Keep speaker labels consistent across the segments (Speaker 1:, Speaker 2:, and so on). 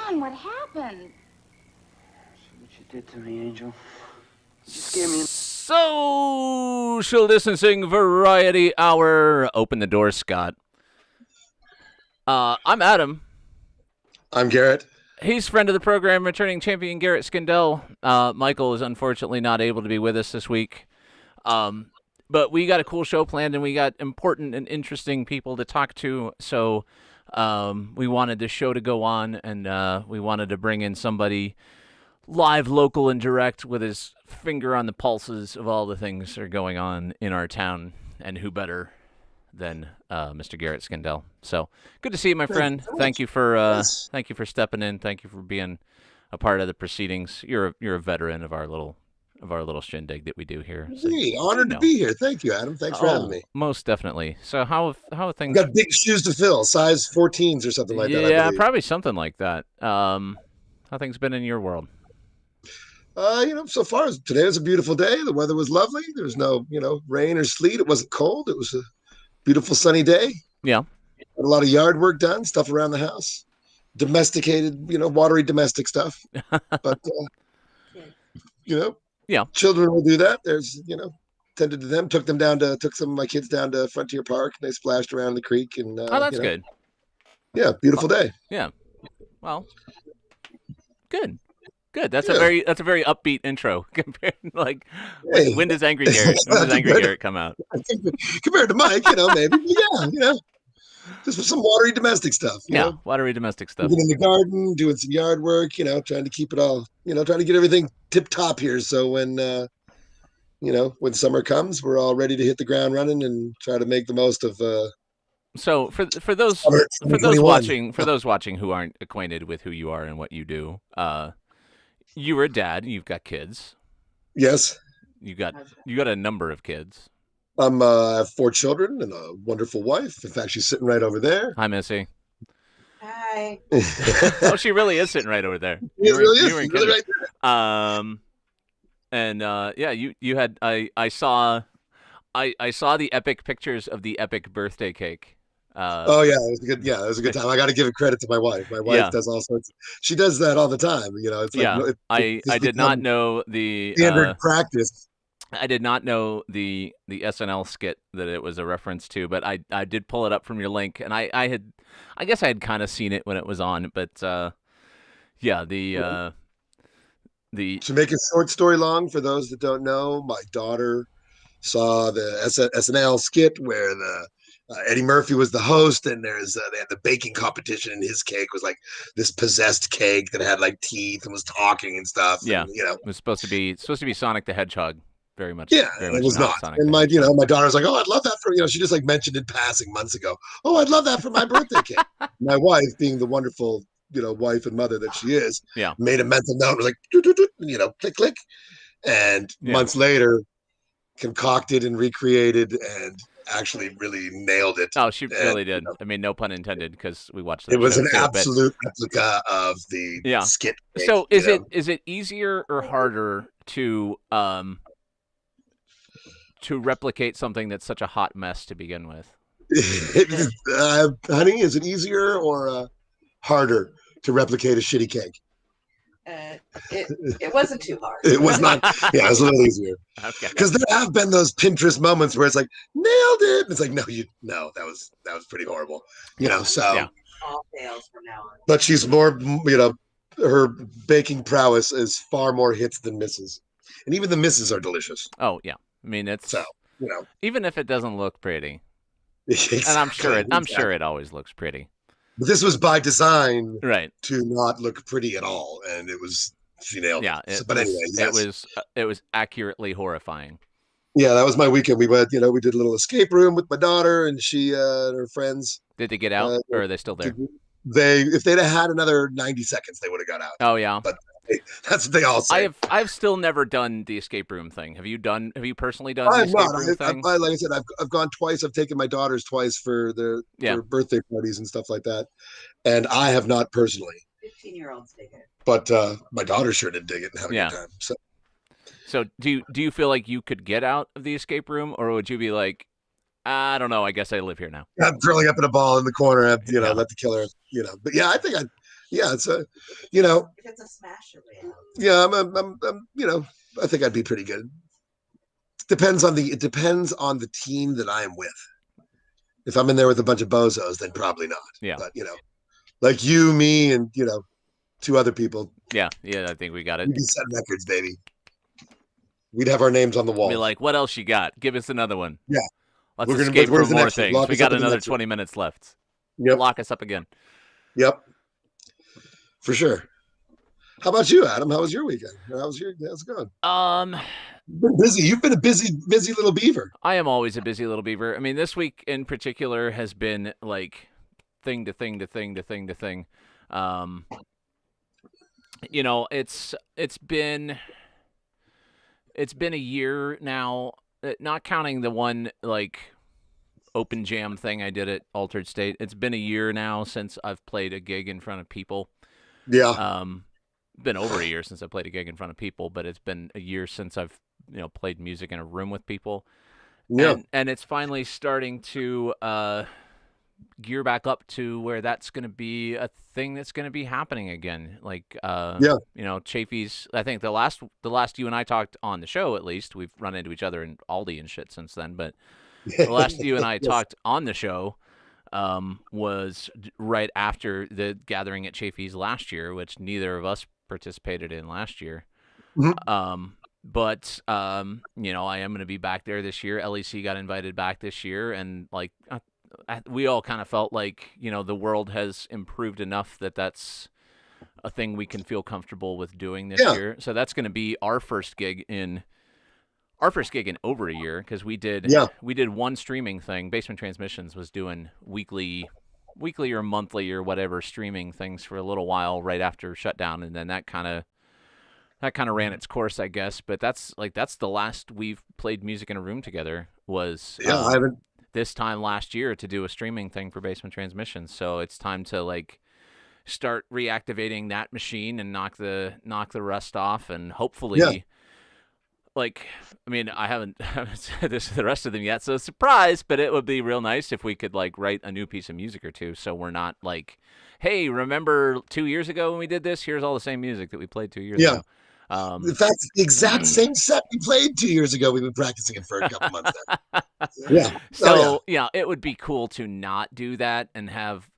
Speaker 1: on? What happened?
Speaker 2: See what you did to me, Angel. You just gave me
Speaker 3: Social distancing variety hour. Open the door, Scott. I'm Adam.
Speaker 4: I'm Garrett.
Speaker 3: He's friend of the program, returning champion Garrett Skindell. Michael is unfortunately not able to be with us this week. But we got a cool show planned, and we got important and interesting people to talk to. So we wanted the show to go on, and we wanted to bring in somebody live, local, and direct with his finger on the pulses of all the things that are going on in our town. And who better than Mr. Garrett Skindell? So good to see you, my friend. Thank you for stepping in. Thank you for being a part of the proceedings. You're a veteran of our little shindig that we do here. So,
Speaker 4: honored to be here. Thank you, Adam. Thanks for having me.
Speaker 3: Most definitely. So how are things?
Speaker 4: Got big shoes to fill, size 14s or something like that.
Speaker 3: Yeah, probably something like that. How things been in your world?
Speaker 4: So far today was a beautiful day. The weather was lovely. There was no, rain or sleet. It wasn't cold. It was a beautiful sunny day.
Speaker 3: Yeah.
Speaker 4: Had a lot of yard work done, stuff around the house, domesticated, watery domestic stuff. But
Speaker 3: yeah,
Speaker 4: children will do that. There's, tended to them. Took some of my kids down to Frontier Park, and they splashed around the creek. And
Speaker 3: that's good.
Speaker 4: Yeah, beautiful day.
Speaker 3: Yeah. Well, good. That's a very upbeat intro. Compared, when does Angry Garrett? When does Angry Garrett come out?
Speaker 4: Compared to Mike, maybe. Yeah. Just some watery domestic stuff.
Speaker 3: Watery domestic stuff.
Speaker 4: Living in the garden, doing some yard work. Trying to keep it all. Trying to get everything tip top here. So when when summer comes, we're all ready to hit the ground running and try to make the most of.
Speaker 3: So for those watching who aren't acquainted with who you are and what you do, you were a dad. You've got kids.
Speaker 4: Yes.
Speaker 3: You got a number of kids.
Speaker 4: I have 4 children and a wonderful wife. In fact, she's sitting right over there.
Speaker 3: Hi, Missy.
Speaker 1: Hi.
Speaker 3: Oh, she really is sitting right over there.
Speaker 4: She really is. She's really right there.
Speaker 3: You had I saw the epic pictures of the epic birthday cake.
Speaker 4: It was good. Yeah, it was a good time. I got to give it credit to my wife. My wife does all sorts. She does that all the time. It's like,
Speaker 3: I did not know the
Speaker 4: standard practice.
Speaker 3: I did not know the SNL skit that it was a reference to, but I did pull it up from your link, and I guess I had kind of seen it when it was on, but to
Speaker 4: make a short story long, for those that don't know, my daughter saw the SNL skit where the Eddie Murphy was the host, and they had the baking competition, and his cake was like this possessed cake that had like teeth and was talking and stuff.
Speaker 3: Yeah,
Speaker 4: and,
Speaker 3: it was supposed to be Sonic the Hedgehog. Very much.
Speaker 4: Yeah,
Speaker 3: very
Speaker 4: it was not. And my daughter's like, oh, I'd love that for she just like mentioned in passing months ago. Oh, I'd love that for my birthday cake. My wife, being the wonderful wife and mother that she is, made a mental note. Was like, click click, and months later, concocted and recreated and actually really nailed it.
Speaker 3: Oh, she really did. I mean, no pun intended, because we watched that.
Speaker 4: It was an absolute replica of the skit.
Speaker 3: So is it easier or harder to replicate something that's such a hot mess to begin with?
Speaker 4: Honey, is it easier or harder to replicate a shitty cake?
Speaker 1: It wasn't too hard.
Speaker 4: It was not. Yeah, it was a little easier. Okay. Because there have been those Pinterest moments where it's like, nailed it. It's like, no, that was pretty horrible. So
Speaker 1: all fails from now on.
Speaker 4: But she's more, her baking prowess is far more hits than misses, and even the misses are delicious.
Speaker 3: Oh yeah, I mean it's even if it doesn't look pretty,
Speaker 4: exactly.
Speaker 3: And I'm sure it always looks pretty.
Speaker 4: But this was by design,
Speaker 3: right,
Speaker 4: to not look pretty at all, and it was she nailed it.
Speaker 3: Yeah,
Speaker 4: but anyway, yes.
Speaker 3: it was accurately horrifying.
Speaker 4: Yeah, that was my weekend. We went, we did a little escape room with my daughter, and she and her friends.
Speaker 3: Did they get out, or are they still there?
Speaker 4: If they'd have had another 90 seconds, they would have got out.
Speaker 3: Oh yeah,
Speaker 4: but that's what they all say.
Speaker 3: I've still never done the escape room thing. Have you personally done the escape room thing?
Speaker 4: Like I said, I've gone twice. I've taken my daughters twice for their birthday parties and stuff like that, and I have not personally.
Speaker 1: 15-year-olds dig it,
Speaker 4: but my daughter sure did dig it and have a good time.
Speaker 3: So do you feel like you could get out of the escape room, or would you be like, I don't know, I guess I live here now?
Speaker 4: I'm curling up in a ball in the corner. Let the killer, But yeah, I think Yeah, it's a,
Speaker 1: If it's a smash array.
Speaker 4: Yeah, I'm I think I'd be pretty good. It depends on the team that I am with. If I'm in there with a bunch of bozos, then probably not.
Speaker 3: Yeah.
Speaker 4: But like you, me, and two other people.
Speaker 3: Yeah, I think we got it.
Speaker 4: We'd be setting records, baby. We'd have our names on the wall.
Speaker 3: Be like, what else you got? Give us another one.
Speaker 4: Yeah.
Speaker 3: Let's escape from more things. We got another 20 minutes left.
Speaker 4: Yep.
Speaker 3: Lock us up again.
Speaker 4: Yep. For sure. How about you, Adam? How was your weekend? How's it going? You've been busy. You've been a busy little beaver.
Speaker 3: I am always a busy little beaver. I mean, this week in particular has been like thing to thing to thing to thing to thing. It's been a year now, not counting the one like open jam thing I did at Altered State. It's been a year now since I've played a gig in front of people.
Speaker 4: Yeah.
Speaker 3: Been over a year since I played a gig in front of people, but it's been a year since I've played music in a room with people.
Speaker 4: Yeah.
Speaker 3: And it's finally starting to gear back up to where that's going to be a thing that's going to be happening again. Like Chafee's. I think the last you and I talked on the show, at least we've run into each other in Aldi and shit since then. But the last you and I talked on the show was right after the gathering at Chafee's last year, which neither of us participated in last year.
Speaker 4: Mm-hmm.
Speaker 3: But I am going to be back there this year. LEC got invited back this year, and like we all kind of felt like the world has improved enough that that's a thing we can feel comfortable with doing this year. So that's going to be our first gig in over a year, because we did one streaming thing. Basement Transmissions was doing weekly or monthly or whatever streaming things for a little while right after shutdown, and then that kind of ran its course, I guess. But that's the last we've played music in a room together was
Speaker 4: I haven't
Speaker 3: this time last year to do a streaming thing for Basement Transmissions. So it's time to like start reactivating that machine and knock the rust off, and hopefully like, I mean, I haven't said this to the rest of them yet, so surprise, but it would be real nice if we could like write a new piece of music or two, so we're not like, hey, remember 2 years ago when we did this? Here's all the same music that we played 2 years ago.
Speaker 4: In fact, the exact same set we played 2 years ago. We've been practicing it for a couple months now.
Speaker 3: So it would be cool to not do that and have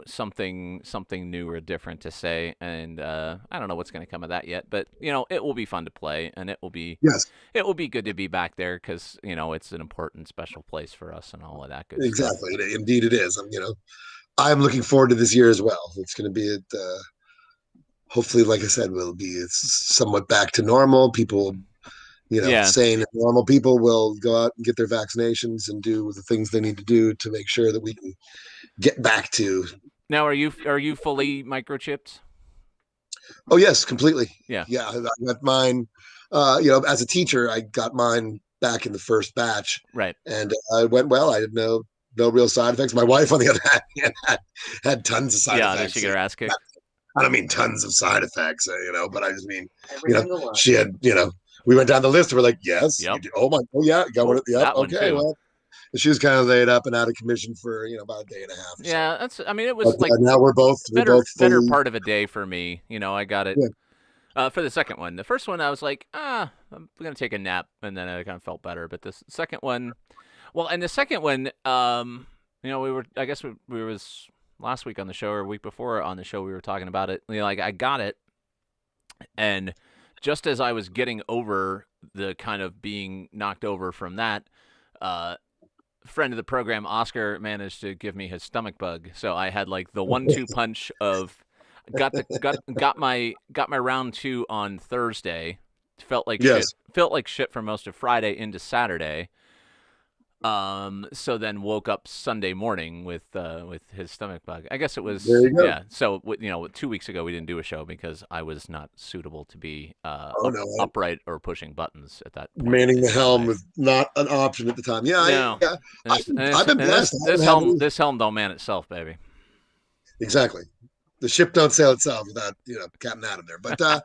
Speaker 3: something new or different to say. And I don't know what's going to come of that yet, but it will be fun to play, and it will be good to be back there, because it's an important, special place for us and all of that good stuff.
Speaker 4: Exactly, indeed it is. I'm looking forward to this year as well. It's going to be hopefully, like I said, it's somewhat back to normal. People, sane and normal people will go out and get their vaccinations and do the things they need to do to make sure that we can get back to.
Speaker 3: Now, are you fully microchipped?
Speaker 4: Oh yes, completely.
Speaker 3: Yeah.
Speaker 4: I got mine. As a teacher, I got mine back in the first batch.
Speaker 3: Right.
Speaker 4: And it went well. I had no real side effects. My wife, on the other hand, had tons of side effects.
Speaker 3: Yeah, did she get her ass kicked?
Speaker 4: I don't mean tons of side effects, but I just mean, she had, we went down the list and we're like, yes.
Speaker 3: Yep.
Speaker 4: Got one. Yep. Okay.
Speaker 3: One
Speaker 4: well, she was kind of laid up and out of commission for, about a day and a half.
Speaker 3: Yeah. So. It was like,
Speaker 4: now we're both
Speaker 3: better part of a day for me. I got it for the second one. The first one, I was like, I'm going to take a nap. And then I kind of felt better. But the second one, we was last week on the show or a week before on the show, we were talking about it. I got it, and just as I was getting over the kind of being knocked over from that, friend of the program, Oscar, managed to give me his stomach bug. So I had like the 1-2 punch of got my round 2 on Thursday. Felt like shit for most of Friday into Saturday. So then woke up Sunday morning with his stomach bug. I guess it was, so, 2 weeks ago we didn't do a show because I was not suitable to be upright or pushing buttons at that point.
Speaker 4: Manning the helm was not an option at the time. I've been blessed.
Speaker 3: This helm don't man itself, baby.
Speaker 4: Exactly. The ship don't sail itself without, Captain Adam there. But, I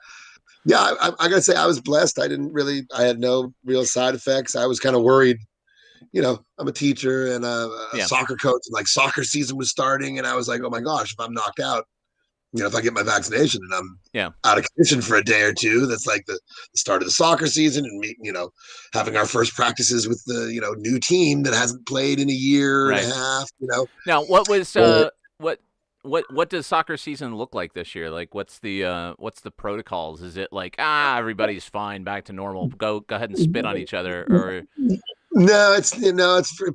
Speaker 4: gotta say I was blessed. I had no real side effects. I was kind of worried. I'm a teacher and a soccer coach, and like soccer season was starting, and I was like, oh my gosh, if I'm knocked out, if I get my vaccination and I'm
Speaker 3: Yeah.
Speaker 4: out of commission for a day or two, that's like the start of the soccer season, and having our first practices with the new team that hasn't played in a year and a half.
Speaker 3: Now, what was what does soccer season look like this year? Like, what's the protocols? Is it like everybody's fine, back to normal, go ahead and spit on each other, or?
Speaker 4: No, it's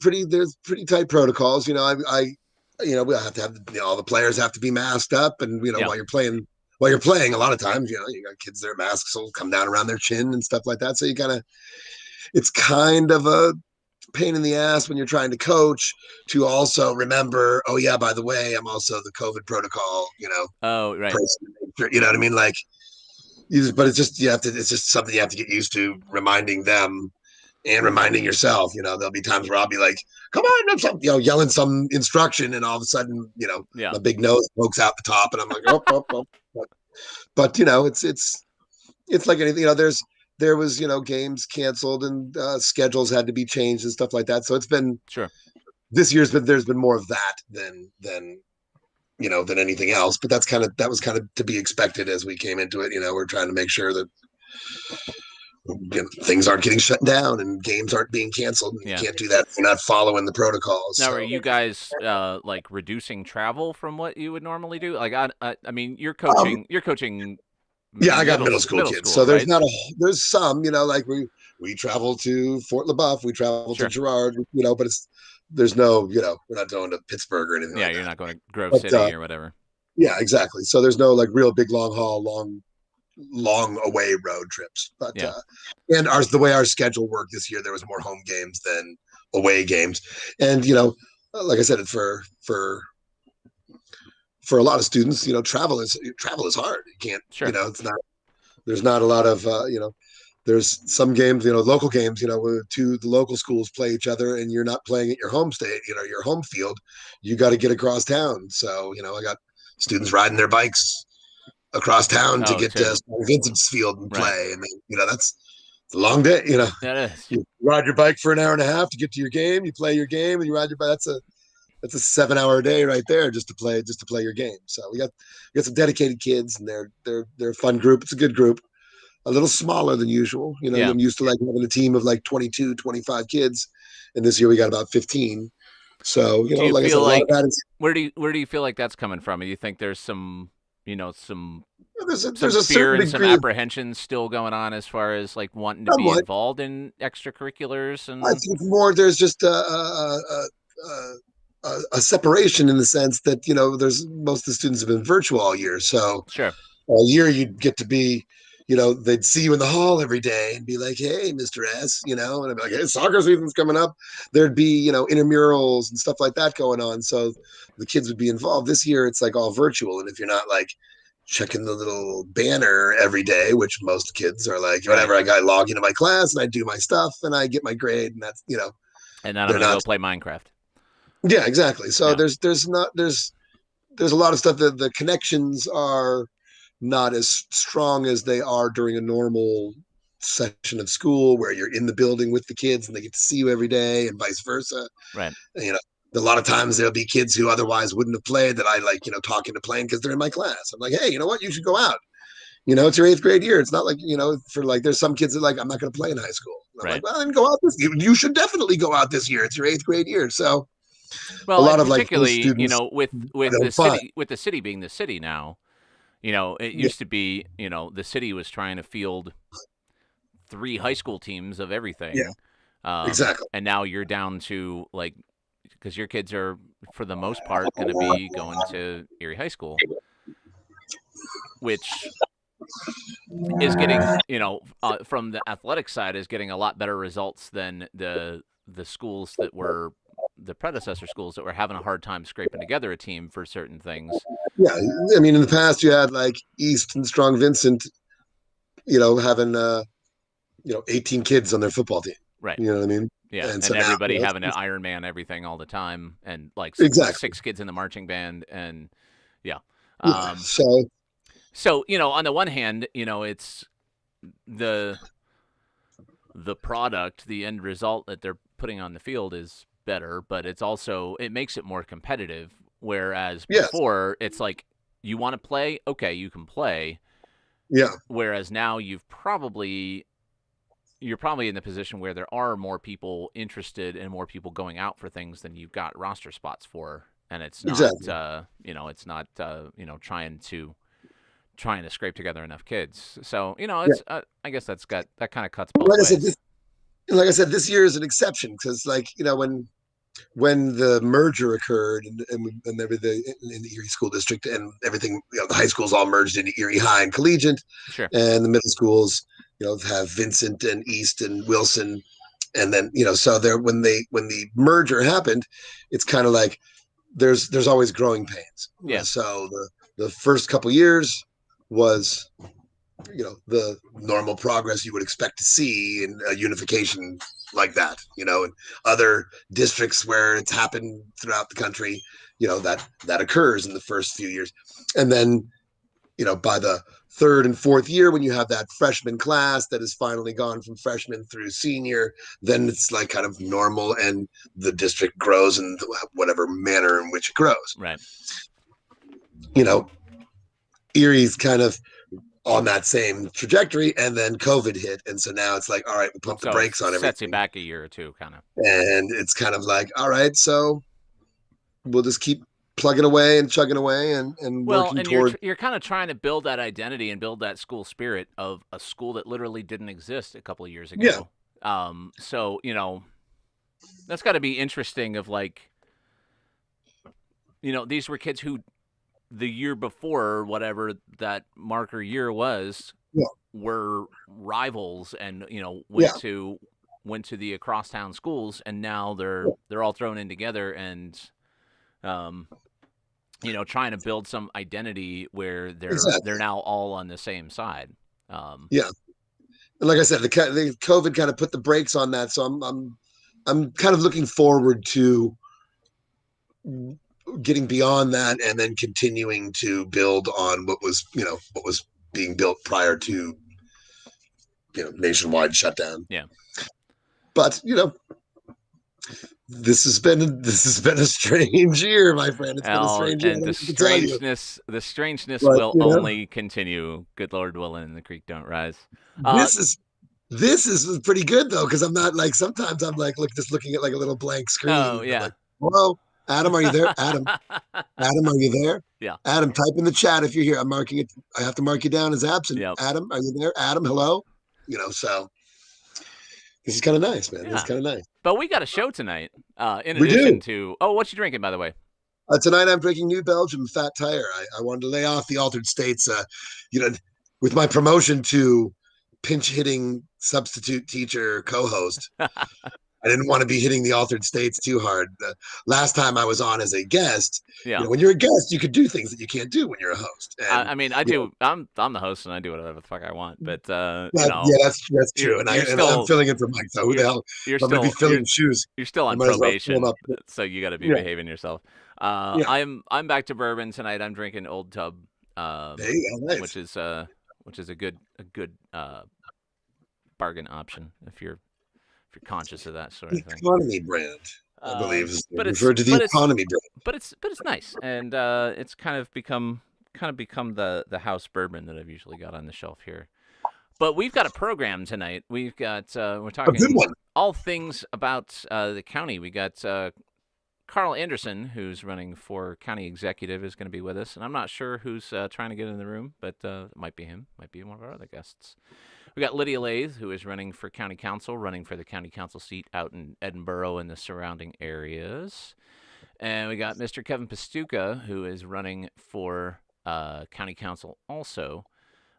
Speaker 4: pretty. There's pretty tight protocols. We have to have all the players have to be masked up, and while you're playing, a lot of times you got kids, their masks will come down around their chin and stuff like that. So it's kind of a pain in the ass when you're trying to coach to also remember, oh yeah, by the way, I'm also the COVID protocol,
Speaker 3: Oh, right.
Speaker 4: person, you know what I mean? Like, but it's just it's just something you have to get used to, reminding them and reminding yourself. There'll be times where I'll be like, come on, yelling some instruction, and all of a sudden, my big nose pokes out the top, and I'm like, oh. But it's like anything. There was games canceled, and schedules had to be changed and stuff like that. So it's been this year's been, there's been more of that than anything else. But that was kind of to be expected as we came into it. We're trying to make sure that things aren't getting shut down and games aren't being canceled. You can't do that if you're not following the protocols.
Speaker 3: Now, are you guys like reducing travel from what you would normally do? Like, I mean, you're coaching. You're coaching.
Speaker 4: Yeah, I got middle school kids, so there's
Speaker 3: right?
Speaker 4: there's some, like we travel to Fort LaBeouf, we travel to Girard, but there's no, we're not going to Pittsburgh or anything.
Speaker 3: Yeah,
Speaker 4: like
Speaker 3: you're
Speaker 4: that.
Speaker 3: not going to Grove City or whatever.
Speaker 4: Yeah, exactly. So there's no like real big long haul, long away road trips. But and the way our schedule worked this year, there was more home games than away games, and like I said, for a lot of students, travel is hard. You can't, it's not. There's not a lot of, there's some games, local games, where the local schools play each other, and you're not playing at your home state, your home field. You got to get across town. So I got students riding their bikes across town to get to St. Vincent's Field and play, and that's a long day.
Speaker 3: That is.
Speaker 4: You ride your bike for an hour and a half to get to your game. You play your game, and you ride your bike. That's a 7-hour day right there just to play your game. So we got some dedicated kids, and they're a fun group. It's a good group, a little smaller than usual. I'm used to like having a team of like 22, 25 kids, and this year we got about 15. So
Speaker 3: do you
Speaker 4: like
Speaker 3: feel
Speaker 4: I said,
Speaker 3: like
Speaker 4: a lot of that is,
Speaker 3: where do you feel like that's coming from? Do you think there's some
Speaker 4: there's
Speaker 3: some
Speaker 4: a
Speaker 3: fear and
Speaker 4: certain
Speaker 3: some
Speaker 4: degree
Speaker 3: apprehension still going on as far as like wanting to be involved in extracurriculars? And
Speaker 4: I think more there's just a separation in the sense that there's most of the students have been virtual all year, so all year you'd get to be they'd see you in the hall every day and be like, hey, Mr. S, and I'd be like, hey, soccer season's coming up. There'd be intramurals and stuff like that going on, so the kids would be involved. This year it's like all virtual, and if you're not like checking the little banner every day, which most kids are like, whatever, I got log into my class and I do my stuff and I get my grade, and that's
Speaker 3: and then I'm gonna go play Minecraft.
Speaker 4: Yeah, exactly. So there's a lot of stuff that the connections are not as strong as they are during a normal session of school where you're in the building with the kids and they get to see you every day, and vice versa.
Speaker 3: Right.
Speaker 4: A lot of times there'll be kids who otherwise wouldn't have played that I like, talk into playing because they're in my class. I'm like, hey, you know what? You should go out. It's your 8th grade year. It's not like, for like, there's some kids that like, I'm not going to play in high school. I'm like, well, then go out this year. You should definitely go out this year. It's your 8th grade year. So,
Speaker 3: well,
Speaker 4: a lot of
Speaker 3: particularly,
Speaker 4: like students,
Speaker 3: with the city being the city now, it used to be, the city was trying to field 3 high school teams of everything.
Speaker 4: Yeah, exactly.
Speaker 3: And now you're down to like, because your kids are for the most part going to be going to Erie High School, which is getting, from the athletic side, is getting a lot better results than the schools that were the predecessor schools that were having a hard time scraping together a team for certain things.
Speaker 4: Yeah, I mean, in the past you had like East and Strong Vincent, having 18 kids on their football team.
Speaker 3: Right.
Speaker 4: You know what I mean?
Speaker 3: Yeah, and
Speaker 4: so
Speaker 3: everybody
Speaker 4: now,
Speaker 3: having an Iron Man everything all the time, and like
Speaker 4: exactly
Speaker 3: 6 kids in the marching band, and So on the one hand, it's the product, the end result that they're putting on the field is better, but it makes it more competitive. Whereas before, it's like you want to play? Okay, you can play.
Speaker 4: Yeah.
Speaker 3: Whereas now you're probably in the position where there are more people interested and more people going out for things than you've got roster spots for, and it's not it's not trying to scrape together enough kids. So it's I guess that kind of cuts both ways.
Speaker 4: Like I said, this year is an exception because when the merger occurred and everything in the Erie School District and everything, the high schools all merged into Erie High and Collegiate,
Speaker 3: sure.
Speaker 4: And the middle schools, have Vincent and East and Wilson, and then so when the merger happened, it's kind of like there's always growing pains.
Speaker 3: Yeah.
Speaker 4: So the first couple years was the normal progress you would expect to see in a unification like that, in other districts where it's happened throughout the country, that occurs in the first few years. And then, by the third and fourth year, when you have that freshman class that has finally gone from freshman through senior, then it's like kind of normal and the district grows in whatever manner in which it grows.
Speaker 3: Right.
Speaker 4: Erie's kind of on that same trajectory, and then COVID hit, and so now it's like, all right, we pump the brakes on everything.
Speaker 3: Sets you back a year or two, kind of.
Speaker 4: And it's kind of like, all right, so we'll just keep plugging away and chugging away and working toward.
Speaker 3: You're kind of trying to build that identity and build that school spirit of a school that literally didn't exist a couple of years ago. Yeah. So that's got to be interesting. Of these were kids who, the year before, whatever that marker year was, were rivals and went to the across-town schools, and now they're all thrown in together and trying to build some identity where they're now all on the same side. And
Speaker 4: like I said, the COVID kind of put the brakes on that, so I'm kind of looking forward to getting beyond that and then continuing to build on what was being built prior to nationwide shutdown.
Speaker 3: Yeah.
Speaker 4: But this has been a strange year, my friend. It's been a strange year.
Speaker 3: And the strangeness will only continue. Good Lord willing, and the creek don't rise.
Speaker 4: This is pretty good though, because I'm not like, sometimes I'm like just looking at like a little blank screen.
Speaker 3: Oh yeah.
Speaker 4: Like, hello, Adam, are you there? Adam, are you there?
Speaker 3: Yeah.
Speaker 4: Adam, type in the chat if you're here. I'm marking it. I have to mark you down as absent. Yep. Adam, are you there? Adam, hello. So this is kind of nice, man. Yeah. This is kind of nice.
Speaker 3: But we got a show tonight. In addition to, what you drinking, by the way?
Speaker 4: Tonight I'm drinking New Belgium Fat Tire. I wanted to lay off the Altered States. With my promotion to pinch hitting substitute teacher co-host. I didn't want to be hitting the Altered States too hard. Last time I was on as a guest, when you're a guest, you could do things that you can't do when you're a host. And,
Speaker 3: I do. I'm the host, and I do whatever the fuck I want. But
Speaker 4: that's true. And I'm filling in for Mike. So who the hell? I'm going to be filling shoes.
Speaker 3: You're still on probation, so you got to be behaving yourself. I'm back to bourbon tonight. I'm drinking Old Tub,
Speaker 4: nice.
Speaker 3: which is a good bargain option if you're conscious of that sort of thing.
Speaker 4: Economy brand, I believe, is referred to the economy brand.
Speaker 3: But it's nice, and it's kind of become the house bourbon that I've usually got on the shelf here. But we've got a program tonight. We've got we're talking all things about the county. We got Carl Anderson, who's running for county executive, is going to be with us, and I'm not sure who's trying to get in the room, but it might be him, might be one of our other guests. We got Lydia Laythe, who is running for county council, running for the county council seat out in Edinburgh and the surrounding areas. And we got Mr. Kevin Pastewka, who is running for county council also.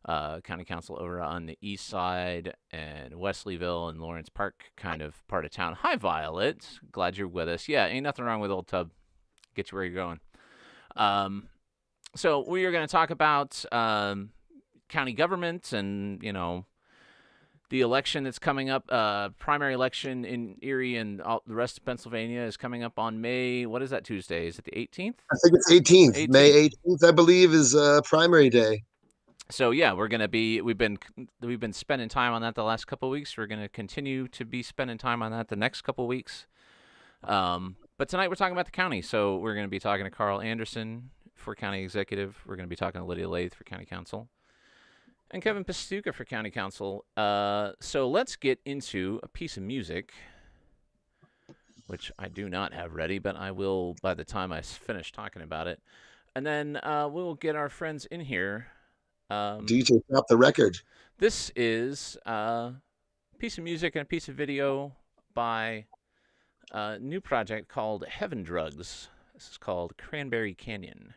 Speaker 3: County council over on the east side and Wesleyville and Lawrence Park kind of part of town. Hi, Violet. Glad you're with us. Yeah, ain't nothing wrong with Old Tub. Get you where you're going. So we are going to talk about county government and, the election that's coming up, primary election in Erie and all the rest of Pennsylvania is coming up on May. What is that Tuesday? Is it the 18th?
Speaker 4: I think it's 18th. May 18th, I believe, is primary day.
Speaker 3: So yeah, we've been spending time on that the last couple of weeks. We're going to continue to be spending time on that the next couple of weeks. But tonight we're talking about the county. So we're going to be talking to Carl Anderson for County Executive. We're going to be talking to Lydia Laythe for County Council. And Kevin Pastewka for County Council. So let's get into a piece of music, which I do not have ready, but I will by the time I finish talking about it. And then we'll get our friends in here.
Speaker 4: DJ, drop the record.
Speaker 3: This is a piece of music and a piece of video by a new project called Heaven Drugs. This is called Cranberry Canyon.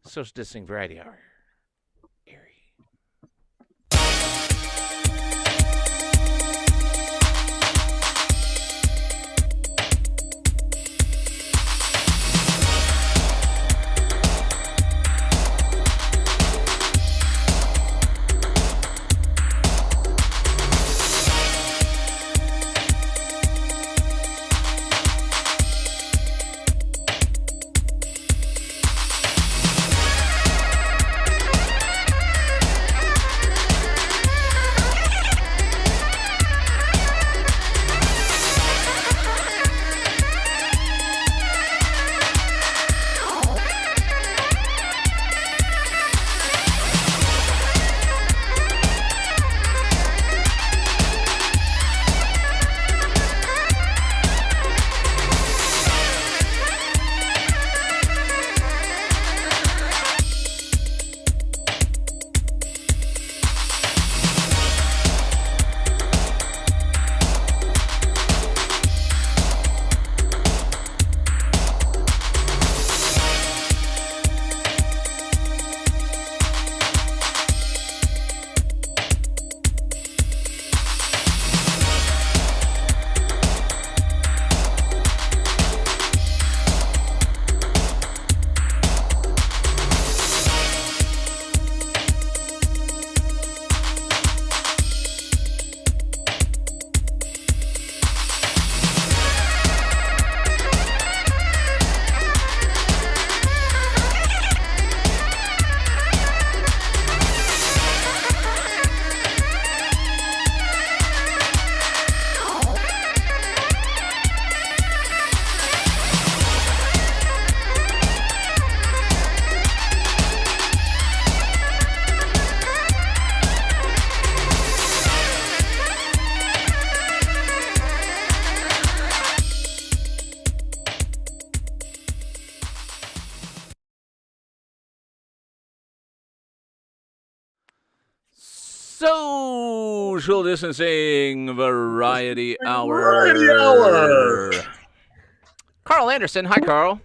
Speaker 3: Social Distancing Variety Hour. Erie. Social Distancing Variety Hour.
Speaker 4: Variety Hour.
Speaker 3: Carl Anderson. Hi, Carl.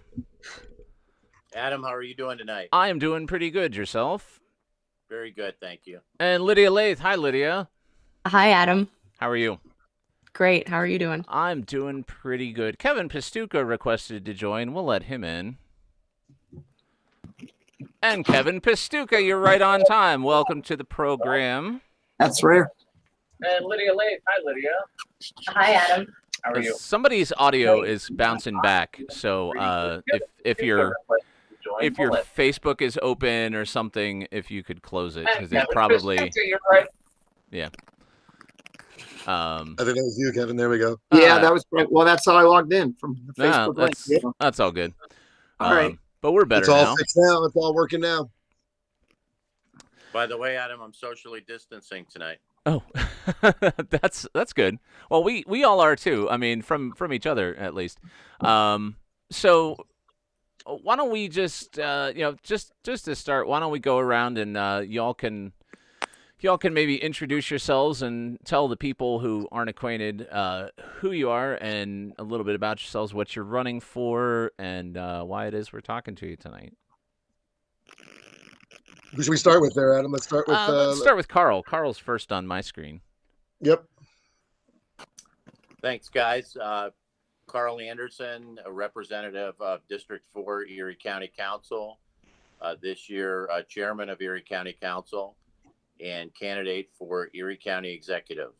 Speaker 5: Adam, how are you doing tonight?
Speaker 3: I am doing pretty good. Yourself?
Speaker 5: Very good, thank you.
Speaker 3: And Lydia Laythe. Hi, Lydia.
Speaker 6: Hi, Adam.
Speaker 3: How are you?
Speaker 6: Great. How are you doing?
Speaker 3: I'm doing pretty good. Kevin Pastewka requested to join. We'll let him in. And Kevin Pastewka, you're right on time. Welcome to the program.
Speaker 7: That's rare.
Speaker 8: And Lydia Laythe. Hi, Lydia.
Speaker 6: Hi, Adam.
Speaker 8: How are you?
Speaker 3: Somebody's audio is bouncing back, so if your Facebook is open or something, if you could close it, because it's probably yeah.
Speaker 4: I think that was you, Kevin. There we go.
Speaker 7: Yeah, that was well. That's how I logged in from the Facebook link.
Speaker 3: That's all good.
Speaker 7: All right,
Speaker 3: but we're better
Speaker 4: it's all
Speaker 3: now.
Speaker 4: fixed now. It's all working now.
Speaker 5: By the way, Adam, I'm socially distancing tonight.
Speaker 3: Oh, that's good. Well, we all are too. I mean, from each other at least. So why don't we just just to start, why don't we go around and y'all can maybe introduce yourselves and tell the people who aren't acquainted who you are and a little bit about yourselves, what you're running for, and why it is we're talking to you tonight.
Speaker 4: Who should we start with there, Adam? Let's start with
Speaker 3: Carl. Carl's first on my screen.
Speaker 4: Yep.
Speaker 5: Thanks, guys. Carl Anderson, a representative of District 4 Erie County Council, this year chairman of Erie County Council, and candidate for Erie County Executive.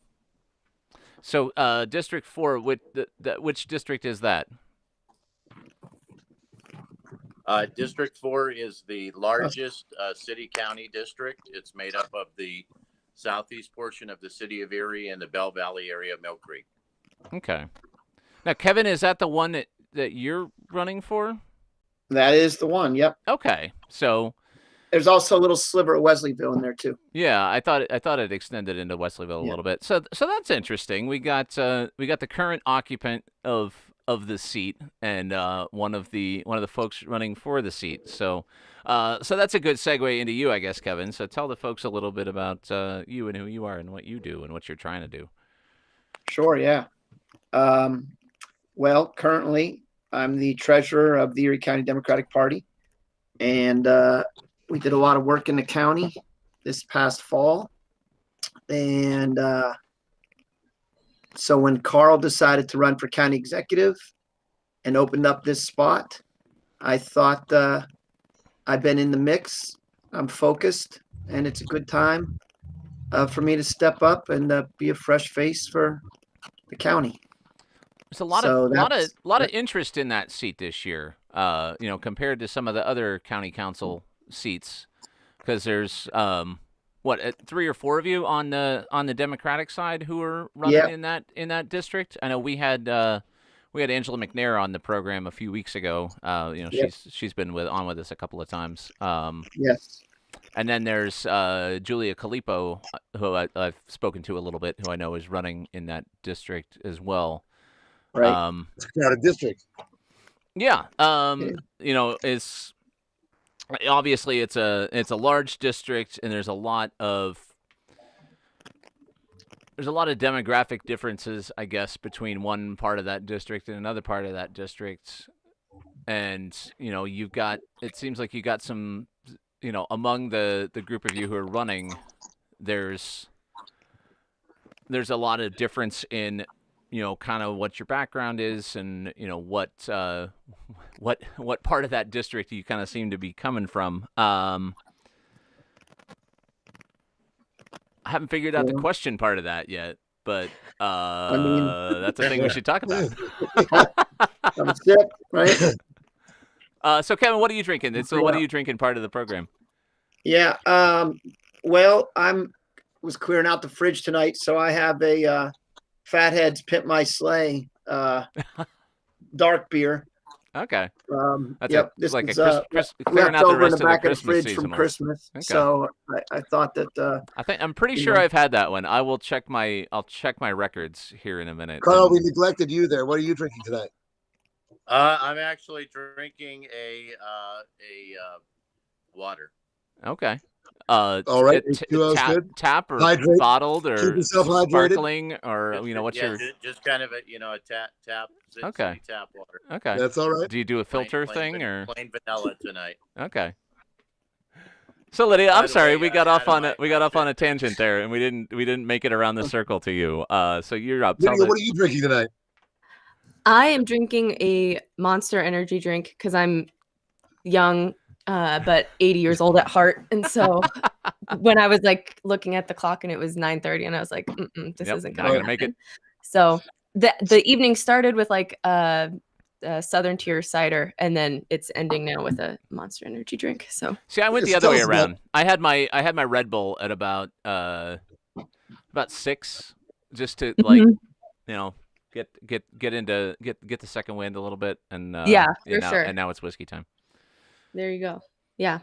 Speaker 3: So District 4, which district is that?
Speaker 5: District 4 is the largest city-county district. It's made up of the southeast portion of the city of Erie and the Bell Valley area of Mill Creek.
Speaker 3: Okay. Now, Kevin, is that the one that you're running for?
Speaker 7: That is the one. Yep.
Speaker 3: Okay, so
Speaker 7: there's also a little sliver of Wesleyville in there too.
Speaker 3: Yeah, I thought it extended into Wesleyville a little bit. So that's interesting. We got the current occupant of the seat and one of the folks running for the seat. So that's a good segue into you, I guess, Kevin. So tell the folks a little bit about you and who you are and what you do and what you're trying to do.
Speaker 7: Sure. Yeah. Well, currently I'm the treasurer of the Erie County Democratic Party, and we did a lot of work in the county this past fall. And so when Carl decided to run for county executive and opened up this spot, I thought I've been in the mix. I'm focused, and it's a good time for me to step up and be a fresh face for the county.
Speaker 3: There's a lot of interest in that seat this year, compared to some of the other county council seats, because there's 3 or 4 of you on the Democratic side who are running in that district. I know we had Angela McNair on the program a few weeks ago. She's been on with us a couple of times.
Speaker 7: Yes.
Speaker 3: And then there's Julia Calippo, who I've spoken to a little bit, who I know is running in that district as well.
Speaker 7: Right.
Speaker 4: It's a crowded district.
Speaker 3: Yeah. It's obviously it's a large district, and there's a lot of demographic differences, I guess, between one part of that district and another part of that district. And it seems like you got some, among the group of you who are running, there's a lot of difference in kind of what your background is, and what part of that district you kind of seem to be coming from. I haven't figured out the question part of that yet, but that's a thing we should talk about.
Speaker 7: I'm sick, right?
Speaker 3: So Kevin, what are you drinking? What are you drinking part of the program?
Speaker 7: Yeah. Well, was clearing out the fridge tonight, so I have a Fatheads Pimp My Sleigh dark beer.
Speaker 3: Okay.
Speaker 7: This
Speaker 3: like
Speaker 7: is
Speaker 3: clearing out the rest
Speaker 7: in the
Speaker 3: of the
Speaker 7: back of the
Speaker 3: Christmas
Speaker 7: fridge
Speaker 3: season.
Speaker 7: from Christmas.
Speaker 3: Okay.
Speaker 7: So I thought that.
Speaker 3: I'm pretty sure I've had that one. I'll check my records here in a minute.
Speaker 4: Carl, we neglected you there. What are you drinking tonight?
Speaker 5: I'm actually drinking a water.
Speaker 3: Okay.
Speaker 4: All right.
Speaker 3: Tap or
Speaker 4: Hydrate.
Speaker 3: bottled or
Speaker 4: Keep yourself hydrated.
Speaker 3: sparkling, or what's your?
Speaker 5: Just kind of a tap.
Speaker 3: Okay.
Speaker 5: Tap water.
Speaker 3: Okay.
Speaker 4: That's all right.
Speaker 3: Do you do a filter thing or
Speaker 5: plain vanilla tonight?
Speaker 3: Okay. So Lydia, I'm sorry, we got off on a tangent there, and we didn't make it around the circle to you. So you're up.
Speaker 4: Lydia, what are you drinking tonight?
Speaker 6: I am drinking a Monster energy drink because I'm young, but 80 years old at heart. And so when I was like looking at the clock and it was 9:30, and I was like, this isn't gonna
Speaker 3: make it.
Speaker 6: So the evening started with like a Southern Tier cider, and then it's ending now with a Monster energy drink. So
Speaker 3: see, I went the other way around. I had my Red Bull at about 6, just to like get the second wind a little bit, and
Speaker 6: sure.
Speaker 3: And now it's whiskey time.
Speaker 6: There you go. Yeah.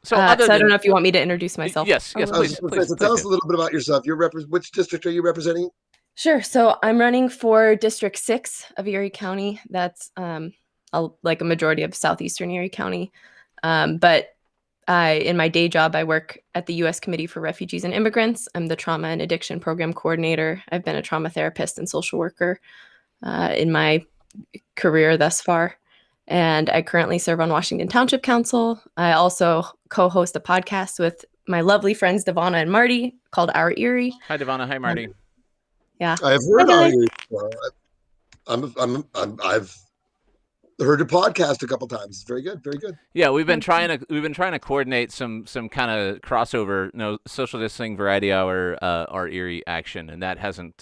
Speaker 3: So,
Speaker 6: I don't know if you want me to introduce myself.
Speaker 3: Yes, please.
Speaker 4: So tell us a little bit about yourself. Which district are you representing?
Speaker 6: Sure. So I'm running for District 6 of Erie County. That's like a majority of southeastern Erie County. But in my day job, I work at the U.S. Committee for Refugees and Immigrants. I'm the Trauma and Addiction Program Coordinator. I've been a trauma therapist and social worker in my career thus far. And I currently serve on Washington Township Council. I also co-host a podcast with my lovely friends Devonna and Marty called Our Erie.
Speaker 3: Hi, Devonna. Hi, Marty.
Speaker 6: Yeah,
Speaker 4: I've heard Our Erie. I've heard your podcast a couple times. It's very good. Very good.
Speaker 3: Yeah, we've been trying to coordinate some kind of crossover, social distancing variety hour, Our Erie action, and that hasn't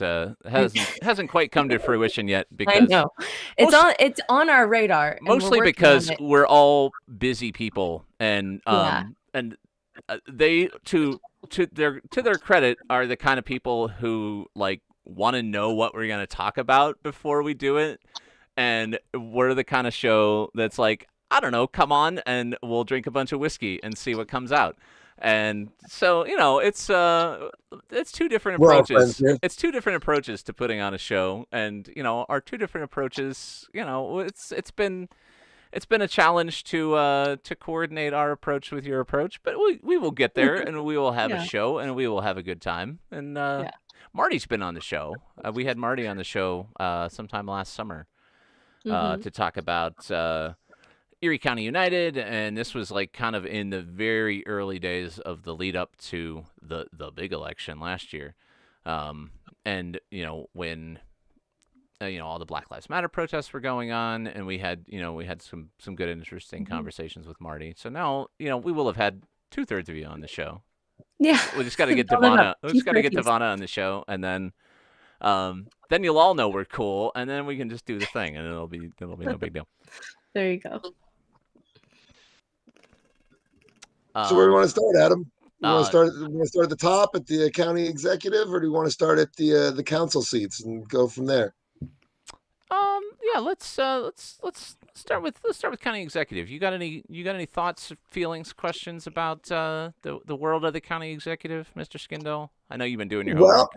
Speaker 3: quite come to fruition yet. Because
Speaker 6: I know it's on our radar.
Speaker 3: Mostly because we're all busy people, and they to their credit are the kind of people who like want to know what we're going to talk about before we do it. And we're the kind of show that's like, I don't know, come on and we'll drink a bunch of whiskey and see what comes out. And so, it's two different
Speaker 4: We're all friends
Speaker 3: approaches.
Speaker 4: here.
Speaker 3: It's two different approaches to putting on a show, and our two different approaches. It's been a challenge to coordinate our approach with your approach, but we will get there, and we will have a show, and we will have a good time. And Marty's been on the show. We had Marty on the show sometime last summer to talk about Erie County United, and this was like kind of in the very early days of the lead up to the big election last year, and when all the Black Lives Matter protests were going on, and we had some good interesting conversations with Marty. So now we will have had 2/3 of you on the show.
Speaker 6: Yeah,
Speaker 3: we just got to get Devana. We just got to get Devana on the show, and then you'll all know we're cool, and then we can just do the thing, and it'll be no big deal.
Speaker 6: There you go.
Speaker 4: So where do we want to start, Adam? We want to start at the top at the county executive, or do we want to start at the council seats and go from there?
Speaker 3: Yeah, let's start with county executive. You got any thoughts, feelings, questions about the world of the county executive, Mr. Skindell? I know you've been doing your homework.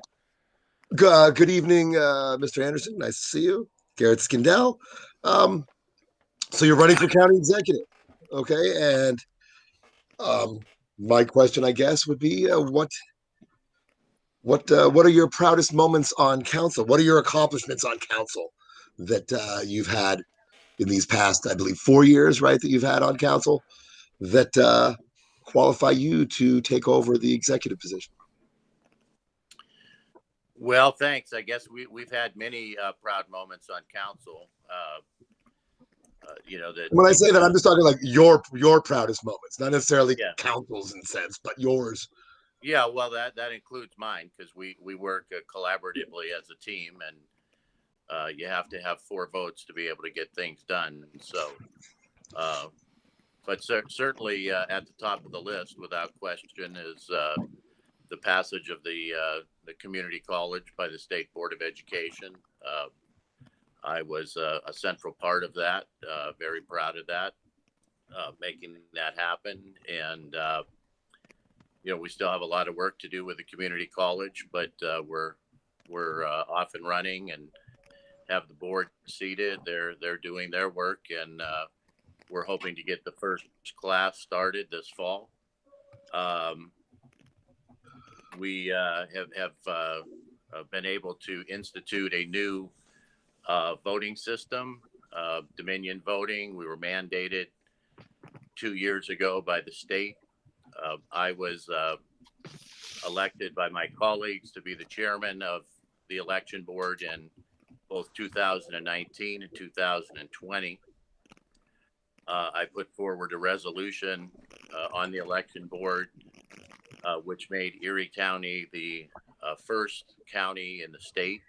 Speaker 4: Well, good evening, Mr. Anderson. Nice to see you, Garrett Skindell. So you're running for county executive, okay? And my question, I guess, would be what are your proudest moments on council? What are your accomplishments on council that you've had in these past, I believe, 4 years, right, that you've had on council that qualify you to take over the executive position?
Speaker 5: Well, thanks. I guess we've had many proud moments on council.
Speaker 4: When I say that, I'm just talking like your proudest moments, not necessarily council's in sense, but yours.
Speaker 5: Yeah, well, that includes mine, because we work collaboratively as a team, and you have to have 4 votes to be able to get things done. So, but certainly at the top of the list, without question, is the passage of the community college by the State Board of Education. I was a central part of that, very proud of that, making that happen. And, we still have a lot of work to do with the community college, but we're off and running and have the board seated. They're doing their work, and we're hoping to get the first class started this fall. We have been able to institute a new voting system, Dominion voting. We were mandated 2 years ago by the state. I was elected by my colleagues to be the chairman of the election board in both 2019 and 2020. I put forward a resolution on the election board, which made Erie County the first county in the state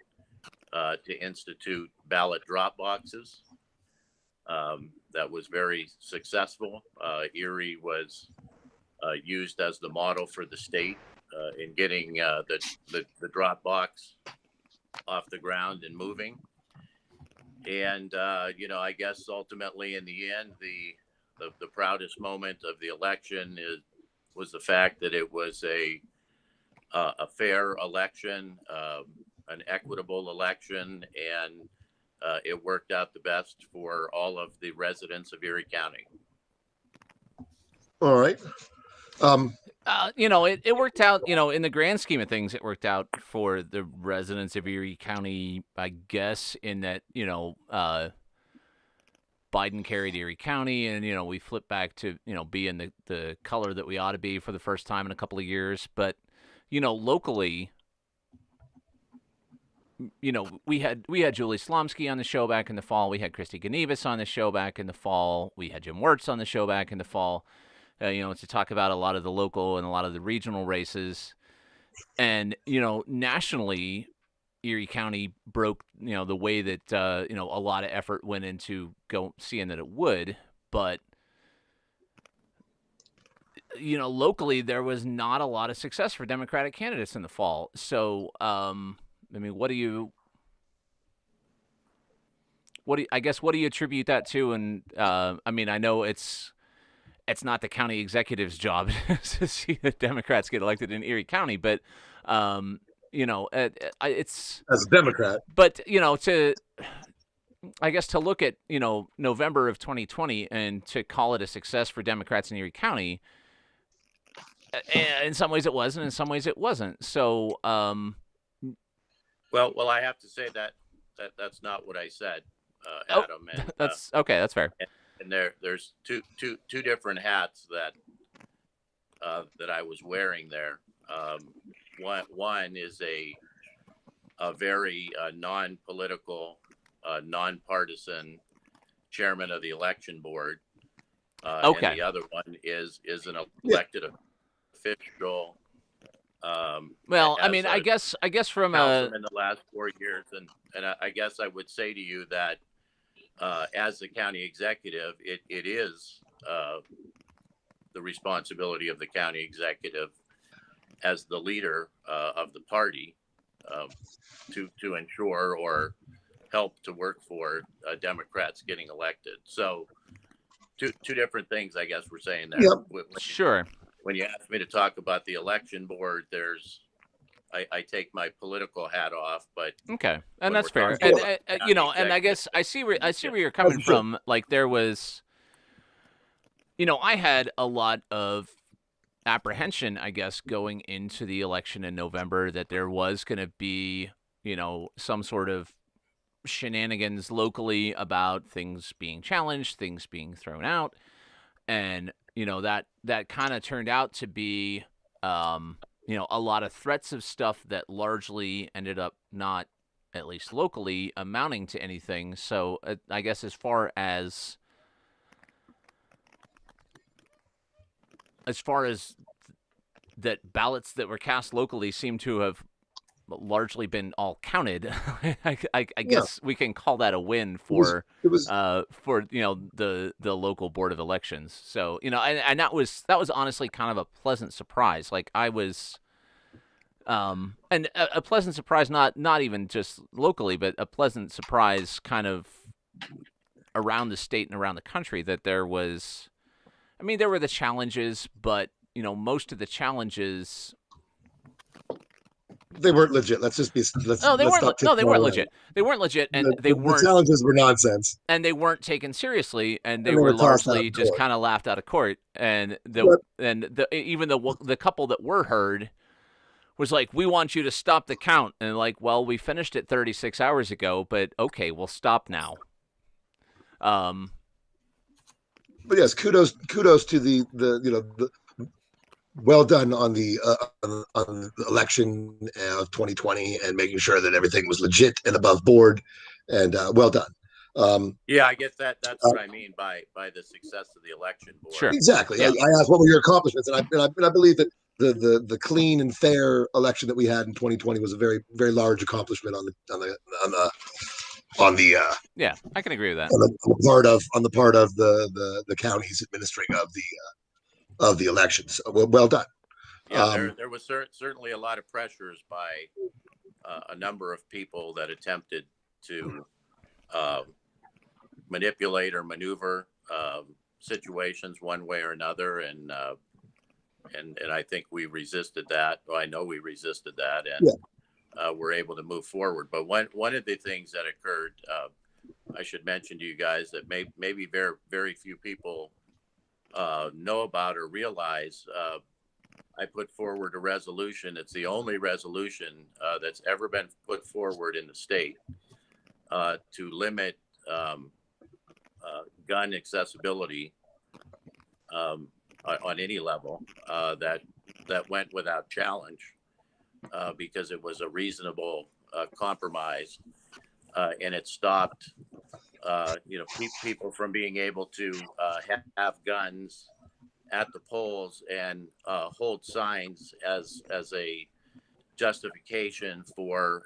Speaker 5: to institute ballot drop boxes. That was very successful. Erie was used as the model for the state in getting the drop box off the ground and moving. And I guess ultimately in the end, the proudest moment of the election was the fact that it was a fair election, an equitable election, and it worked out the best for all of the residents of Erie County.
Speaker 4: All right.
Speaker 3: It worked out, in the grand scheme of things, it worked out for the residents of Erie County, I guess, in that, Biden carried Erie County, and, we flipped back to, being the color that we ought to be for the first time in a couple of years. But, locally, we had Julie Slomsky on the show back in the fall. We had Christy Ganevas on the show back in the fall. We had Jim Wirtz on the show back in the fall. To talk about a lot of the local and a lot of the regional races. And, nationally, Erie County broke, the way that, a lot of effort went into seeing that it would. But, locally, there was not a lot of success for Democratic candidates in the fall. So, what do you what do you attribute that to? And I mean, I know it's not the county executive's job to see the Democrats get elected in Erie County, but it's
Speaker 4: as a Democrat.
Speaker 3: But I guess to look at November of 2020 and to call it a success for Democrats in Erie County, in some ways it was, and in some ways it wasn't. So,
Speaker 5: well, I have to say that's not what I said, Adam. And,
Speaker 3: that's okay. That's fair.
Speaker 5: And there's two different hats that I was wearing there. One is a very non-political, non-partisan chairman of the election board.
Speaker 3: Okay.
Speaker 5: And the other one is an elected official.
Speaker 3: Well, I mean, I guess from
Speaker 5: in the last 4 years, and I guess I would say to you that as the county executive, it is the responsibility of the county executive as the leader of the party to ensure or help to work for Democrats getting elected. So two different things, I guess we're saying there.
Speaker 4: Yep.
Speaker 3: Sure.
Speaker 5: When you ask me to talk about the election board, I take my political hat off, but
Speaker 3: okay, and that's fair. And and I guess I see where you're coming from. Like there was, I had a lot of apprehension, I guess, going into the election in November that there was going to be, some sort of shenanigans locally about things being challenged, things being thrown out, and that kind of turned out to be a lot of threats of stuff that largely ended up not, at least locally, amounting to anything. So I guess as far as that ballots that were cast locally seem to have largely been all counted, I guess we can call that a win for the local board of elections. So and that was honestly kind of a pleasant surprise. Like I was, and a pleasant surprise, not even just locally, but a pleasant surprise kind of around the state and around the country that there was. I mean, there were the challenges, but most of the challenges.
Speaker 4: They weren't legit. Let's just be.
Speaker 3: They weren't legit. They weren't legit, and they weren't.
Speaker 4: The challenges were nonsense,
Speaker 3: and they weren't taken seriously, and they were largely just kind of laughed out of court. And even the couple that were heard was like, "We want you to stop the count," and like, "Well, we finished it 36 hours ago, but okay, we'll stop now."
Speaker 4: But yes, kudos to the well done on the election of 2020 and making sure that everything was legit and above board, and well done.
Speaker 5: Yeah, I guess that's what I mean by the success of the election board.
Speaker 3: Sure,
Speaker 4: exactly. Yeah. I asked what were your accomplishments, and I believe that the clean and fair election that we had in 2020 was a very, very large accomplishment on the
Speaker 3: yeah, I can agree with that.
Speaker 4: On the part of the county's administering of the elections. Well done.
Speaker 5: Yeah, there was certainly a lot of pressures by a number of people that attempted to manipulate or maneuver situations one way or another, and I think we resisted that. Well, I know we resisted that, and we're able to move forward. But one of the things that occurred, I should mention to you guys that maybe very, very few people know about or realize. I put forward a resolution. It's the only resolution that's ever been put forward in the state to limit gun accessibility on any level that went without challenge because it was a reasonable compromise, and it stopped people from being able to have guns at the polls and hold signs as a justification for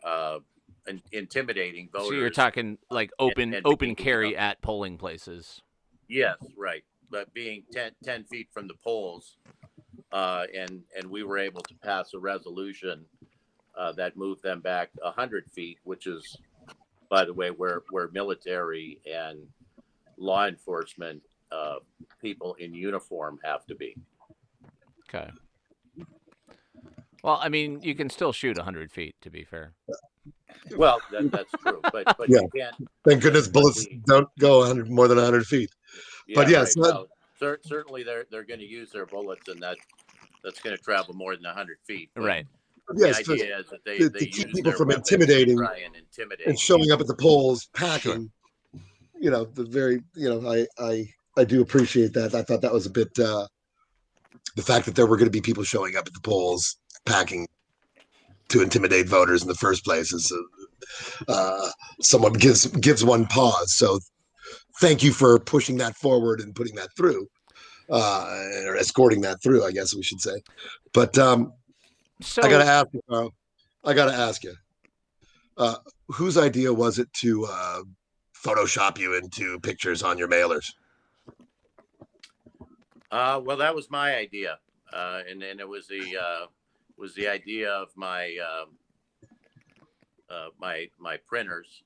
Speaker 5: intimidating voters.
Speaker 3: So you're talking like open carry at polling places.
Speaker 5: Yes, right. But being 10 feet from the polls, and we were able to pass a resolution that moved them back 100 feet, which is by the way, where military and law enforcement people in uniform have to be.
Speaker 3: Okay. Well, I mean, you can still shoot 100 feet, to be fair.
Speaker 5: Well, that's true, but
Speaker 4: Yeah.
Speaker 5: you can't.
Speaker 4: Thank goodness bullets don't go 100 more than 100 feet.
Speaker 5: Yeah,
Speaker 4: but yes,
Speaker 5: right. Well, certainly they're going to use their bullets, and that's going to travel more than 100 feet. But
Speaker 3: right.
Speaker 5: The idea is that they
Speaker 4: keep
Speaker 5: use
Speaker 4: people
Speaker 5: their
Speaker 4: from
Speaker 5: weapons
Speaker 4: intimidating
Speaker 5: to try and intimidate
Speaker 4: and showing
Speaker 5: people.
Speaker 4: up at the polls, packing. You know, the very, you know, I do appreciate that. I thought that was a bit the fact that there were going to be people showing up at the polls, packing to intimidate voters in the first place is someone gives one pause. So thank you for pushing that forward and putting that through, or escorting that through, I guess we should say. But
Speaker 3: So
Speaker 4: I got to ask you, Carl. I got to ask you, whose idea was it to Photoshop you into pictures on your mailers?
Speaker 5: Well, that was my idea, and it was the idea of my my printers,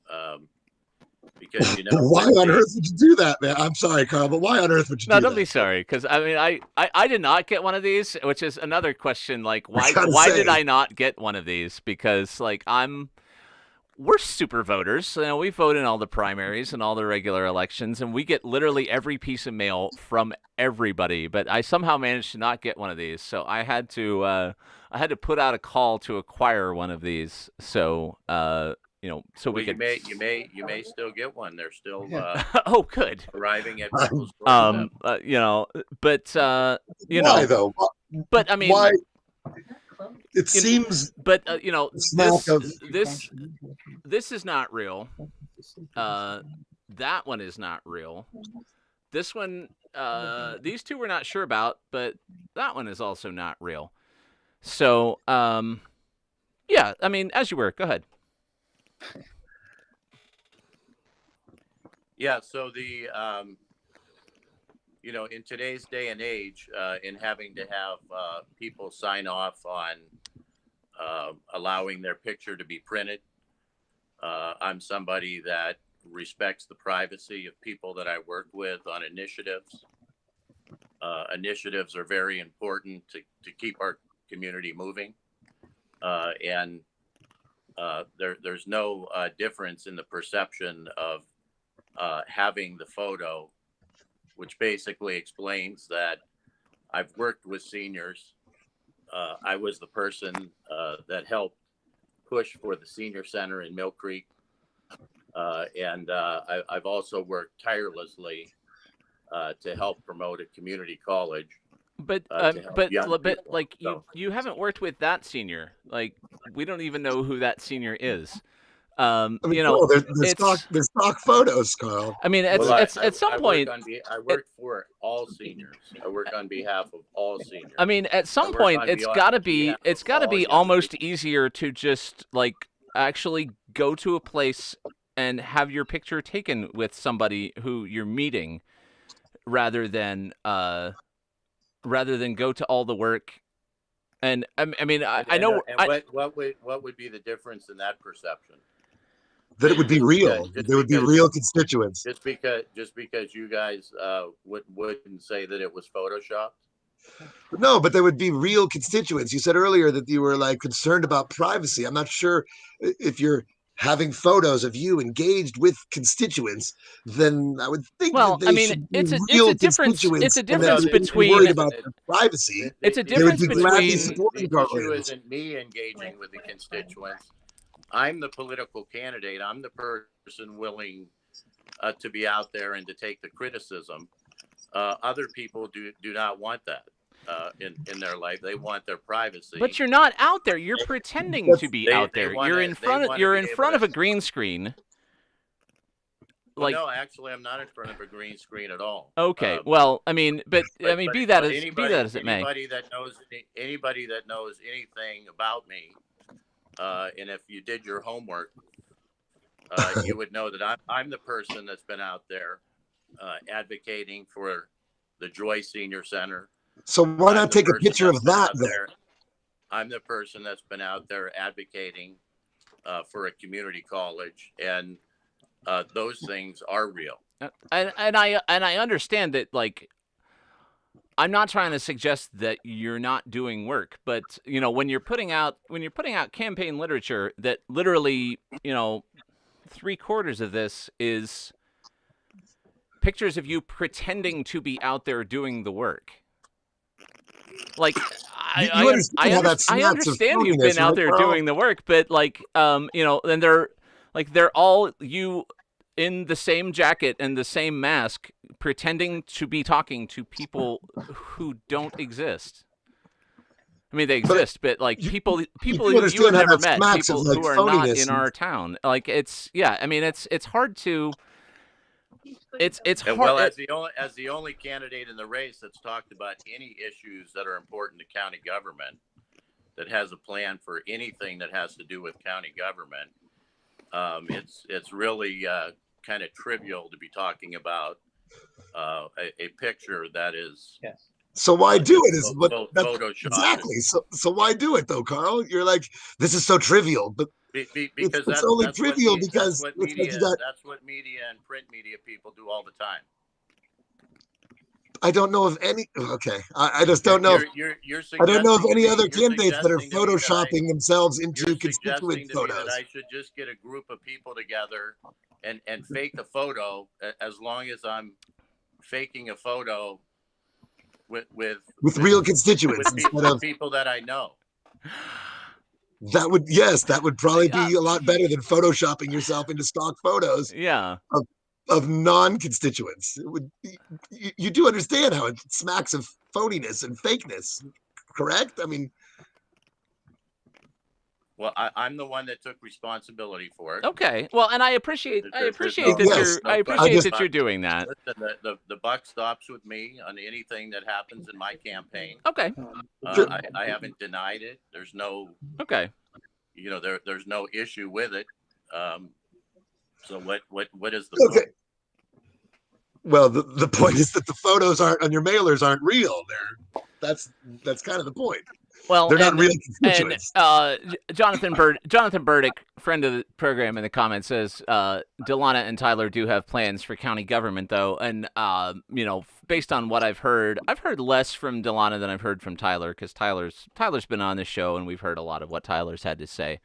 Speaker 5: because
Speaker 4: why on earth would you do that, man? I'm sorry, Carl, but why on earth would you do that?
Speaker 3: No, don't be sorry, because I mean, I did not get one of these, which is another question. Like, why did I not get one of these? Because like we're super voters. You know, we vote in all the primaries and all the regular elections, and we get literally every piece of mail from everybody. But I somehow managed to not get one of these, so I had to put out a call to acquire one of these. So you know, so we could.
Speaker 5: You may still get one. They're still
Speaker 3: oh, good.
Speaker 5: Arriving at people's doorstep.
Speaker 3: You know, but you
Speaker 4: why
Speaker 3: know,
Speaker 4: though?
Speaker 3: But I mean,
Speaker 4: why? It seems,
Speaker 3: but you know, this is not real. That one is not real. This one, these two we're not sure about, but that one is also not real. So, yeah, I mean, as you were, go ahead.
Speaker 5: Yeah. So the you know, in today's day and age, in having to have people sign off on allowing their picture to be printed, I'm somebody that respects the privacy of people that I work with on initiatives. Initiatives are very important to keep our community moving, and there's no difference in the perception of having the photo, which basically explains that I've worked with seniors. I was the person that helped push for the senior center in Mill Creek. And I've also worked tirelessly to help promote a community college.
Speaker 3: But like you haven't worked with that senior. Like, we don't even know who that senior is.
Speaker 4: I mean,
Speaker 3: you know,
Speaker 4: there's stock photos, Carl.
Speaker 3: I mean, at some point,
Speaker 5: I work for all seniors. I work on behalf of all seniors.
Speaker 3: I mean, at some point, it's got to be almost easier to just like actually go to a place and have your picture taken with somebody who you're meeting, rather than go to all the work. And I mean, I know.
Speaker 5: What would be the difference in that perception?
Speaker 4: That it would be real. There would be real constituents.
Speaker 5: Just because you guys wouldn't say that it was photoshopped.
Speaker 4: No, but there would be real constituents. You said earlier that you were like concerned about privacy. I'm not sure if you're having photos of you engaged with constituents, then I would think that they should be real constituents.
Speaker 3: It's a difference between
Speaker 4: worried about their privacy.
Speaker 3: It's a difference between.
Speaker 5: The issue isn't me engaging with the constituents. I'm the political candidate. I'm the person willing to be out there and to take the criticism. Other people do not want that in their life. They want their privacy.
Speaker 3: But you're not out there. You're pretending to be out there. You're in front of a green screen.
Speaker 5: Well, no, actually, I'm not in front of a green screen at all.
Speaker 3: Okay. Well, I mean, but be that as it may.
Speaker 5: Anybody that knows anything about me. And if you did your homework, you would know that I'm the person that's been out there advocating for the Joy Senior Center.
Speaker 4: So why not take a picture of that there?
Speaker 5: I'm the person that's been out there advocating for a community college. And those things are real.
Speaker 3: And I understand that, like, I'm not trying to suggest that you're not doing work, but when you're putting out campaign literature that literally 3/4 of this is pictures of you pretending to be out there doing the work. Like, I understand you've been out there doing the work, but like, and they're all you in the same jacket and the same mask, pretending to be talking to people who don't exist. I mean, they exist, but like people you have never met, people who are not in our town. Like, it's hard to. It's hard.
Speaker 5: Well, as the only candidate in the race that's talked about any issues that are important to county government, that has a plan for anything that has to do with county government, it's really kind of trivial to be talking about a picture that is.
Speaker 4: Yes. So why do it? Is what
Speaker 5: Photoshop.
Speaker 4: Exactly. So why do it though, Carl? You're like, this is so trivial, but
Speaker 5: because
Speaker 4: it's only trivial because
Speaker 5: that's what media and print media people do all the time.
Speaker 4: I don't know of any. Okay, I just don't know. I don't know of any other candidates that are photoshopping themselves into constituent photos.
Speaker 5: That I should just get a group of people together and fake a photo, as long as I'm faking a photo with
Speaker 4: real constituents
Speaker 5: instead of people that I know.
Speaker 4: That would probably be a lot better than photoshopping yourself into stock photos.
Speaker 3: Yeah.
Speaker 4: Of non-constituents. You do understand how it smacks of phoniness and fakeness, correct? I mean,
Speaker 5: well, I'm the one that took responsibility for it.
Speaker 3: Okay. Well, and I appreciate that you're doing that.
Speaker 5: Listen, the buck stops with me on anything that happens in my campaign.
Speaker 3: Okay.
Speaker 5: I haven't denied it. There's no.
Speaker 3: Okay.
Speaker 5: There's no issue with it. So what is the point?
Speaker 4: Well, the point is that the photos on your mailers aren't real. That's kind of the point.
Speaker 3: Well,
Speaker 4: they're not real constituents.
Speaker 3: And Jonathan Burdick, friend of the program in the comments, says Delana and Tyler do have plans for county government, though, and based on what I've heard less from Delana than I've heard from Tyler, because Tyler's been on the show and we've heard a lot of what Tyler's had to say.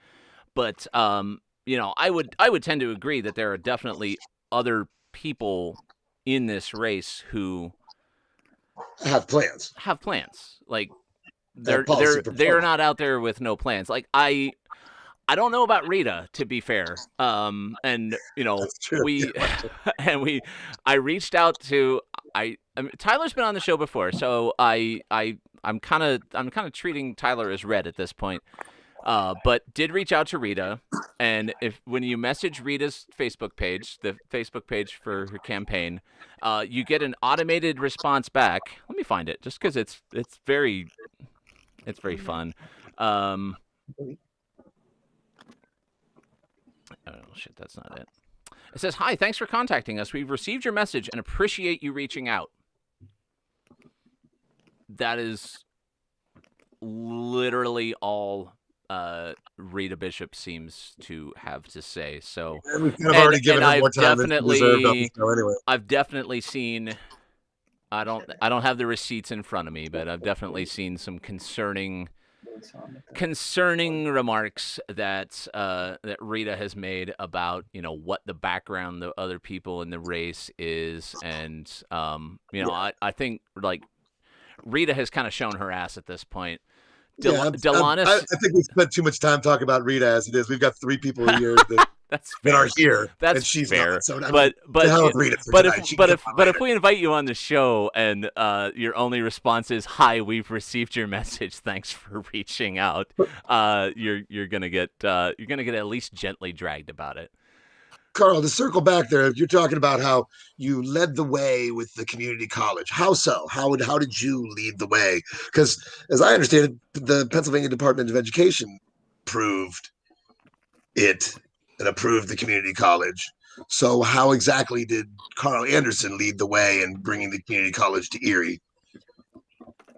Speaker 3: But I would tend to agree that there are definitely other people in this race who
Speaker 4: have plans.
Speaker 3: Like, they're not out there with no plans. Like, I don't know about Rita, to be fair. And I reached out to Tyler's been on the show before, so I'm kind of treating Tyler as red at this point. But did reach out to Rita, and when you message Rita's Facebook page, the Facebook page for her campaign, you get an automated response back. Let me find it, just because it's very fun. Oh shit, that's not it. It says, "Hi, thanks for contacting us. We've received your message and appreciate you reaching out." That is literally all Rita Bishop seems to have to say. So
Speaker 4: already given her more time than she deserved on the show anyway.
Speaker 3: I've definitely seen. I don't have the receipts in front of me, but I've definitely seen some concerning remarks that Rita has made about what the background of other people in the race is, and I think like Rita has kind of shown her ass at this point. Delanis,
Speaker 4: I think we spent too much time talking about Rita as it is. We've got 3 people here that are here.
Speaker 3: That's
Speaker 4: and she's
Speaker 3: fair.
Speaker 4: Not. So
Speaker 3: but
Speaker 4: if
Speaker 3: we invite you on the show and your only response is, "Hi, we've received your message. Thanks for reaching out," you're gonna get at least gently dragged about it.
Speaker 4: Carl, to circle back there, you're talking about how you led the way with the community college. How so? How did you lead the way? Because as I understand it, the Pennsylvania Department of Education proved it and approved the community college. So how exactly did Carl Anderson lead the way in bringing the community college to Erie?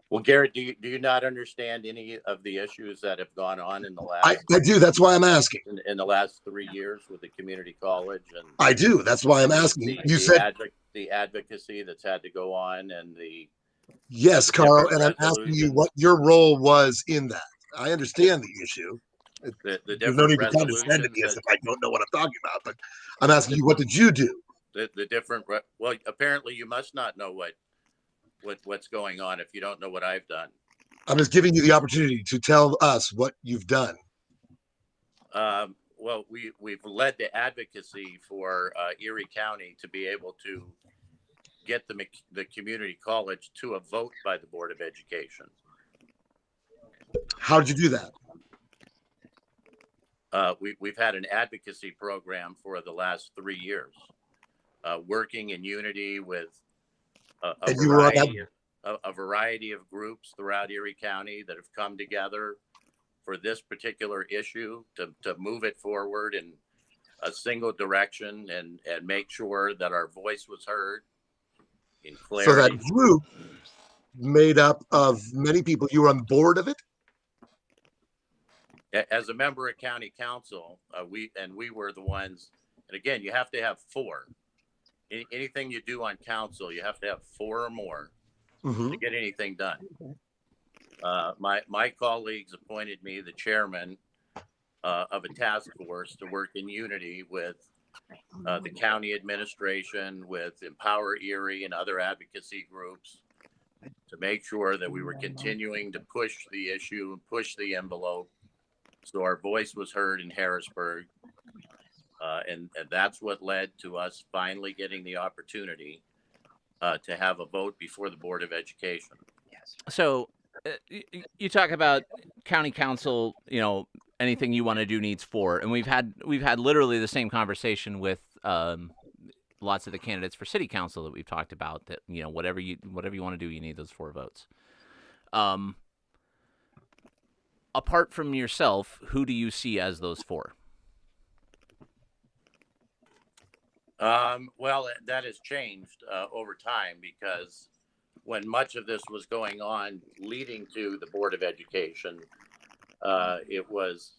Speaker 5: Well, Garrett, do you not understand any of the issues that have gone on in the last?
Speaker 4: I do. That's why I'm asking.
Speaker 5: In the last 3 years with the community college, and
Speaker 4: I do. That's why I'm asking. You said
Speaker 5: the advocacy that's had to go on, and the
Speaker 4: yes,
Speaker 5: the
Speaker 4: Carl,
Speaker 5: different
Speaker 4: and I'm asking you
Speaker 5: resolutions.
Speaker 4: what your role was in that. I understand the issue.
Speaker 5: The
Speaker 4: There's no
Speaker 5: different
Speaker 4: need to condescend to
Speaker 5: resolutions
Speaker 4: me as
Speaker 5: that
Speaker 4: if I don't know what I'm talking about, but I'm asking you, what did you do?
Speaker 5: the different well, apparently you must not know what's going on if you don't know what I've done.
Speaker 4: I'm just giving you the opportunity to tell us what you've done.
Speaker 5: Well, we've led the advocacy for Erie County to be able to get the community college to a vote by the Board of Education.
Speaker 4: How did you do that?
Speaker 5: We've had an advocacy program for the last 3 years, working in unity with a variety of groups throughout Erie County that have come together for this particular issue to move it forward in a single direction and make sure that our voice was heard in clarity.
Speaker 4: So that group made up of many people. You were on the board of it?
Speaker 5: As a member of county council, we were the ones, and again, you have to have 4. Anything you do on council, you have to have 4 or more to get anything done. My colleagues appointed me the chairman of a task force to work in unity with the county administration, with Empower Erie and other advocacy groups, to make sure that we were continuing to push the issue and push the envelope so our voice was heard in Harrisburg. And that's what led to us finally getting the opportunity to have a vote before the Board of Education.
Speaker 3: So you talk about county council, anything you want to do needs 4. And we've had literally the same conversation with lots of the candidates for city council that we've talked about, that, whatever you want to do, you need those 4 votes. Apart from yourself, who do you see as those 4?
Speaker 5: Well, that has changed over time, because when much of this was going on leading to the Board of Education, it was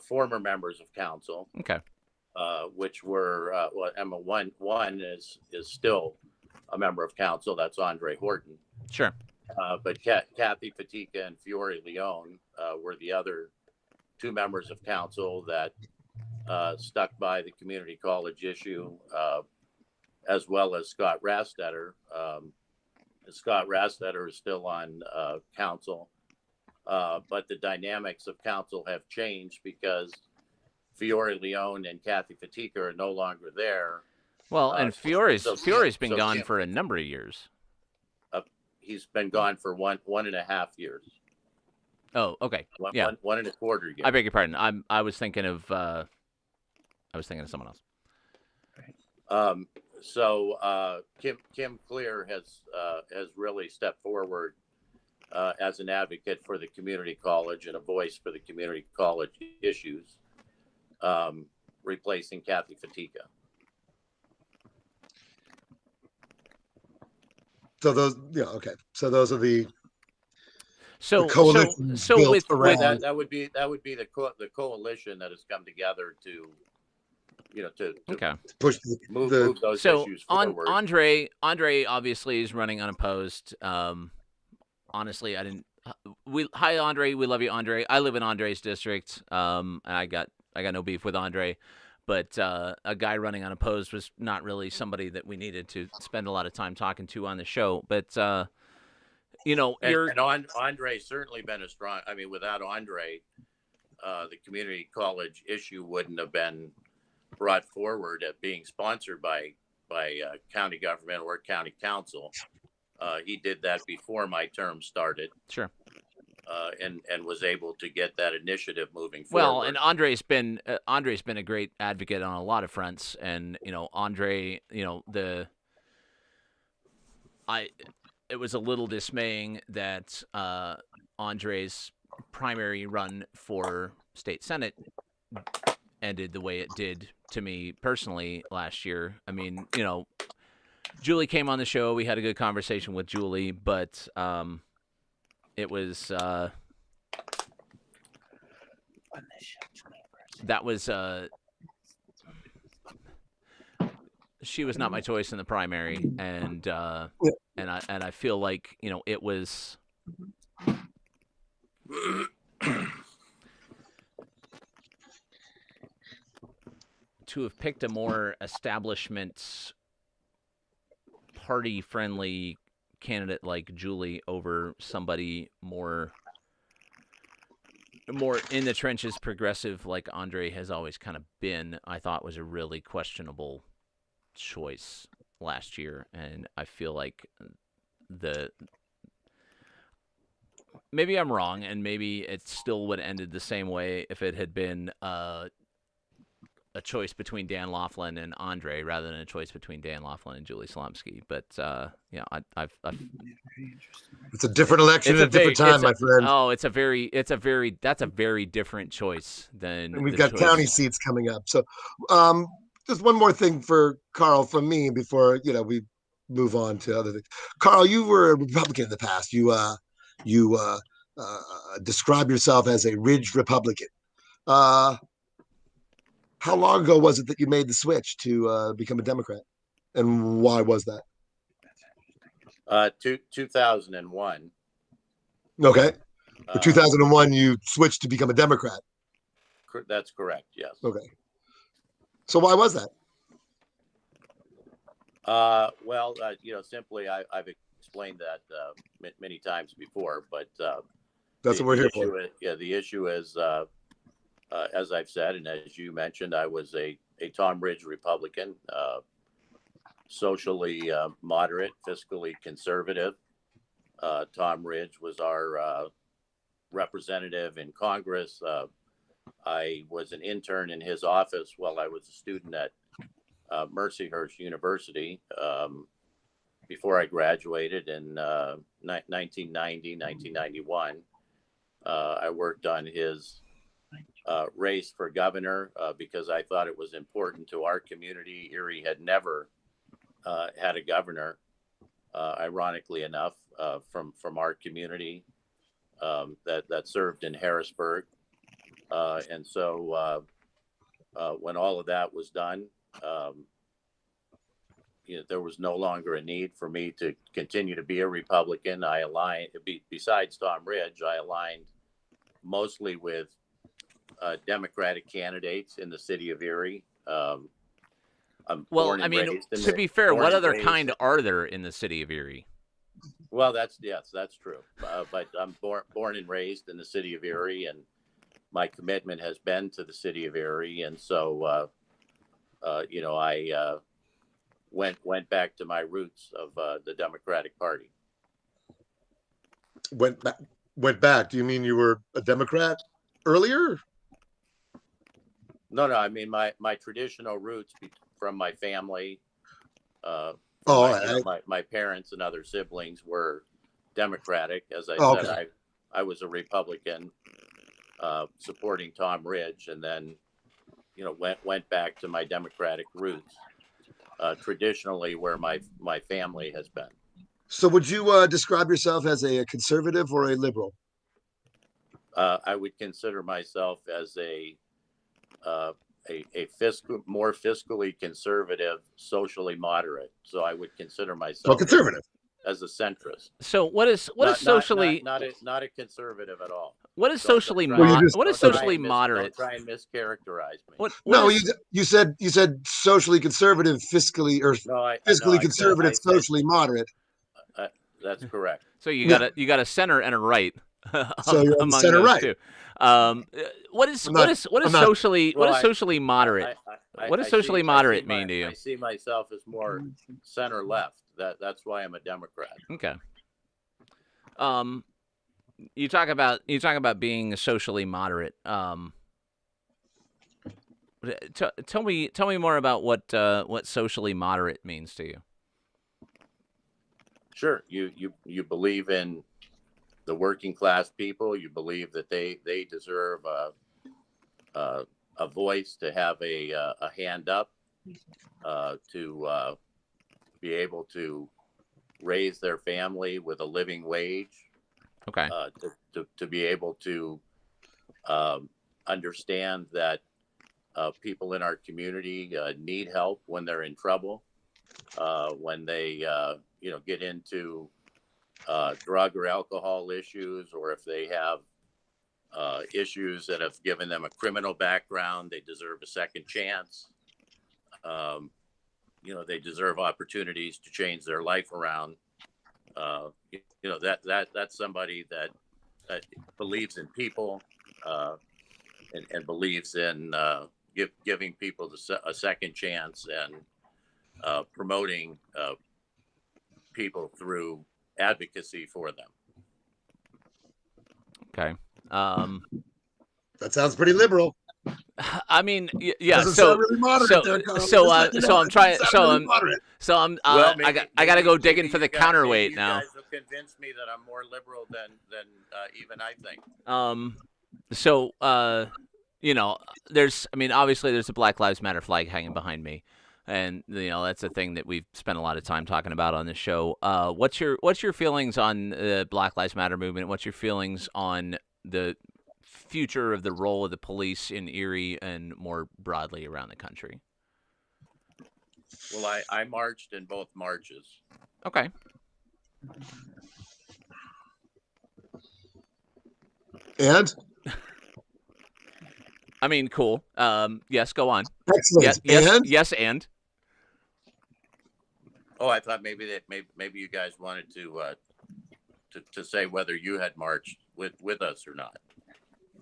Speaker 5: former members of council.
Speaker 3: Okay.
Speaker 5: Which were Emma one is still a member of council. That's Andre Horton.
Speaker 3: Sure.
Speaker 5: But Kathy Pastewka and Fiore Leone were the other 2 members of council that stuck by the community college issue, as well as Scott Rastetter. Scott Rastetter is still on council, but the dynamics of council have changed because Fiore Leone and Kathy Pastewka are no longer there.
Speaker 3: Well, and Fiore's been gone for a number of years.
Speaker 5: He's been gone for one and a half years.
Speaker 3: Oh, okay. Yeah.
Speaker 5: One and a quarter years.
Speaker 3: I beg your pardon. I was thinking of someone else.
Speaker 5: So Kim Clear has really stepped forward as an advocate for the community college and a voice for the community college issues, replacing Kathy Pastewka.
Speaker 4: So those, okay. So those are the
Speaker 3: coalition. So with
Speaker 5: that would be the coalition that has come together to
Speaker 4: push
Speaker 5: move those issues forward.
Speaker 3: Andre obviously is running unopposed. Honestly, hi Andre, we love you, Andre. I live in Andre's district. And I got no beef with Andre, but a guy running unopposed was not really somebody that we needed to spend a lot of time talking to on the show. But
Speaker 5: Andre's certainly been a strong. I mean, without Andre, the community college issue wouldn't have been brought forward at being sponsored by county government or county council. He did that before my term started.
Speaker 3: Sure.
Speaker 5: And was able to get that initiative moving forward.
Speaker 3: Well, and Andre's been a great advocate on a lot of fronts, and Andre, it was a little dismaying that Andre's primary run for state senate ended the way it did to me personally last year. I mean, Julie came on the show. We had a good conversation with Julie, but it was that was she was not my choice in the primary, and I feel like, you know, it was to have picked a more establishment party friendly candidate like Julie over somebody more in the trenches progressive like Andre has always kind of been, I thought was a really questionable choice last year. And I feel like maybe I'm wrong, and maybe it still would have ended the same way if it had been a choice between Dan Laughlin and Andre rather than a choice between Dan Laughlin and Julie Slomsky. But you know, I've
Speaker 4: it's a different election at a different time, my friend.
Speaker 3: Oh, that's a very different choice than.
Speaker 4: And we've got county seats coming up. So, just one more thing for Carl from me before, you know, we move on to other things. Carl, you were a Republican in the past. You describe yourself as a Ridge Republican. How long ago was it that you made the switch to become a Democrat, and why was that?
Speaker 5: 2001.
Speaker 4: Okay, for 2001, you switched to become a Democrat.
Speaker 5: That's correct. Yes.
Speaker 4: Okay. So why was that?
Speaker 5: Well, you know, simply I've explained that many times before, but
Speaker 4: that's what we're here for.
Speaker 5: Yeah, the issue is, as I've said, and as you mentioned, I was a Tom Ridge Republican, socially moderate, fiscally conservative. Tom Ridge was our representative in Congress. I was an intern in his office while I was a student at Mercyhurst University before I graduated in 1991. I worked on his race for governor because I thought it was important to our community. Erie had never had a governor, ironically enough, from our community that served in Harrisburg. And so when all of that was done, you know, there was no longer a need for me to continue to be a Republican. I aligned, besides Tom Ridge, I aligned mostly with Democratic candidates in the city of Erie.
Speaker 3: Well, I mean, to be fair, what other kind are there in the city of Erie?
Speaker 5: Well, that's true. But I'm born and raised in the city of Erie, and my commitment has been to the city of Erie. And so, you know, I went back to my roots of the Democratic Party.
Speaker 4: Went back. Do you mean you were a Democrat earlier?
Speaker 5: No. I mean my traditional roots from my family. My parents and other siblings were Democratic. As I said, I was a Republican, supporting Tom Ridge, and then, you know, went back to my Democratic roots, traditionally where my family has been.
Speaker 4: So would you describe yourself as a conservative or a liberal?
Speaker 5: I would consider myself as a more fiscally conservative, socially moderate. So I would consider myself
Speaker 4: conservative
Speaker 5: as a centrist.
Speaker 3: So what is socially
Speaker 5: not a conservative at all.
Speaker 3: What is socially moderate? What is socially moderate?
Speaker 5: Don't try and mischaracterize me.
Speaker 4: You said socially conservative, fiscally conservative, socially moderate.
Speaker 5: That's correct.
Speaker 3: So you got a center and a right.
Speaker 4: So you're on the center right.
Speaker 3: Two. What is socially moderate? What does socially moderate mean to you?
Speaker 5: I see myself as more center left. That's why I'm a Democrat.
Speaker 3: Okay. You talk about being socially moderate. Tell me more about what socially moderate means to you.
Speaker 5: Sure. You believe in the working class people. You believe that they deserve a voice, to have a hand up, to be able to raise their family with a living wage,
Speaker 3: Okay.
Speaker 5: To be able to understand that people in our community need help when they're in trouble, when they get into drug or alcohol issues, or if they have issues that have given them a criminal background, they deserve a second chance. They deserve opportunities to change their life around. That's somebody that believes in people and believes in giving people a second chance and promoting people through advocacy for them.
Speaker 3: Okay.
Speaker 4: That sounds pretty liberal.
Speaker 3: I mean, yeah.
Speaker 4: Doesn't sound really moderate there, Carl.
Speaker 3: I got to go digging for the counterweight now.
Speaker 5: You guys have convinced me that I'm more liberal than even I think.
Speaker 3: Obviously there's a Black Lives Matter flag hanging behind me, and that's a thing that we've spent a lot of time talking about on this show. What's your feelings on the Black Lives Matter movement? What's your feelings on the future of the role of the police in Erie and more broadly around the country?
Speaker 5: Well, I marched in both marches.
Speaker 3: Okay.
Speaker 4: And?
Speaker 3: I mean, cool. Yes, go on.
Speaker 4: Excellent.
Speaker 3: Yes, and?
Speaker 5: Oh, I thought maybe you guys wanted to say whether you had marched with us or not.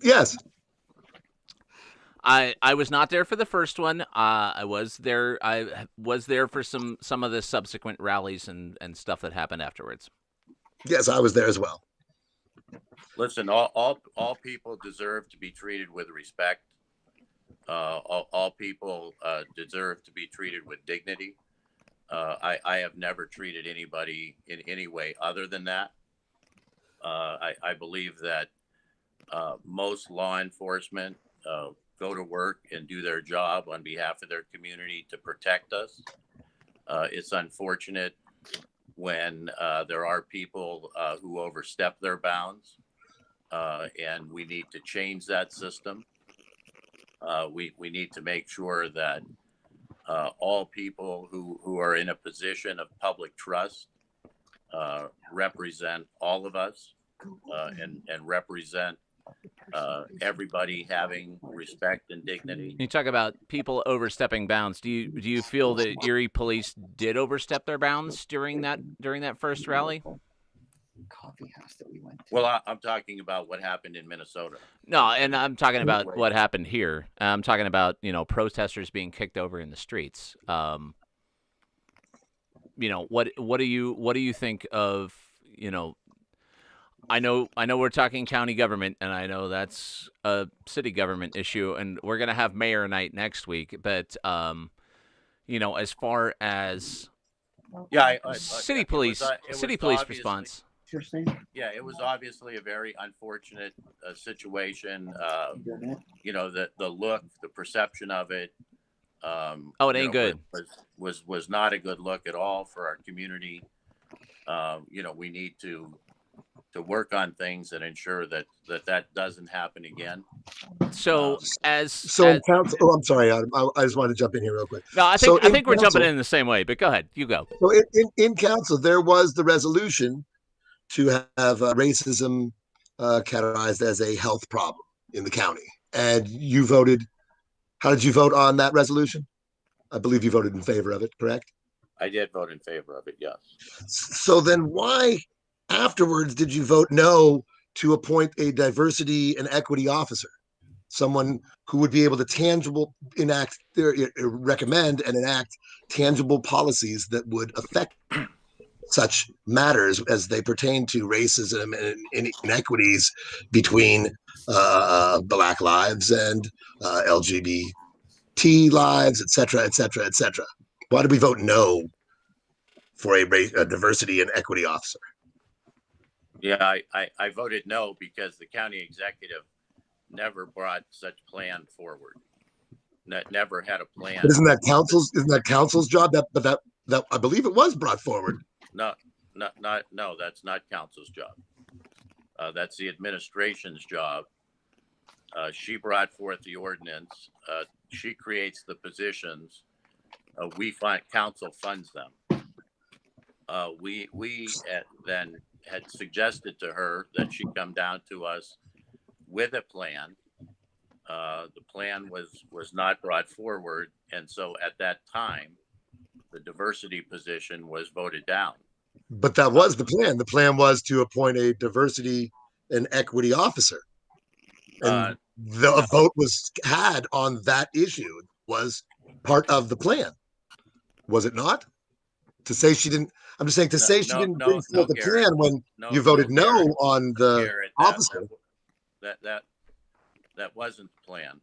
Speaker 4: Yes.
Speaker 3: I was not there for the first one. I was there for some of the subsequent rallies and stuff that happened afterwards.
Speaker 4: Yes, I was there as well.
Speaker 5: Listen, all people deserve to be treated with respect. All people deserve to be treated with dignity. I have never treated anybody in any way other than that. I believe that most law enforcement go to work and do their job on behalf of their community to protect us. It's unfortunate when there are people who overstep their bounds, and we need to change that system. We need to make sure that all people who are in a position of public trust represent all of us and represent everybody having respect and dignity.
Speaker 3: You talk about people overstepping bounds. Do you feel that Erie police did overstep their bounds during that first rally?
Speaker 9: Coffee house that we went to.
Speaker 5: Well, I'm talking about what happened in Minnesota.
Speaker 3: No, and I'm talking about what happened here. I'm talking about protesters being kicked over in the streets. What do you think of I know we're talking county government, and I know that's a city government issue, and we're gonna have mayor night next week. But as far as city police response.
Speaker 5: Yeah, it was obviously a very unfortunate situation. The look, the perception of it.
Speaker 3: It ain't good.
Speaker 5: Was not a good look at all for our community. We need to work on things and ensure that doesn't happen again.
Speaker 3: So
Speaker 4: in council, I'm sorry, Adam, I just wanted to jump in here real quick.
Speaker 3: No, I think we're jumping in the same way, but go ahead, you go.
Speaker 4: So in council, there was the resolution to have racism categorized as a health problem in the county, and you voted. How did you vote on that resolution? I believe you voted in favor of it, correct?
Speaker 5: I did vote in favor of it, yes. So
Speaker 4: then why afterwards did you vote no to appoint a diversity and equity officer, someone who would be able to recommend and enact tangible policies that would affect such matters as they pertain to racism and inequities between Black lives and LGBT lives, et cetera, et cetera, et cetera? Why did we vote no for a diversity and equity officer?
Speaker 5: Yeah, I voted no because the county executive never brought such plan forward. Never had a plan.
Speaker 4: But isn't that council's job? That I believe it was brought forward.
Speaker 5: No, that's not council's job. That's the administration's job. She brought forth the ordinance. She creates the positions. Council funds them. We then had suggested to her that she come down to us with a plan. The plan was not brought forward, and so at that time, the diversity position was voted down.
Speaker 4: But that was the plan. The plan was to appoint a diversity and equity officer. And the vote was had on that issue, was part of the plan. Was it not? To say she didn't, I'm just saying, say she didn't bring forth the plan when you voted no on the
Speaker 5: Garrett,
Speaker 4: officer.
Speaker 5: That wasn't the plan.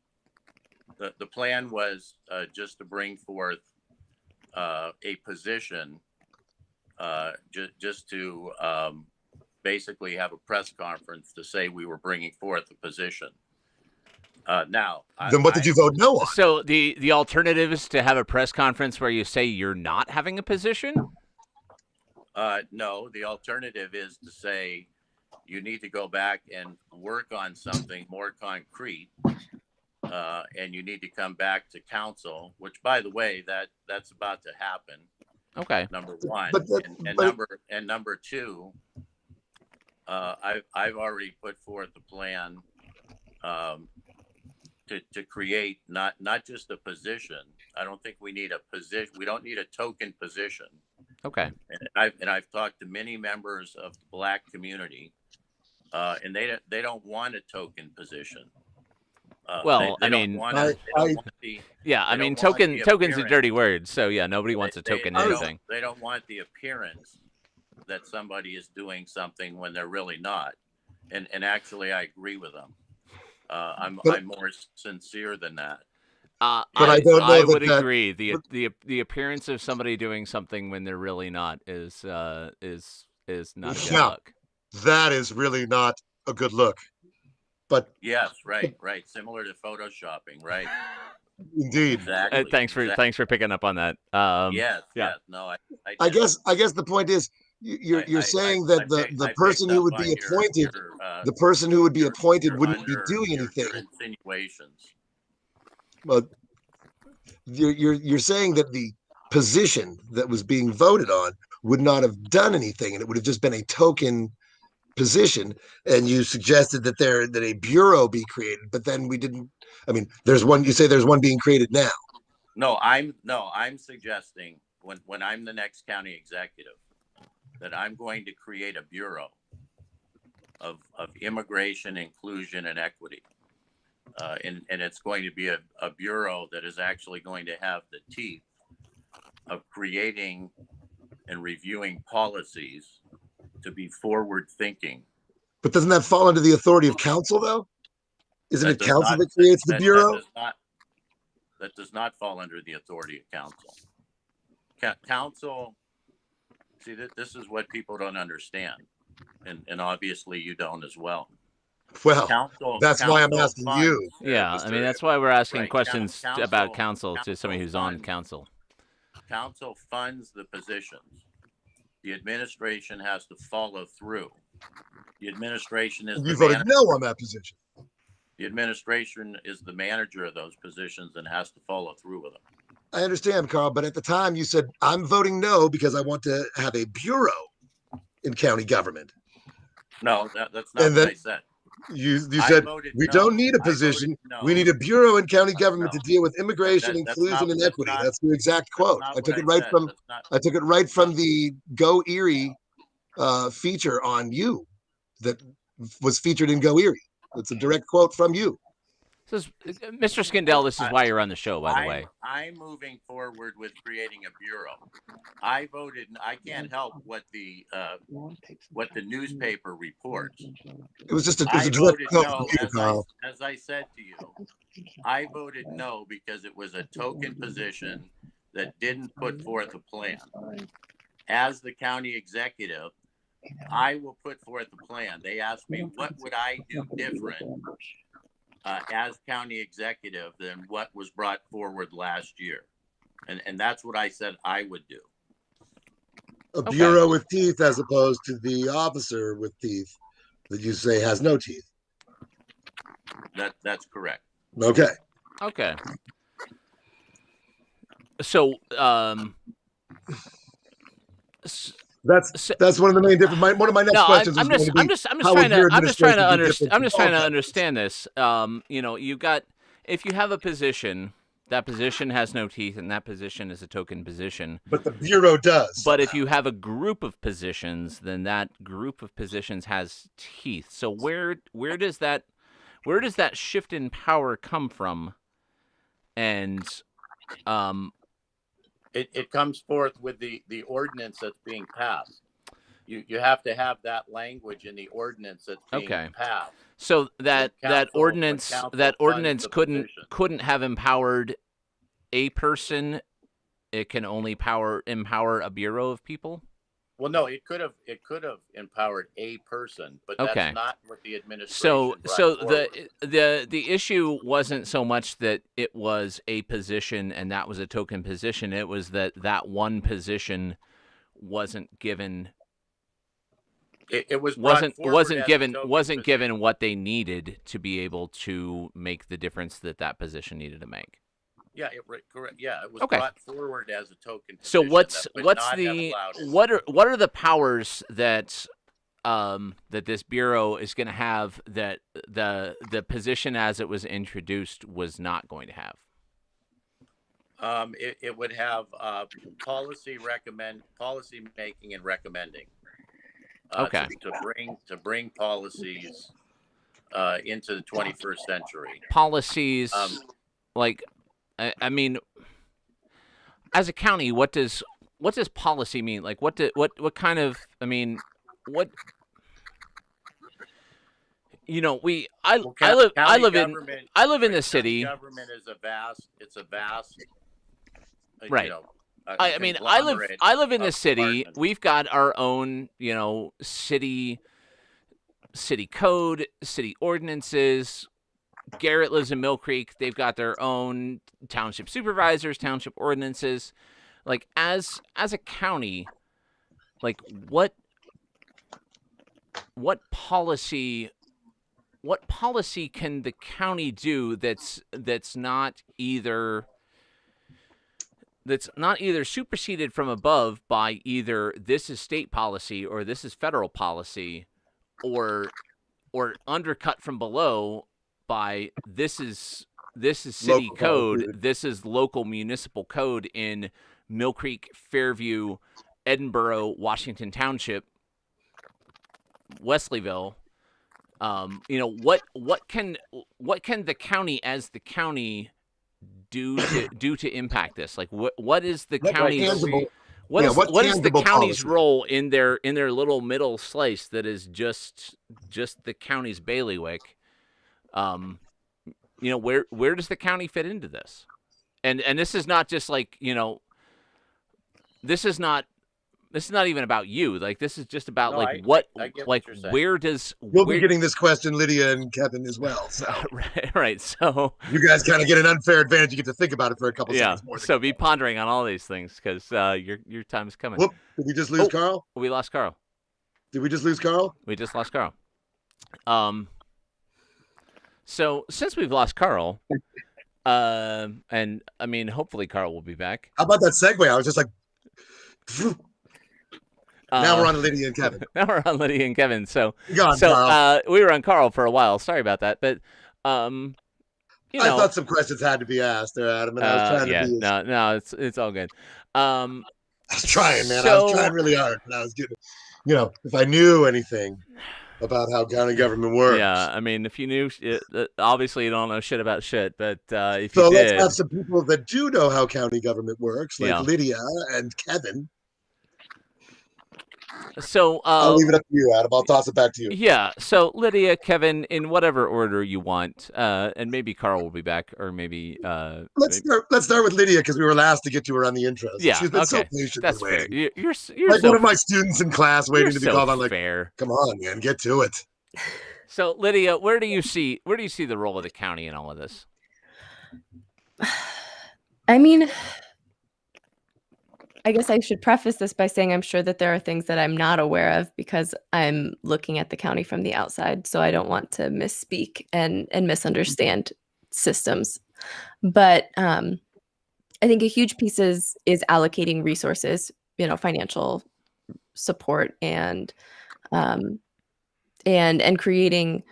Speaker 5: The plan was just to bring forth a position, just to basically have a press conference to say we were bringing forth a position. Now,
Speaker 4: then what did you vote no on?
Speaker 3: So the alternative is to have a press conference where you say you're not having a position?
Speaker 5: No, the alternative is to say you need to go back and work on something more concrete, and you need to come back to council, which, by the way, that's about to happen.
Speaker 3: Okay.
Speaker 5: Number one, and number two, I've already put forth a plan to create not just a position. I don't think we need a position. We don't need a token position.
Speaker 3: Okay.
Speaker 5: And I've talked to many members of the Black community, and they don't want a token position.
Speaker 3: Token's a dirty word, so yeah, nobody wants a token anything.
Speaker 5: They don't want the appearance that somebody is doing something when they're really not. And actually, I agree with them. I'm more sincere than that.
Speaker 3: But I would agree. The appearance of somebody doing something when they're really not is not a good look.
Speaker 4: That is really not a good look. But
Speaker 5: yes, right. Similar to photoshopping, right?
Speaker 4: Indeed.
Speaker 5: Exactly.
Speaker 3: Thanks for picking up on that.
Speaker 5: Yes. No,
Speaker 4: I guess the point is you're saying that the person who would be appointed, the person who would be appointed wouldn't be doing anything.
Speaker 5: Insinuations.
Speaker 4: Well, you're saying that the position that was being voted on would not have done anything, and it would have just been a token position. And you suggested that a bureau be created, but then we didn't. I mean, there's one. You say there's one being created now.
Speaker 5: No, I'm suggesting when I'm the next county executive that I'm going to create a bureau of immigration, inclusion, and equity. And it's going to be a bureau that is actually going to have the teeth of creating and reviewing policies to be forward thinking.
Speaker 4: But doesn't that fall under the authority of council, though? Isn't it council that creates the bureau?
Speaker 5: That does not fall under the authority of council. Council, see, this is what people don't understand. And obviously you don't as well.
Speaker 4: Well, that's why I'm asking you.
Speaker 3: Yeah, I mean, that's why we're asking questions about council to somebody who's on council.
Speaker 5: Council funds the positions. The administration has to follow through. The administration is
Speaker 4: you voted no on that position.
Speaker 5: The administration is the manager of those positions and has to follow through with them.
Speaker 4: I understand, Carl, but at the time you said, I'm voting no because I want to have a bureau in county government.
Speaker 5: No, that's not what I said.
Speaker 4: You said we don't need a position. We need a bureau in county government to deal with immigration, inclusion, and equity. That's your exact quote. I took it right from the Go Erie feature on you that was featured in Go Erie. It's a direct quote from you.
Speaker 3: Mr. Skindell, this is why you're on the show, by the way.
Speaker 5: I'm moving forward with creating a bureau. I voted. I can't help what the newspaper reports.
Speaker 4: It was just a direct quote from you, Carl.
Speaker 5: As I said to you, I voted no because it was a token position that didn't put forth a plan. As the county executive, I will put forth a plan. They asked me, what would I do different as county executive than what was brought forward last year? And that's what I said I would do.
Speaker 4: A bureau with teeth as opposed to the officer with teeth. that you say has no teeth.
Speaker 5: That's correct.
Speaker 4: Okay.
Speaker 3: Okay. So,
Speaker 4: that's one of the main different. One of my next questions is going to be
Speaker 3: I'm just trying to understand this. You know, you've got, if you have a position, that position has no teeth, and that position is a token position.
Speaker 4: But the Bureau does.
Speaker 3: But if you have a group of positions, then that group of positions has teeth. So where does that shift in power come from? And
Speaker 5: it comes forth with the ordinance that's being passed. You have to have that language in the ordinance that's being passed.
Speaker 3: So that ordinance couldn't have empowered a person. It can only empower a bureau of people.
Speaker 5: Well, no, it could have empowered a person, but that's not what the administration.
Speaker 3: So the issue wasn't so much that it was a position and that was a token position. It was that one position wasn't given.
Speaker 5: It
Speaker 3: wasn't given what they needed to be able to make the difference that position needed to make.
Speaker 5: Yeah, correct. Yeah, it was brought forward as a token position.
Speaker 3: So what are the powers that that this bureau is going to have that the position as it was introduced was not going to have?
Speaker 5: It would have policy making and recommending. To bring policies into the 21st century.
Speaker 3: Policies, like, I mean, as a county, what does policy mean? Like, what kind of? I mean, what? You know, I live in the city.
Speaker 5: Government is a vast.
Speaker 3: Right.
Speaker 5: You know,
Speaker 3: I mean, I live in the city. We've got our own, you know, city code, city ordinances. Garrett lives in Mill Creek. They've got their own township supervisors, township ordinances. Like, as a county, like, what policy can the county do that's not either superseded from above by either this is state policy or this is federal policy, or undercut from below by this is city code, this is local municipal code in Mill Creek, Fairview, Edinburgh, Washington Township, Wesleyville. You know, what can the county as the county do to impact this? Like, what is the county's what is the county's role in their little middle slice that is just the county's bailiwick? You know, where does the county fit into this? And this is not just like, you know, this is not even about you. Like, this is just about where does
Speaker 4: we'll be getting this question, Lydia and Kevin, as well. So
Speaker 3: right. So
Speaker 4: you guys kind of get an unfair advantage. You get to think about it for a couple seconds more.
Speaker 3: So be pondering on all these things, because your time is coming.
Speaker 4: Whoop! Did we just lose Carl?
Speaker 3: We lost Carl.
Speaker 4: Did we just lose Carl?
Speaker 3: We just lost Carl. So since we've lost Carl, and I mean, hopefully Carl will be back.
Speaker 4: How about that segue? I was just like. Now we're on Lydia and Kevin.
Speaker 3: Now we're on Lydia and Kevin. So
Speaker 4: Carl.
Speaker 3: We were on Carl for a while. Sorry about that, but you know,
Speaker 4: I thought some questions had to be asked there, Adam, and I was trying to be.
Speaker 3: No, it's all good.
Speaker 4: I was trying, man. I was trying really hard, and I was getting, you know, if I knew anything about how county government works.
Speaker 3: Yeah, I mean, if you knew, obviously you don't know shit about shit, but if
Speaker 4: you
Speaker 3: did,
Speaker 4: let's have some people that do know how county government works, like Lydia and Kevin.
Speaker 3: So
Speaker 4: I'll leave it up to you, Adam. I'll toss it back to you.
Speaker 3: Yeah. So Lydia, Kevin, in whatever order you want, and maybe Carl will be back, or maybe
Speaker 4: let's start with Lydia, because we were last to get to her on the intros.
Speaker 3: Yeah,
Speaker 4: she's been so patient.
Speaker 3: That's fair. You're
Speaker 4: like one of my students in class waiting to be called on. Like,
Speaker 3: fair.
Speaker 4: Come on, man, get to it.
Speaker 3: So Lydia, where do you see the role of the county in all of this?
Speaker 6: I mean, I guess I should preface this by saying I'm sure that there are things that I'm not aware of because I'm looking at the county from the outside. So I don't want to misspeak and misunderstand systems. But I think a huge piece is allocating resources, financial support and creating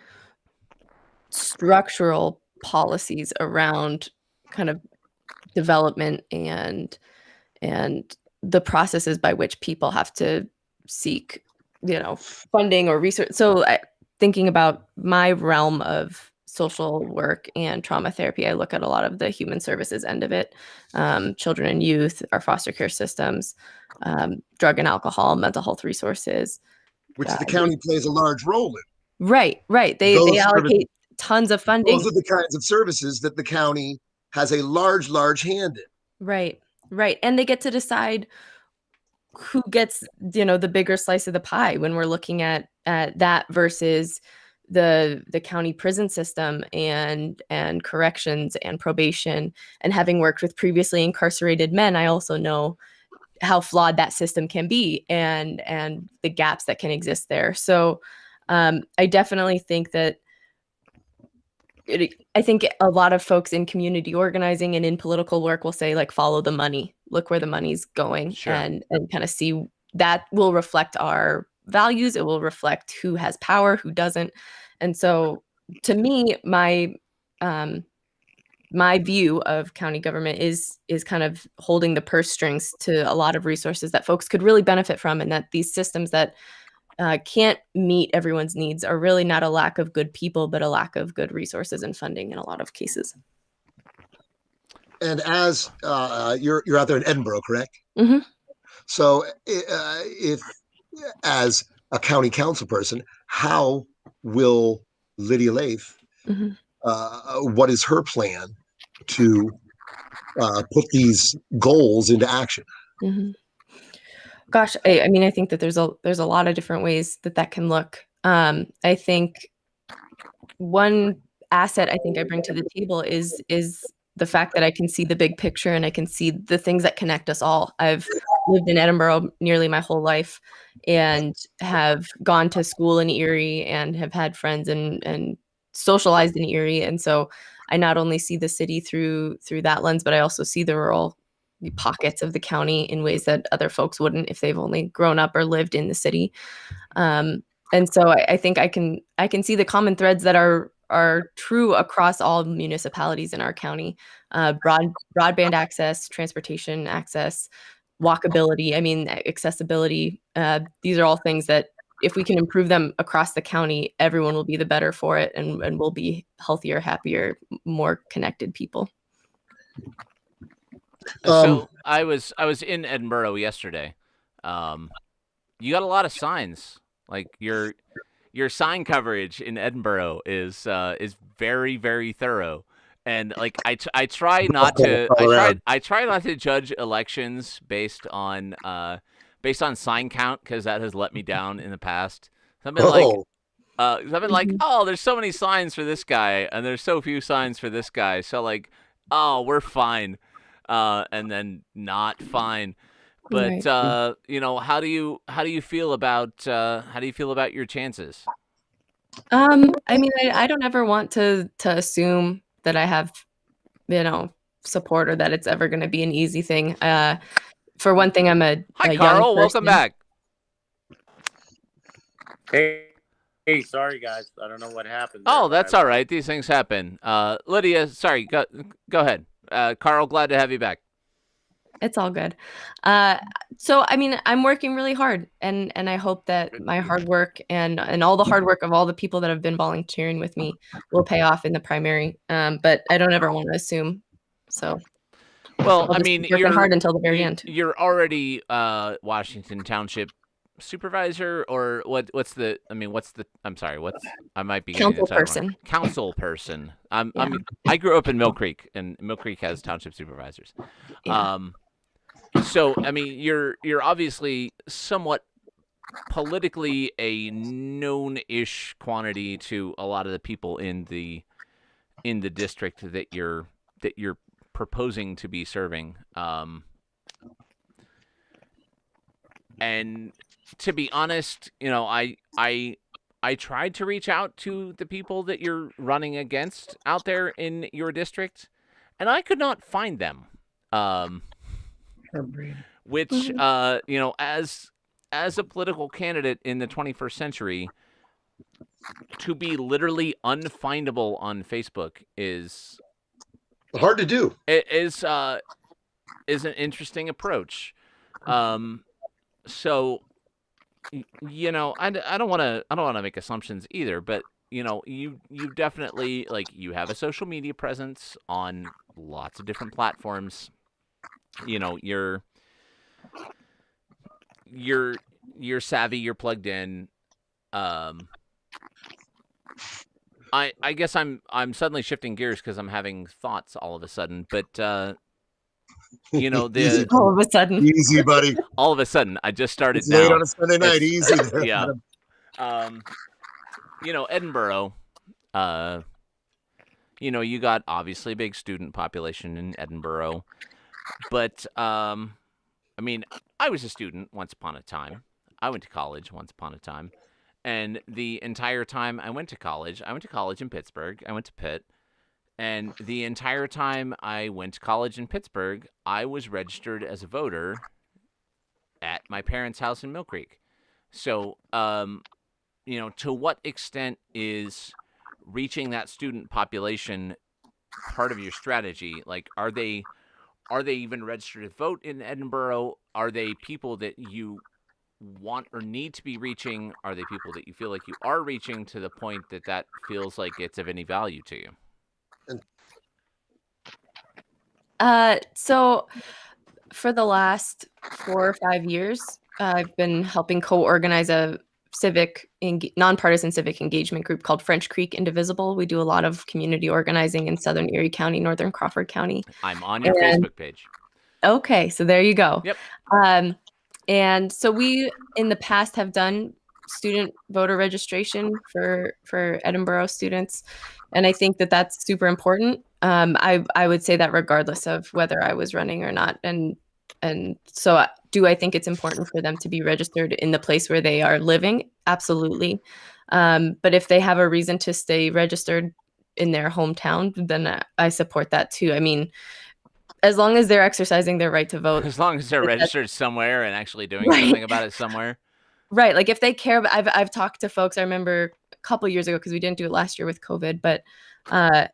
Speaker 6: structural policies around kind of development and the processes by which people have to seek, funding or research. So thinking about my realm of social work and trauma therapy, I look at a lot of the human services end of it, children and youth, our foster care systems, drug and alcohol, mental health resources.
Speaker 4: Which the county plays a large role in.
Speaker 6: Right. They allocate tons of funding.
Speaker 4: Those are the kinds of services that the county has a large hand in.
Speaker 6: Right. And they get to decide who gets, the bigger slice of the pie when we're looking at that versus the county prison system and corrections and probation. And having worked with previously incarcerated men, I also know how flawed that system can be and the gaps that can exist there. So I definitely think that I think a lot of folks in community organizing and in political work will say, like, follow the money, look where the money's going. Sure. and kind of see that will reflect our values. It will reflect who has power, who doesn't. And so to me, my view of county government is kind of holding the purse strings to a lot of resources that folks could really benefit from, and that these systems that can't meet everyone's needs are really not a lack of good people, but a lack of good resources and funding in a lot of cases.
Speaker 4: And as you're out there in Edinburgh, correct?
Speaker 6: Mm-hmm.
Speaker 4: So if as a county council person, how will Lydia Laythe, what is her plan to put these goals into action?
Speaker 6: Mm-hmm. Gosh, I mean, I think that there's a lot of different ways that can look. I think one asset I think I bring to the table is the fact that I can see the big picture and I can see the things that connect us all. I've lived in Edinburgh nearly my whole life and have gone to school in Erie and have had friends and socialized in Erie. And so I not only see the city through that lens, but I also see the rural pockets of the county in ways that other folks wouldn't if they've only grown up or lived in the city. And so I think I can see the common threads that are true across all municipalities in our county. Broadband access, transportation access, walkability, accessibility. These are all things that if we can improve them across the county, everyone will be the better for it and we'll be healthier, happier, more connected people.
Speaker 3: So I was in Edinburgh yesterday. You got a lot of signs. Like your sign coverage in Edinburgh is very, very thorough. And like I try not to judge elections based on sign count, because that has let me down in the past. I've been like, oh, there's so many signs for this guy and there's so few signs for this guy. So like, oh, we're fine. And then not fine. But
Speaker 6: right.
Speaker 3: How do you feel about your chances?
Speaker 6: I don't ever want to assume that I have support or that it's ever going to be an easy thing. For one thing, I'm a
Speaker 3: Hi,
Speaker 6: Carl.
Speaker 3: Young person. Welcome back.
Speaker 5: Hey, sorry guys, I don't know what happened.
Speaker 3: Oh, that's all right. These things happen. Lydia, sorry, go ahead. Carl, glad to have you back.
Speaker 6: It's all good. So, I'm working really hard and I hope that my hard work and all the hard work of all the people that have been volunteering with me will pay off in the primary. But I don't ever want to assume. So,
Speaker 3: well,
Speaker 6: you're hard until the very end.
Speaker 3: You're already Washington Township supervisor, or I might be
Speaker 6: council person.
Speaker 3: Council person. I grew up in Mill Creek, and Mill Creek has township supervisors.
Speaker 6: Yeah.
Speaker 3: So you're obviously somewhat politically a known-ish quantity to a lot of the people in the district that you're proposing to be serving. And to be honest, you know, I tried to reach out to the people that you're running against out there in your district, and I could not find them. Which, you know, as a political candidate in the 21st century, to be literally unfindable on Facebook is
Speaker 4: hard to do.
Speaker 3: It is an interesting approach. So, you know, I don't want to make assumptions either, but you know, you definitely, like, you have a social media presence on lots of different platforms. You know, you're savvy, you're plugged in. I guess I'm suddenly shifting gears because I'm having thoughts all of a sudden, but you know,
Speaker 6: all of a sudden,
Speaker 4: easy, buddy.
Speaker 3: All of a sudden, I just started.
Speaker 4: It's late on a Sunday night, easy. There.
Speaker 3: Yeah. You know, Edinburgh. You know, you got obviously a big student population in Edinburgh, but I mean, I was a student once upon a time. I went to college once upon a time. And the entire time I went to college in Pittsburgh. I went to Pitt. And the entire time I went to college in Pittsburgh, I was registered as a voter at my parents' house in Mill Creek. So, you know, to what extent is reaching that student population part of your strategy? Like, are they even registered to vote in Edinburgh? Are they people that you want or need to be reaching? Are they people that you feel like you are reaching to the point that feels like it's of any value to you?
Speaker 6: So for the last 4 or 5 years, I've been helping co-organize a nonpartisan civic engagement group called French Creek Indivisible. We do a lot of community organizing in Southern Erie County, Northern Crawford County.
Speaker 3: I'm on your Facebook page.
Speaker 6: Okay, so there you go.
Speaker 3: Yep.
Speaker 6: And so we, in the past, have done student voter registration for Edinburgh students, and I think that that's super important. I would say that regardless of whether I was running or not, and so do I think it's important for them to be registered in the place where they are living? Absolutely. But if they have a reason to stay registered in their hometown, then I support that too. I mean, as long as they're exercising their right to vote.
Speaker 3: As long as they're registered somewhere and actually doing something about it somewhere.
Speaker 6: Right. Like if they care, I've talked to folks. I remember a couple years ago, because we didn't do it last year with COVID, but a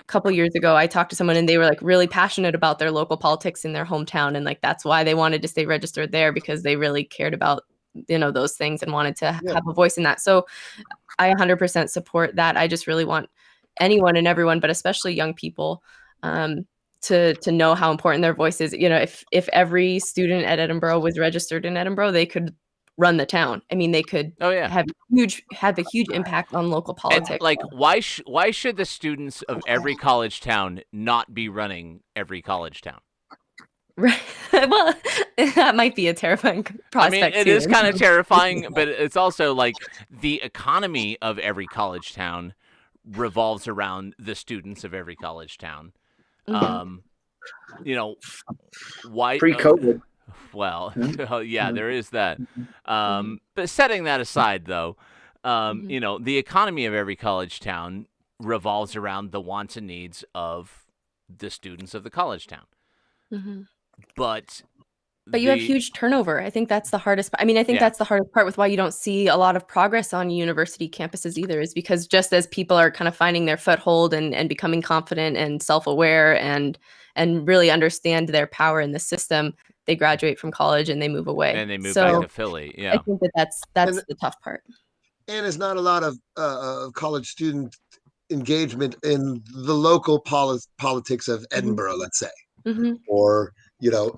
Speaker 6: couple years ago, I talked to someone and they were like really passionate about their local politics in their hometown. And like, that's why they wanted to stay registered there, because they really cared about, you know, those things and wanted to have a voice in that. So I 100% support that. I just really want anyone and everyone, but especially young people, to know how important their voice is. You know, if every student at Edinburgh was registered in Edinburgh, they could run the town. I mean, they could have a huge impact on local politics.
Speaker 3: And, like, why should the students of every college town not be running every college town?
Speaker 6: Right. Well, that might be a terrifying prospect.
Speaker 3: I mean, it is kind of terrifying, but it's also like the economy of every college town revolves around the students of every college town. You know, why
Speaker 7: pre-COVID?
Speaker 3: Well, yeah, there is that. But setting that aside, though, you know, the economy of every college town revolves around the wants and needs of the students of the college town. But
Speaker 6: you have huge turnover. I think that's the hardest. I mean, I think that's the hardest part with why you don't see a lot of progress on university campuses either, is because just as people are kind of finding their foothold and becoming confident and self-aware and really understand their power in the system, they graduate from college and they move away.
Speaker 3: And they move back to Philly. Yeah.
Speaker 6: I think that's the tough part.
Speaker 4: And there's not a lot of college student engagement in the local politics of Edinburgh, let's say, or you know,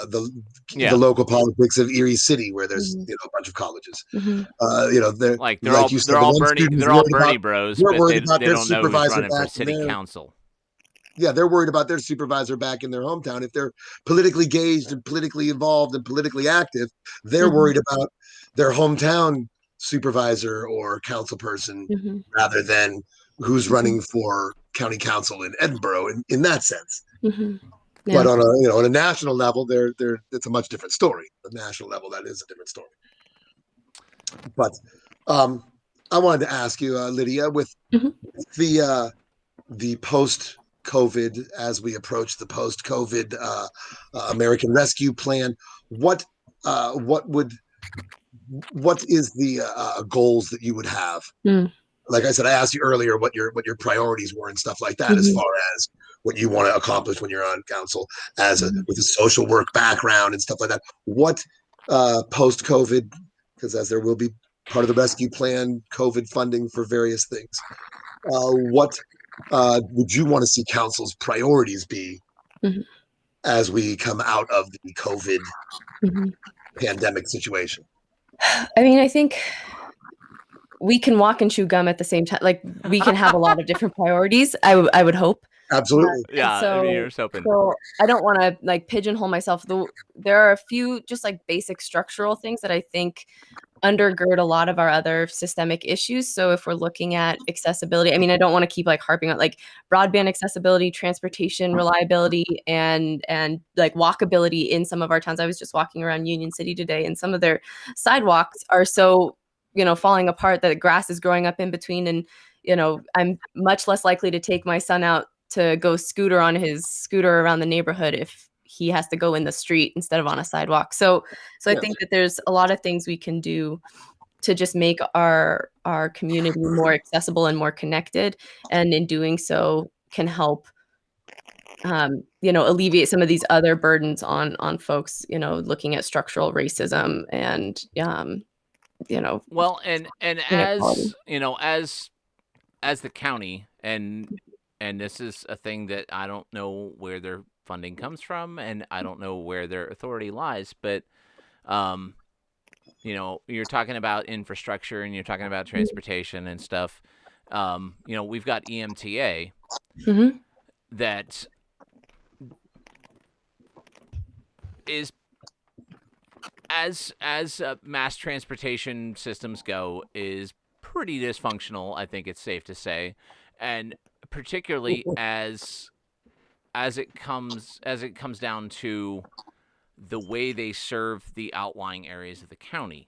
Speaker 4: the local politics of Erie City, where there's you know a bunch of colleges. You know, they're
Speaker 3: all Bernie bros, but they don't know who's running for city council.
Speaker 4: Yeah, they're worried about their supervisor back in their hometown. If they're politically engaged and politically involved and politically active, they're worried about their hometown supervisor or council person rather than who's running for county council in Edinburgh in that sense.
Speaker 6: Yeah.
Speaker 4: But on a national level, it's a much different story. The national level, that is a different story. But I wanted to ask you, Lydia, with the post-COVID, as we approach the post-COVID American Rescue Plan, what is the goals that you would have? Like I said, I asked you earlier what your priorities were and stuff like that, as far as what you want to accomplish when you're on council, with a social work background and stuff like that. What post-COVID, because as there will be part of the rescue plan, COVID funding for various things. What would you want to see council's priorities be as we come out of the COVID pandemic situation?
Speaker 6: I mean, I think we can walk and chew gum at the same time. Like, we can have a lot of different priorities. I would hope.
Speaker 4: Absolutely.
Speaker 3: Yeah.
Speaker 6: So,
Speaker 3: you're hoping.
Speaker 6: So I don't want to like pigeonhole myself. There are a few just like basic structural things that I think undergird a lot of our other systemic issues. So if we're looking at accessibility, I mean, I don't want to keep like harping on like broadband accessibility, transportation reliability, and like walkability in some of our towns. I was just walking around Union City today, and some of their sidewalks are so, falling apart that grass is growing up in between. And, I'm much less likely to take my son out to go scooter on his scooter around the neighborhood if he has to go in the street instead of on a sidewalk. So I think that there's a lot of things we can do to just make our community more accessible and more connected. And in doing so can help, alleviate some of these other burdens on folks, looking at structural racism and,
Speaker 3: well, and as, as the county, and this is a thing that I don't know where their funding comes from, and I don't know where their authority lies, but, you're talking about infrastructure and you're talking about transportation and stuff. We've got EMTA that is, as mass transportation systems go, is pretty dysfunctional, I think it's safe to say. And particularly as it comes down to the way they serve the outlying areas of the county.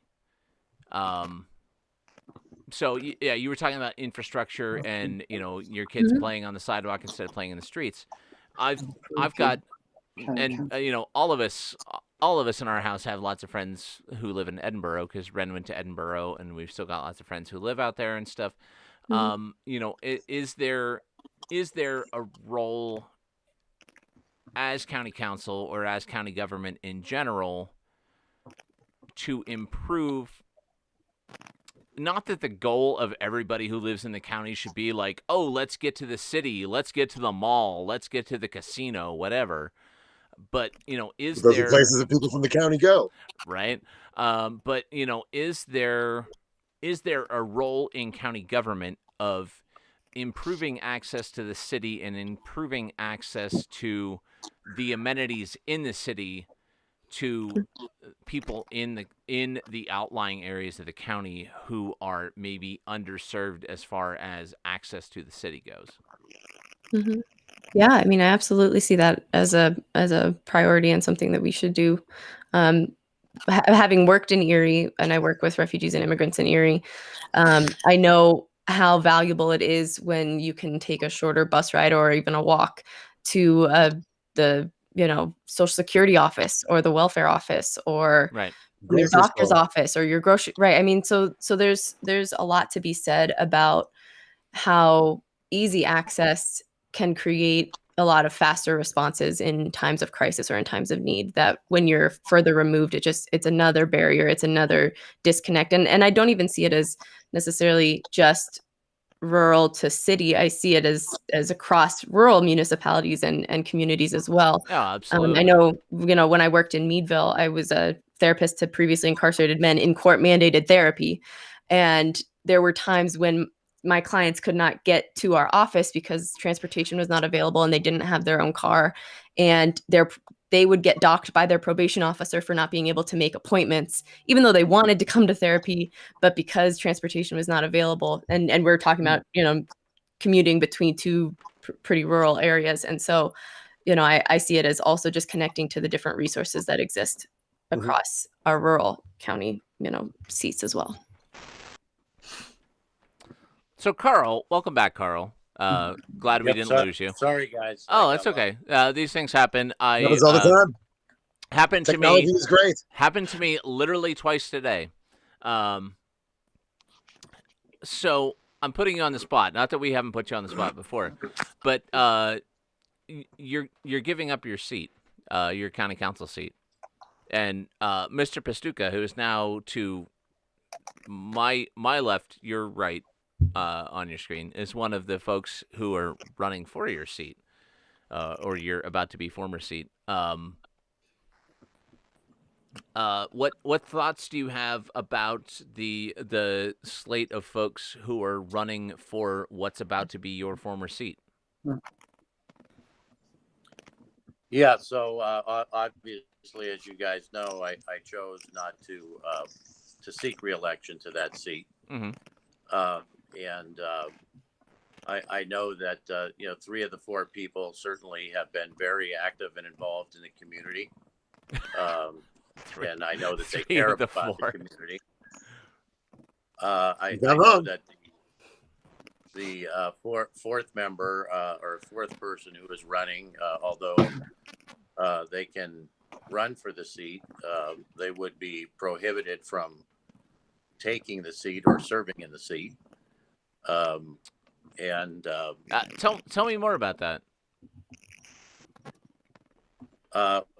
Speaker 3: So yeah, you were talking about infrastructure and your kids playing on the sidewalk instead of playing in the streets. I've got, and all of us in our house have lots of friends who live in Edinburgh, because Ren went to Edinburgh, and we've still got lots of friends who live out there and stuff. Is there a role as county council or as county government in general to improve? Not that the goal of everybody who lives in the county should be like, oh, let's get to the city, let's get to the mall, let's get to the casino, whatever. But, is
Speaker 4: those
Speaker 3: there...
Speaker 4: are places that people from the county go.
Speaker 3: Right. But, is there a role in county government of improving access to the city and improving access to the amenities in the city to people in the outlying areas of the county who are maybe underserved as far as access to the city goes?
Speaker 6: Yeah, I mean, I absolutely see that as a priority and something that we should do. Having worked in Erie, and I work with refugees and immigrants in Erie, I know how valuable it is when you can take a shorter bus ride or even a walk to the Social Security office or the welfare office or your doctor's office or your grocery. Right. I mean, so there's a lot to be said about how easy access can create a lot of faster responses in times of crisis or in times of need, that when you're further removed, it's another barrier, it's another disconnect. And I don't even see it as necessarily just rural to city. I see it as across rural municipalities and communities as well.
Speaker 3: Oh, absolutely.
Speaker 6: I know, when I worked in Meadville, I was a therapist to previously incarcerated men in court mandated therapy. And there were times when my clients could not get to our office because transportation was not available and they didn't have their own car, and they would get docked by their probation officer for not being able to make appointments, even though they wanted to come to therapy, but because transportation was not available. And we're talking about, commuting between two pretty rural areas. And so I see it as also just connecting to the different resources that exist across our rural county, seats as well.
Speaker 3: So, Carl, welcome back, Carl. Glad we didn't lose you.
Speaker 5: Sorry, guys.
Speaker 3: Oh, that's okay. These things happen.
Speaker 4: Happens all the time.
Speaker 3: Happened to
Speaker 4: Technology
Speaker 3: me.
Speaker 4: is great.
Speaker 3: Happened to me literally twice today. So I'm putting you on the spot. Not that we haven't put you on the spot before, but you're giving up your seat, your county council seat, and Mr. Pastewka, who is now to my left, your right, on your screen, is one of the folks who are running for your seat, or your about to be former seat. What thoughts do you have about the slate of folks who are running for what's about to be your former seat?
Speaker 5: Yeah, so obviously, as you guys know, I chose not to seek re-election to that seat.
Speaker 3: Mm-hmm.
Speaker 5: And I know that 3 of the 4 people certainly have been very active and involved in the community. And I know that they care about the community. I know that the fourth member or fourth person who is running, although they can run for the seat, they would be prohibited from taking the seat or serving in the seat.
Speaker 3: Tell me more about that.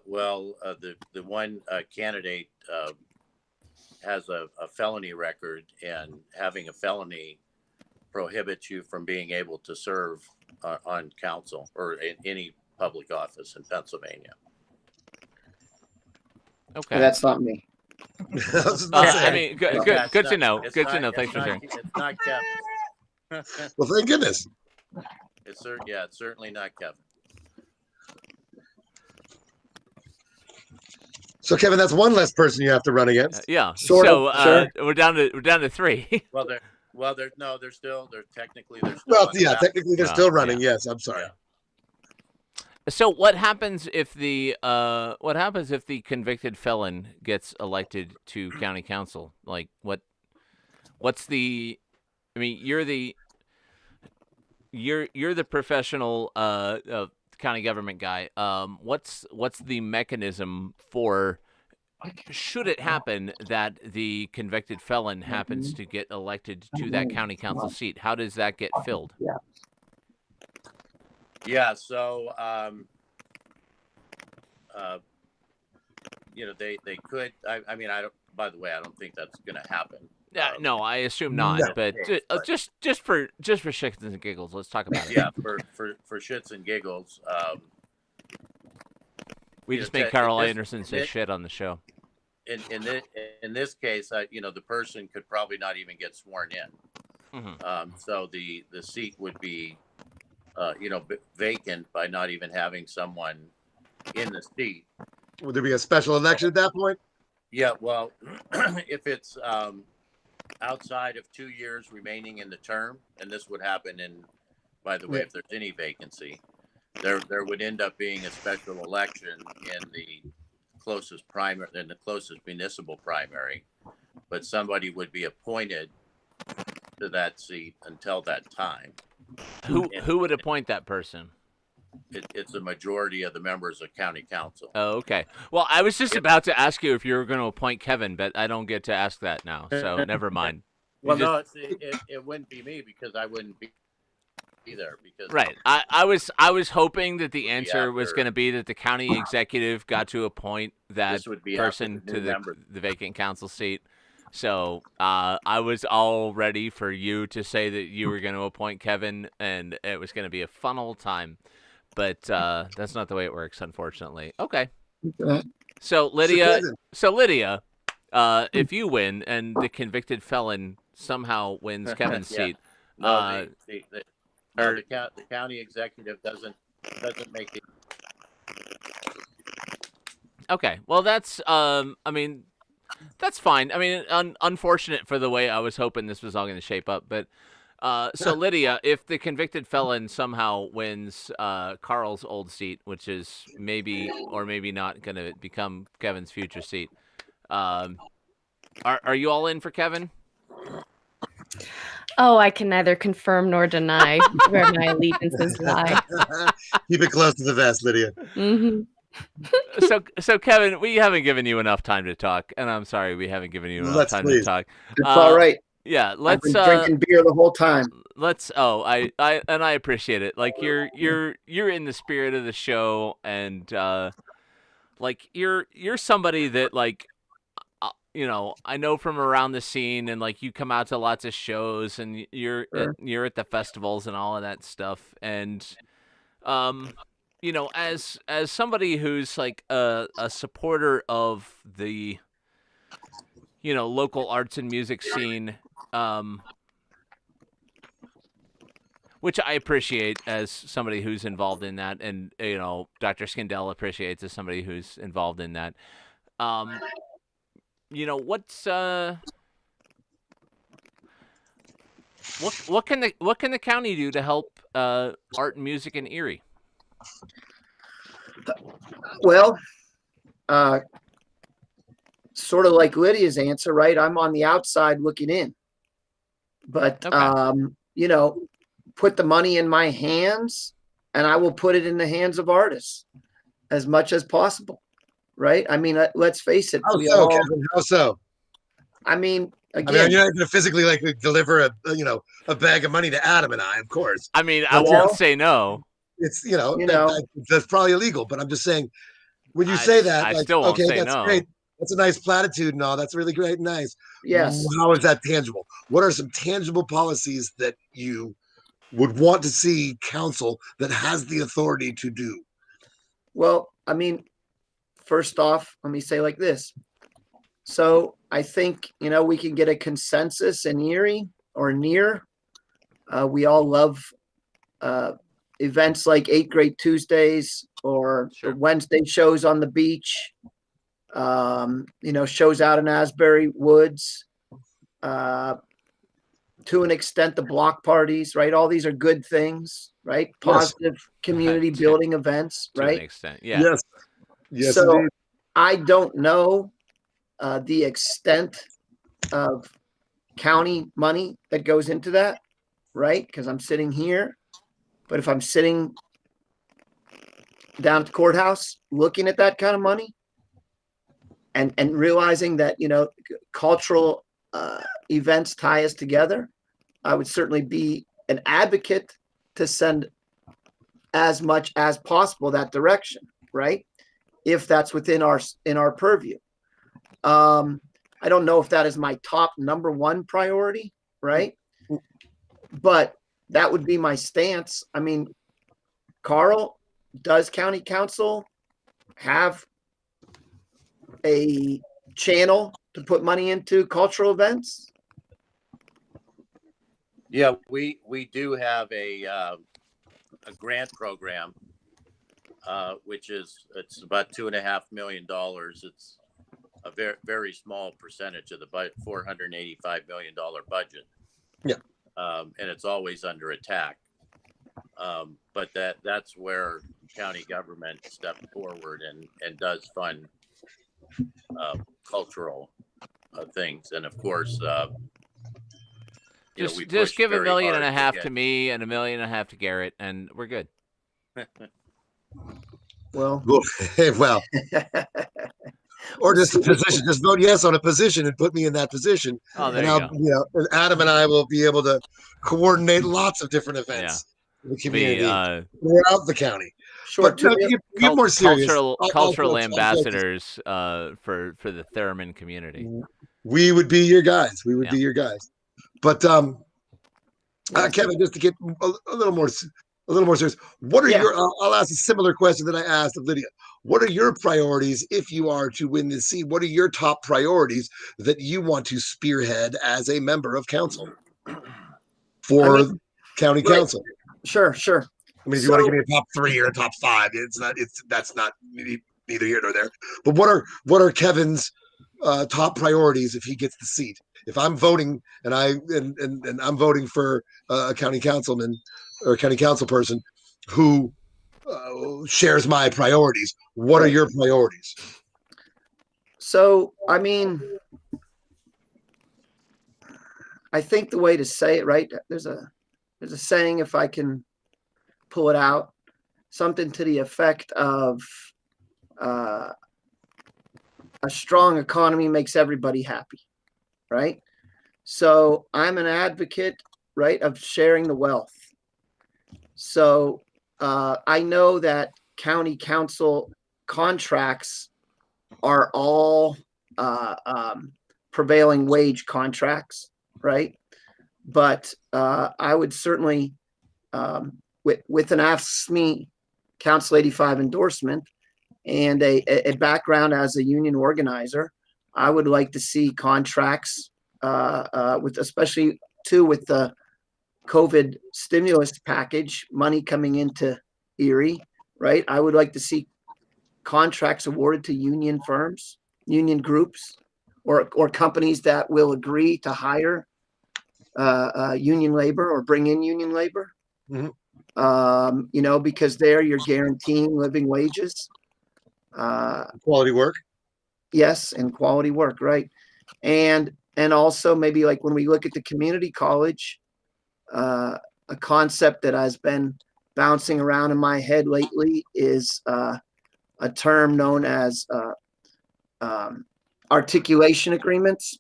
Speaker 5: Well, the one candidate has a felony record, and having a felony prohibits you from being able to serve on council or in any public office in Pennsylvania.
Speaker 7: Okay, that's not me.
Speaker 3: I mean, good to know. Good to know. Thanks for sharing.
Speaker 5: It's not Kevin.
Speaker 4: Well, thank goodness.
Speaker 5: It's certainly not Kevin.
Speaker 4: So, Kevin, that's one less person you have to run against.
Speaker 3: Yeah.
Speaker 7: Sure.
Speaker 3: We're down to 3.
Speaker 5: They're still technically
Speaker 4: technically they're still running. Yeah. Yes, I'm sorry.
Speaker 5: Yeah.
Speaker 3: So what happens if the convicted felon gets elected to county council? Like what's the? I mean, you're the professional county government guy. What's the mechanism for? Should it happen that the convicted felon happens to get elected to that county council seat, how does that get filled?
Speaker 5: Yeah. So, they could. I mean, I don't. By the way, I don't think that's going to happen.
Speaker 3: No, I assume not.
Speaker 4: No.
Speaker 3: But just for shits and giggles, let's talk about it.
Speaker 5: Yeah, for shits and giggles.
Speaker 3: We just made Carl Anderson say shit on the show.
Speaker 5: In this case, the person could probably not even get sworn in.
Speaker 3: Mm-hmm.
Speaker 5: So the seat would be, vacant by not even having someone in the seat.
Speaker 4: Would there be a special election at that point?
Speaker 5: Yeah, well, if it's outside of 2 years remaining in the term, and this would happen by the way, if there's any vacancy, there would end up being a special election in the closest municipal primary, but somebody would be appointed to that seat until that time.
Speaker 3: Who would appoint that person?
Speaker 5: It's a majority of the members of county council.
Speaker 3: Oh, okay. Well, I was just about to ask you if you were going to appoint Kevin, but I don't get to ask that now, so never mind.
Speaker 5: Well, no, it wouldn't be me because I wouldn't be there. Because
Speaker 3: right. I was hoping that the answer was going to be that the county executive got to appoint that person to the vacant council seat. So I was all ready for you to say that you were going to appoint Kevin, and it was going to be a fun old time. But that's not the way it works, unfortunately. Okay. So Lydia, if you win and the convicted felon somehow wins Kevin's seat,
Speaker 5: the county executive doesn't make it.
Speaker 3: Okay. Well, that's that's fine. I mean, unfortunate for the way I was hoping this was all going to shape up, but So Lydia, if the convicted felon somehow wins Carl's old seat, which is maybe or maybe not going to become Kevin's future seat, are you all in for Kevin?
Speaker 6: Oh, I can neither confirm nor deny where my allegiances lie.
Speaker 4: Keep it close to the vest, Lydia.
Speaker 6: Mm-hmm.
Speaker 3: So Kevin, we haven't given you enough time to talk, and I'm sorry we haven't given you enough time to talk.
Speaker 7: It's all right.
Speaker 3: Yeah,
Speaker 7: I've
Speaker 3: let's
Speaker 7: been drinking beer the whole time.
Speaker 3: I appreciate it. Like you're in the spirit of the show, and like you're somebody that like I know from around the scene, and like you come out to lots of shows, and you're at the festivals and all of that stuff, and as somebody who's like a supporter of the local arts and music scene, which I appreciate as somebody who's involved in that, and Dr. Skindell appreciates as somebody who's involved in that. What's what can the county do to help art and music in Erie?
Speaker 7: Well, sort of like Lydia's answer, right? I'm on the outside looking in, but
Speaker 3: okay.
Speaker 7: Put the money in my hands, and I will put it in the hands of artists as much as possible. Right? I mean, let's face it.
Speaker 4: Kevin? How so?
Speaker 7: I mean, again,
Speaker 4: you're not going to physically deliver a bag of money to Adam and I, of course.
Speaker 3: I mean, I won't say no.
Speaker 4: It's that's probably illegal, but I'm just saying when you say that,
Speaker 3: I still won't say
Speaker 4: that's
Speaker 3: no.
Speaker 4: Great. That's a nice platitude and all. That's really great and nice.
Speaker 7: Yes.
Speaker 4: How is that tangible? What are some tangible policies that you would want to see council that has the authority to do?
Speaker 7: Well, I mean, first off, let me say like this. So I think, we can get a consensus in Erie or near. We all love events like 8 Great Tuesdays or Wednesday shows on the beach, shows out in Asbury Woods, to an extent, the block parties, right? All these are good things, right? Positive community building events, right?
Speaker 3: To an extent, yeah.
Speaker 4: Yes. Yes.
Speaker 7: So
Speaker 4: indeed.
Speaker 7: I don't know the extent of county money that goes into that, right? Because I'm sitting here, but if I'm sitting down at the courthouse looking at that kind of money and realizing that, cultural events tie us together, I would certainly be an advocate to send as much as possible that direction, right? If that's within our purview. I don't know if that is my top number one priority, right? But that would be my stance. I mean, Carl, does county council have a channel to put money into cultural events?
Speaker 5: Yeah, we do have a grant program, which it's about $2.5 million. It's a very, very small percentage of the $485 million budget.
Speaker 4: Yeah.
Speaker 5: And it's always under attack. But that's where county government stepped forward and does fund cultural things. And of course,
Speaker 3: just give $1.5 million to me and $1.5 million to Garrett, and we're good.
Speaker 7: Well,
Speaker 4: or just a position. Just vote yes on a position and put me in that position.
Speaker 3: Oh, there
Speaker 4: and
Speaker 3: you go.
Speaker 4: And Adam and I will be able to coordinate lots of different events in the community throughout the county.
Speaker 7: Sure.
Speaker 4: But get more serious.
Speaker 3: Cultural ambassadors for the theremin community.
Speaker 4: We would be your guys. We would be your guys. But Kevin, just to get a little more serious, what are your? I'll ask a similar question that I asked of Lydia. What are your priorities if you are to win this seat? What are your top priorities that you want to spearhead as a member of council for county council?
Speaker 7: Sure.
Speaker 4: I mean, if you want to give me a top 3 or a top 5, that's not neither here nor there. But what are Kevin's top priorities if he gets the seat. If I'm voting and I'm voting for a county councilman or a county council person who shares my priorities, what are your priorities?
Speaker 7: So, I mean, I think the way to say it, right? There's a saying, if I can pull it out, something to the effect of a strong economy makes everybody happy, right? So I'm an advocate, right, of sharing the wealth. So I know that county council contracts are all prevailing wage contracts, right? But I would certainly, with an Ask Me Council 85 endorsement and a background as a union organizer, I would like to see contracts with, especially too, with the COVID stimulus package money coming into Erie, right? I would like to see contracts awarded to union firms, union groups, or companies that will agree to hire union labor or bring in union labor. Mm-hmm. Because there you're guaranteeing living wages.
Speaker 4: Quality work.
Speaker 7: Yes, and quality work, right? And also maybe like when we look at the community college, a concept that has been bouncing around in my head lately is a term known as articulation agreements.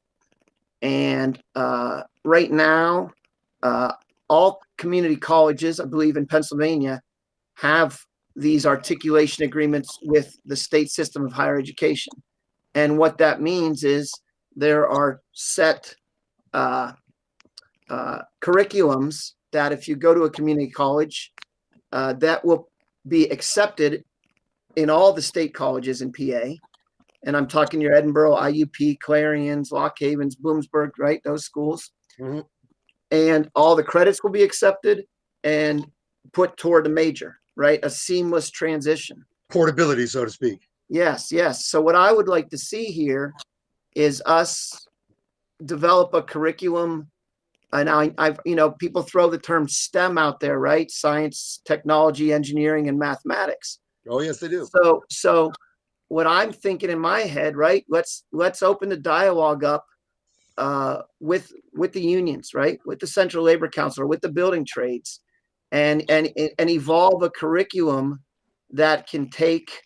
Speaker 7: And right now, all community colleges, I believe in Pennsylvania, have these articulation agreements with the state system of higher education. And what that means is there are set curriculums that if you go to a community college, that will be accepted in all the state colleges in PA. And I'm talking your Edinburgh, IUP, Clarions, Lock Havens, Bloomsburg, right? Those schools. Mm-hmm. And all the credits will be accepted and put toward a major, right? A seamless transition.
Speaker 4: Portability, so to speak.
Speaker 7: Yes, yes. So what I would like to see here is us develop a curriculum. And I've people throw the term STEM out there, right? Science, technology, engineering, and mathematics.
Speaker 4: Oh, yes, they do.
Speaker 7: So what I'm thinking in my head, right? Let's open the dialogue up with the unions, right? With the Central Labor Council, or with the building trades, and evolve a curriculum that can take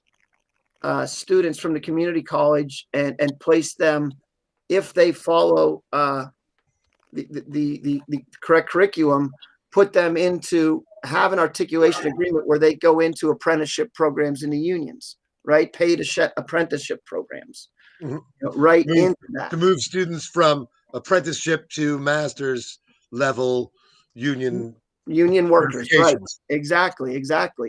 Speaker 7: students from the community college and place them, if they follow the correct curriculum, put them into have an articulation agreement where they go into apprenticeship programs in the unions, right? Paid apprenticeship programs,
Speaker 4: mm-hmm.
Speaker 7: Right into that.
Speaker 4: To move students from apprenticeship to master's level union
Speaker 7: workers, right? Exactly.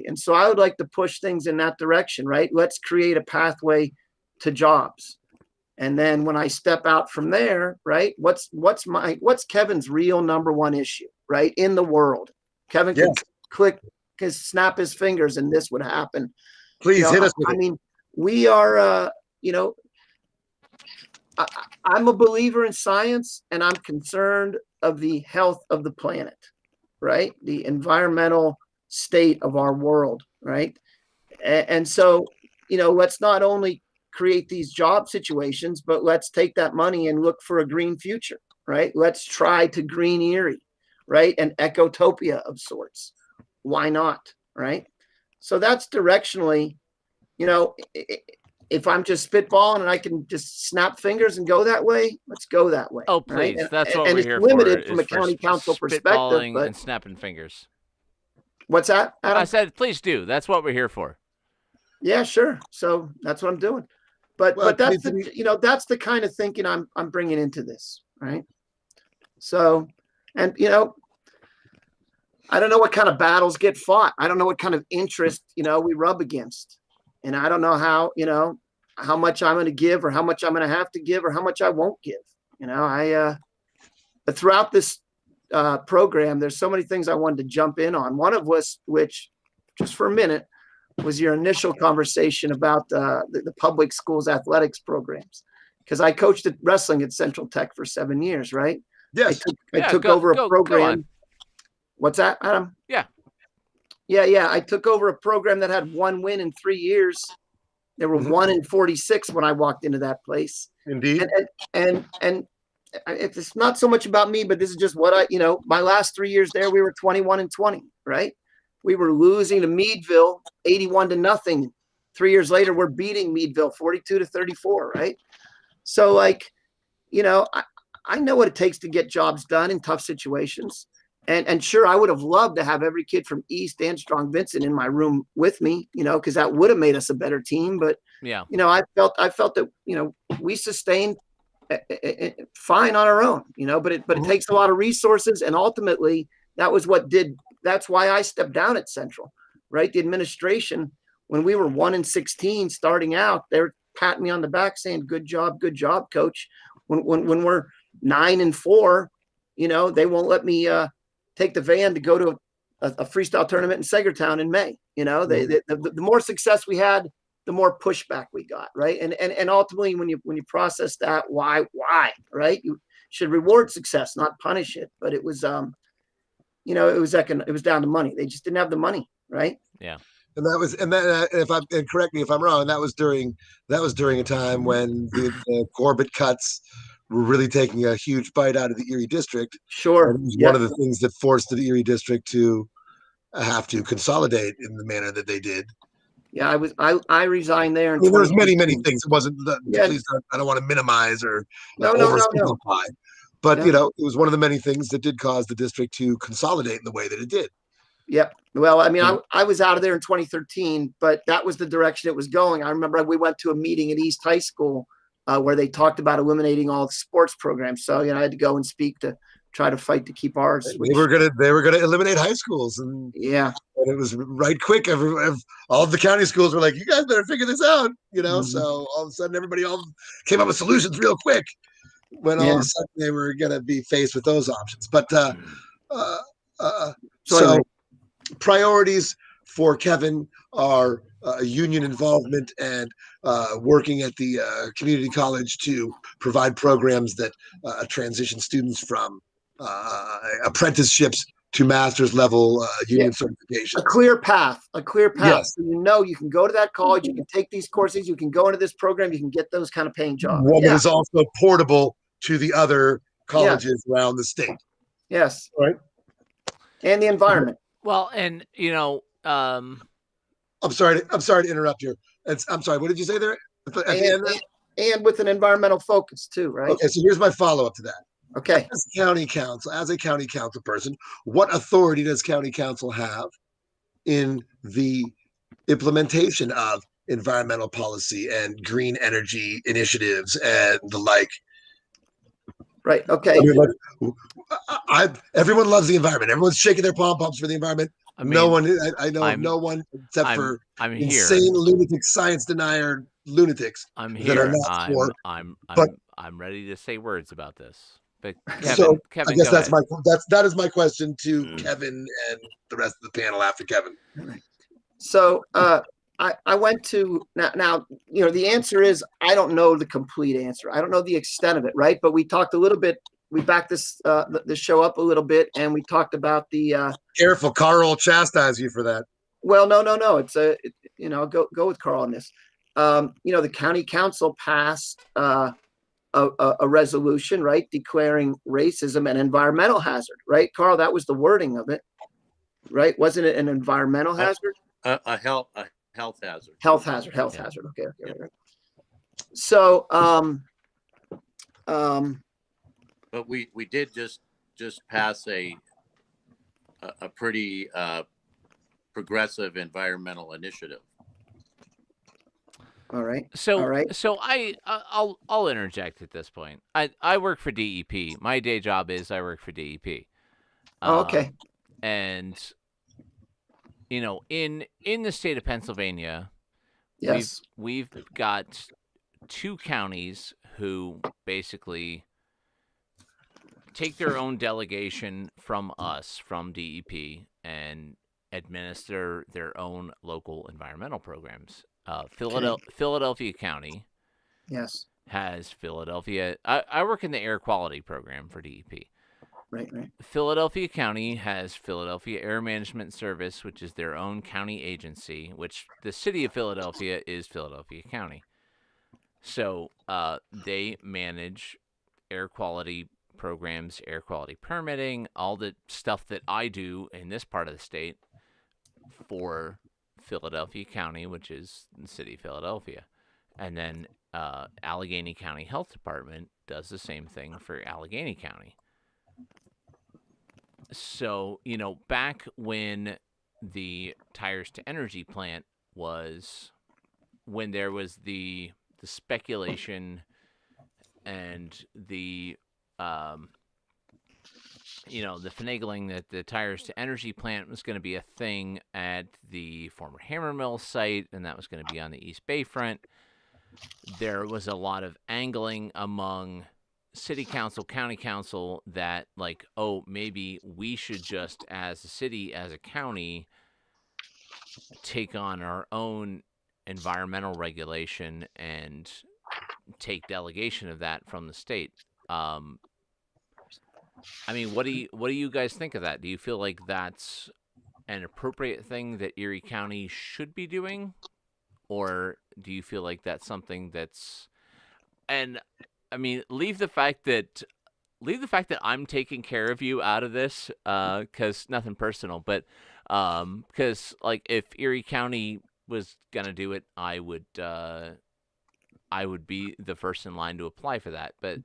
Speaker 7: And so I would like to push things in that direction, right? Let's create a pathway to jobs. And then when I step out from there, right? What's Kevin's real number one issue, right? In the world, Kevin could snap his fingers and this would happen.
Speaker 4: Please hit us with it.
Speaker 7: I mean, we are, I'm a believer in science, and I'm concerned of the health of the planet, right? The environmental state of our world, right? And so, let's not only create these job situations, but let's take that money and look for a green future, right? Let's try to green Erie, right? An ecotopia of sorts. Why not, right? So that's directionally, if I'm just spitballing and I can just snap fingers and go that way, let's go that way.
Speaker 3: Oh, please.
Speaker 7: Right?
Speaker 3: That's what
Speaker 7: and
Speaker 3: we're
Speaker 7: it's
Speaker 3: here
Speaker 7: limited
Speaker 3: for,
Speaker 7: from a county council perspective. But
Speaker 3: and snapping fingers.
Speaker 7: What's that, Adam?
Speaker 3: I said, please do. That's what we're here for.
Speaker 7: Yeah, sure. So that's what I'm doing. But that's that's the kind of thinking I'm bringing into this, right? So, and I don't know what kind of battles get fought. I don't know what kind of interest we rub against, and I don't know how how much I'm going to give, or how much I'm going to have to give, or how much I won't give. Throughout this program, there's so many things I wanted to jump in on. One of which, just for a minute, was your initial conversation about the public schools athletics programs. because I coached at wrestling at Central Tech for 7 years, right?
Speaker 4: Yes.
Speaker 7: I took over a program. What's that, Adam?
Speaker 3: Yeah.
Speaker 7: Yeah. I took over a program that had 1 win in 3 years. There were 1 in 46 when I walked into that place.
Speaker 4: Indeed.
Speaker 7: And it's not so much about me, but this is just what my last 3 years there, we were 21-20, right? We were losing to Meadville 81-0. 3 years later, we're beating Meadville 42-34, right? So I know what it takes to get jobs done in tough situations. And sure, I would have loved to have every kid from East and Strong Vincent in my room with me, because that would have made us a better team. But, I felt that, we sustained fine on our own, but it takes a lot of resources. And ultimately, that's why I stepped down at Central, right? The administration, when we were 1-16 starting out, they're patting me on the back saying, good job, coach. When we're 9-4, they won't let me take the van to go to a freestyle tournament in Sagertown in May. The more success we had, the more pushback we got, right? And ultimately, when you process that, why, right? You should reward success, not punish it. But it was, it was down to money. They just didn't have the money, right?
Speaker 3: Yeah.
Speaker 4: And correct me if I'm wrong, that was during a time when the Corbett cuts were really taking a huge bite out of the Erie district.
Speaker 7: Sure.
Speaker 4: And it was one of the things that forced the Erie district to have to consolidate in the manner that they did.
Speaker 7: Yeah, I resigned there.
Speaker 4: There was many things. It wasn't. Please, I don't want to minimize or oversimplify. But it was one of the many things that did cause the district to consolidate in the way that it did.
Speaker 7: Yep. Well, I mean, I was out of there in 2013, but that was the direction it was going. I remember we went to a meeting at East High School where they talked about eliminating all the sports programs. So, I had to go and speak to try to fight to keep ours.
Speaker 4: They were gonna eliminate high schools, and and it was right quick. All of the county schools were like, "You guys better figure this out," So all of a sudden, everybody all came up with solutions real quick. When all of a sudden they were gonna be faced with those options, but so priorities for Kevin are union involvement and working at the community college to provide programs that transition students from apprenticeships to master's level union certification.
Speaker 7: A clear path.
Speaker 4: Yes.
Speaker 7: So you can go to that college, you can take these courses, you can go into this program, you can get those kind of paying jobs.
Speaker 4: One that is also portable to the other colleges around the state.
Speaker 7: Yes.
Speaker 4: Right.
Speaker 7: And the environment.
Speaker 3: Well, and
Speaker 4: I'm sorry to interrupt you. I'm sorry. What did you say there?
Speaker 7: And with an environmental focus too, right?
Speaker 4: Okay, so here's my follow-up to that.
Speaker 7: Okay.
Speaker 4: As a county council person, what authority does county council have in the implementation of environmental policy and green energy initiatives and the like?
Speaker 7: Right. Okay.
Speaker 4: Everyone loves the environment. Everyone's shaking their pom-poms for the environment. I know no one except for insane lunatic science denier lunatics.
Speaker 3: I'm here. I'm ready to say words about this. But Kevin,
Speaker 4: I guess that is my question to Kevin and the rest of the panel after Kevin.
Speaker 7: So I went to now the answer is I don't know the complete answer. I don't know the extent of it, right? But we talked a little bit. We backed this the show up a little bit, and we talked about the.
Speaker 4: Careful, Carl will chastise you for that.
Speaker 7: Well, no. It's go with Carl on this. The county council passed a resolution, right, declaring racism an environmental hazard, right, Carl? That was the wording of it, right? Wasn't it an environmental hazard?
Speaker 5: A health hazard.
Speaker 7: Health hazard. Okay. So,
Speaker 5: but we did just pass a pretty progressive environmental initiative.
Speaker 7: All right.
Speaker 3: So I'll interject at this point. I work for DEP. My day job is I work for DEP.
Speaker 7: Okay.
Speaker 3: And in the state of Pennsylvania,
Speaker 7: yes,
Speaker 3: we've got 2 counties who basically take their own delegation from us, from DEP, and administer their own local environmental programs. Philadelphia County,
Speaker 7: yes,
Speaker 3: has Philadelphia. I work in the air quality program for DEP.
Speaker 7: Right.
Speaker 3: Philadelphia County has Philadelphia Air Management Service, which is their own county agency, which the city of Philadelphia is Philadelphia County. So they manage air quality programs, air quality permitting, all the stuff that I do in this part of the state for Philadelphia County, which is the city of Philadelphia. And then Allegheny County Health Department does the same thing for Allegheny County. So, back when the Tires to Energy plant was, when there was the speculation and the finagling that the Tires to Energy plant was going to be a thing at the former Hammermill site, and that was going to be on the East Bay front. There was a lot of angling among city council, county council, that maybe we should just, as a city, as a county, take on our own environmental regulation and take delegation of that from the state. What do you guys think of that? Do you feel like that's an appropriate thing that Erie County should be doing, or do you feel like that's something that's, and leave the fact that I'm taking care of you out of this, because nothing personal, but because if Erie County was gonna do it, I would be the first in line to apply for that. But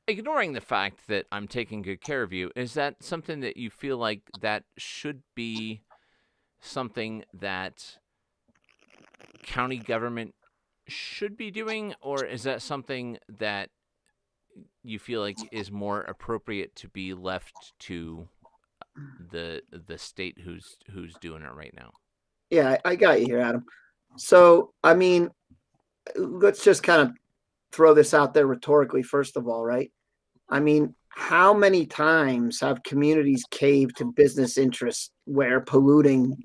Speaker 3: ignoring the fact that I'm taking good care of you, is that something that you feel like that should be something that county government should be doing, or is that something that you feel like is more appropriate to be left to the state who's doing it right now?
Speaker 7: Yeah, I got you here, Adam. So, let's just kind of throw this out there rhetorically, first of all, right? How many times have communities caved to business interests where polluting,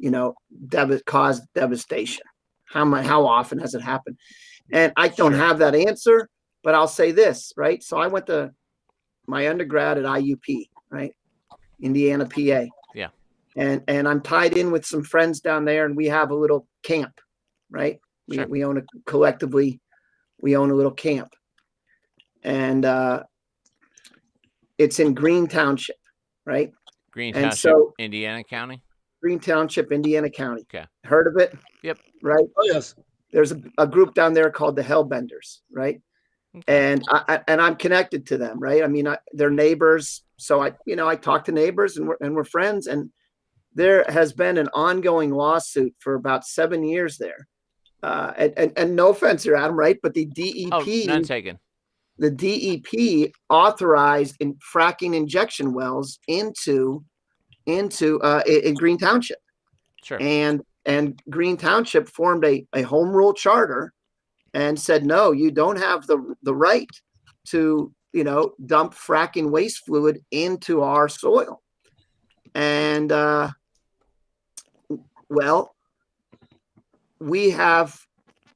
Speaker 7: caused devastation? How often has it happened? And I don't have that answer, but I'll say this, right? So I went to my undergrad at IUP, right? Indiana, PA.
Speaker 3: Yeah.
Speaker 7: And I'm tied in with some friends down there, and we have a little camp, right? We own collectively, we own a little camp. And it's in Green Township, right?
Speaker 3: Green Township, Indiana County?
Speaker 7: Green Township, Indiana County.
Speaker 3: Okay.
Speaker 7: Heard of it?
Speaker 3: Yep.
Speaker 7: Right?
Speaker 4: Oh, yes.
Speaker 7: There's a group down there called the Hellbenders, right? Okay. And I'm connected to them, right? They're neighbors. So I talk to neighbors, and we're friends. And there has been an ongoing lawsuit for about 7 years there. And no offense here, Adam, right? But the DEP,
Speaker 3: none taken.
Speaker 7: The DEP authorized fracking injection wells in Green Township.
Speaker 3: Sure.
Speaker 7: And Green Township formed a home rule charter and said, no, you don't have the right to, dump fracking waste fluid into our soil. And, we have,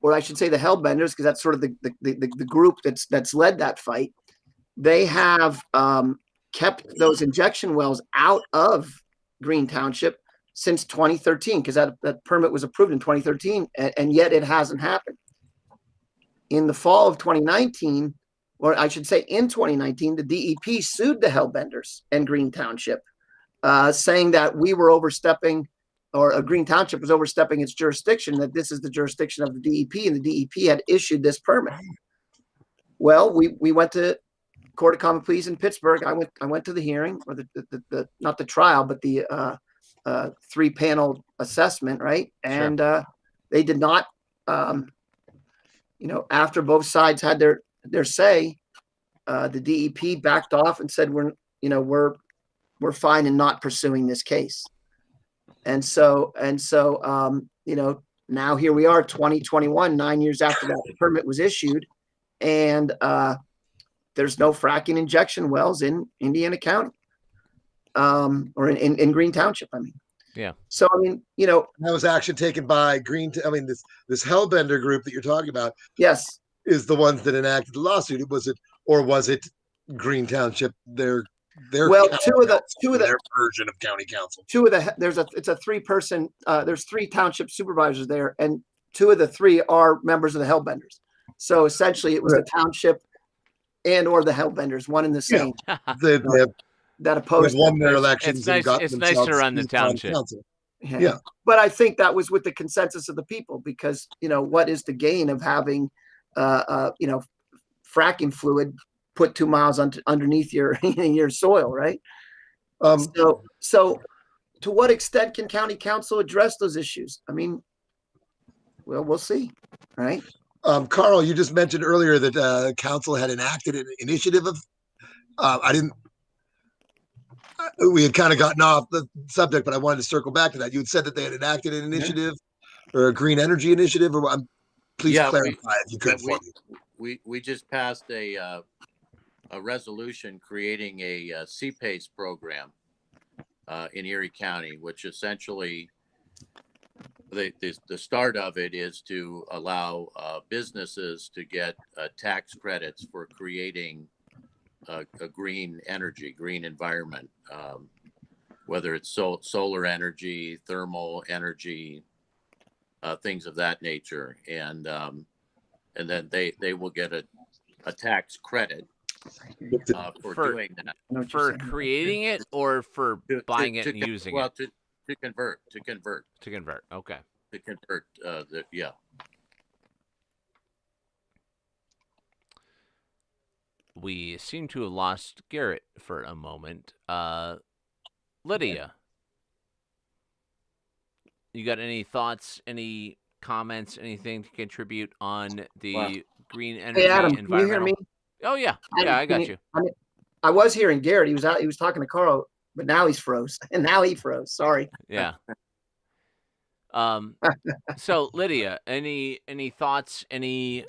Speaker 7: or I should say the Hellbenders, because that's sort of the group that's led that fight. They have kept those injection wells out of Green Township since 2013, because that permit was approved in 2013, and yet it hasn't happened. In the fall of 2019, or I should say in 2019, the DEP sued the Hellbenders and Green Township, saying that we were overstepping, or Green Township was overstepping its jurisdiction, that this is the jurisdiction of the DEP, and the DEP had issued this permit. Well, we went to Court of Common Pleas in Pittsburgh. I went to the hearing, or the not the trial, but the 3-panel assessment, right? And they did not, after both sides had their say, the DEP backed off and said we're fine in not pursuing this case. And so now here we are, 2021, 9 years after that permit was issued, and there's no fracking injection wells in Indiana County, or in Green Township.
Speaker 3: Yeah.
Speaker 7: So I mean, you know,
Speaker 4: that was action taken by this Hellbender group that you're talking about.
Speaker 7: Yes,
Speaker 4: is the ones that enacted the lawsuit. Was it Green Township? Their
Speaker 7: well, two of
Speaker 4: their version of county council.
Speaker 7: It's a 3-person. There's 3 township supervisors there, and 2 of the 3 are members of the Hellbenders. So essentially, it was the township and or the Hellbenders, one and the same.
Speaker 4: Yeah.
Speaker 7: That opposed
Speaker 4: won their elections.
Speaker 3: It's nice to run the township.
Speaker 4: Yeah,
Speaker 7: but I think that was with the consensus of the people, because you know what is the gain of having, fracking fluid put 2 miles underneath your soil, right? So to what extent can county council address those issues? I mean, well, we'll see, right?
Speaker 4: Carl, you just mentioned earlier that council had enacted an initiative of. We had kind of gotten off the subject, but I wanted to circle back to that. You had said that they had enacted an initiative or a green energy initiative, or please clarify if you could for
Speaker 5: me. We just passed a resolution creating a CPACE program in Erie County, which essentially the start of it is to allow businesses to get tax credits for creating a green energy, green environment, whether it's solar energy, thermal energy, things of that nature, and then they will get a tax credit for doing that.
Speaker 3: For creating it or for buying it and using it?
Speaker 5: To convert.
Speaker 3: Okay.
Speaker 5: To convert. Yeah.
Speaker 3: We seem to have lost Garrett for a moment. Lydia, you got any thoughts, any comments, anything to contribute on the green energy
Speaker 7: Adam,
Speaker 3: environmental?
Speaker 7: can you hear me?
Speaker 3: Oh yeah,
Speaker 7: Adam,
Speaker 3: I got you.
Speaker 7: I was hearing Garrett. He was talking to Carl, but now he's froze. And now he froze. Sorry.
Speaker 3: Yeah. So Lydia, any thoughts? Anything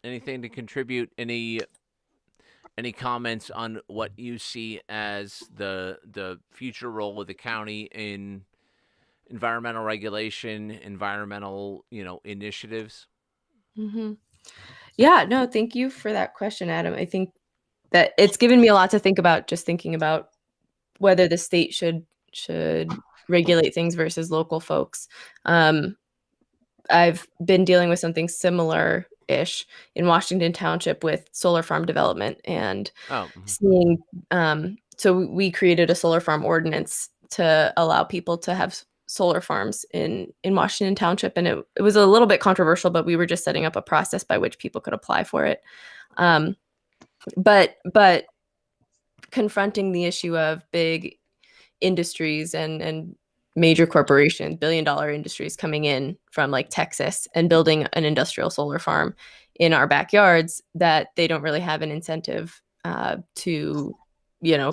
Speaker 3: to contribute? Any comments on what you see as the future role of the county in environmental regulation, environmental, initiatives?
Speaker 6: Mm-hmm. Yeah, no, thank you for that question, Adam. I think that it's given me a lot to think about, just thinking about whether the state should regulate things versus local folks. I've been dealing with something similar-ish in Washington Township with solar farm development and seeing. So we created a solar farm ordinance to allow people to have solar farms in Washington Township, and it was a little bit controversial, but we were just setting up a process by which people could apply for it. But confronting the issue of big industries and major corporations, billion-dollar industries coming in from like Texas and building an industrial solar farm in our backyards, that they don't really have an incentive to,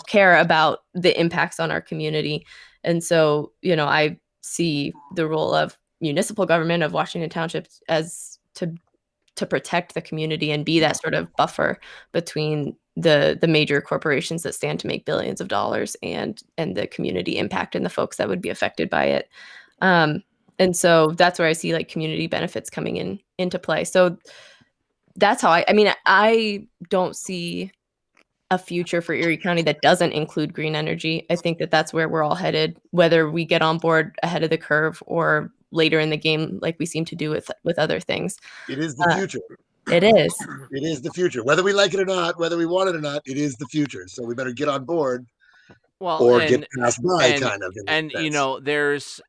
Speaker 6: care about the impacts on our community. And so, I see the role of municipal government of Washington Township as to protect the community and be that sort of buffer between the major corporations that stand to make billions of dollars and the community impact and the folks that would be affected by it. And so that's where I see like community benefits coming into play. So that's how I don't see a future for Erie County that doesn't include green energy. I think that that's where we're all headed, whether we get on board ahead of the curve or later in the game, like we seem to do with other things.
Speaker 4: It is the future.
Speaker 6: It is.
Speaker 4: It is the future. Whether we like it or not, whether we want it or not, it is the future. So we better get on board.
Speaker 3: Well,
Speaker 4: or get passed by, kind of.
Speaker 3: And there's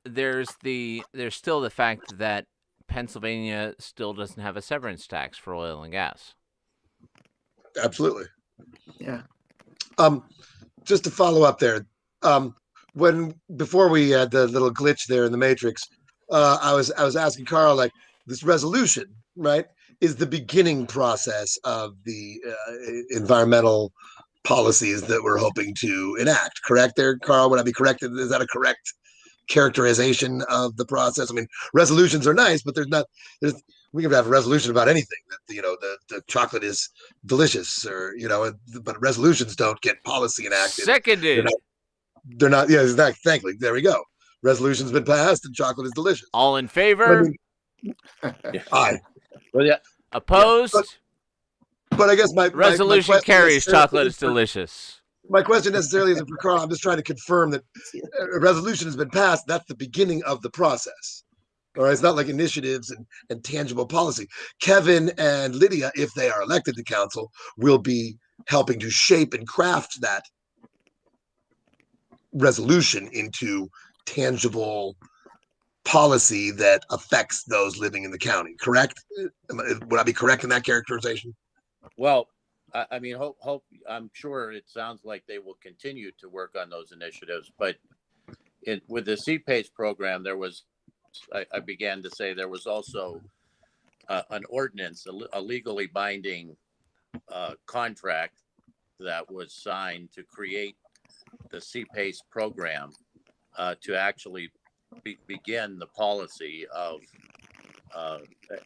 Speaker 3: still the fact that Pennsylvania still doesn't have a severance tax for oil and gas.
Speaker 4: Absolutely.
Speaker 7: Yeah.
Speaker 4: Just to follow up there, before we had the little glitch there in the Matrix, I was asking Carl, like, this resolution, right, is the beginning process of the environmental policies that we're hoping to enact. Correct there, Carl? Would I be correct? Is that a correct characterization of the process? I mean, resolutions are nice, but we can have a resolution about anything. That the chocolate is delicious, or but resolutions don't get policy enacted.
Speaker 3: Seconded.
Speaker 4: They're not. Yeah, exactly. There we go. Resolution's been passed and chocolate is delicious.
Speaker 3: All in favor?
Speaker 4: Aye.
Speaker 5: Well, yeah.
Speaker 3: Opposed?
Speaker 4: But I guess my
Speaker 3: resolution
Speaker 4: my
Speaker 3: carries. Chocolate is delicious.
Speaker 4: My question necessarily isn't for Carl. I'm just trying to confirm that a resolution has been passed. That's the beginning of the process. All right, it's not like initiatives and tangible policy. Kevin and Lydia, if they are elected to council, will be helping to shape and craft that resolution into tangible policy that affects those living in the county. Correct? Would I be correct in that characterization?
Speaker 5: Well, I mean, hope I'm sure it sounds like they will continue to work on those initiatives, but with the CPACE program, there was, I began to say there was also an ordinance, a legally binding contract that was signed to create the CPACE program to actually begin the policy of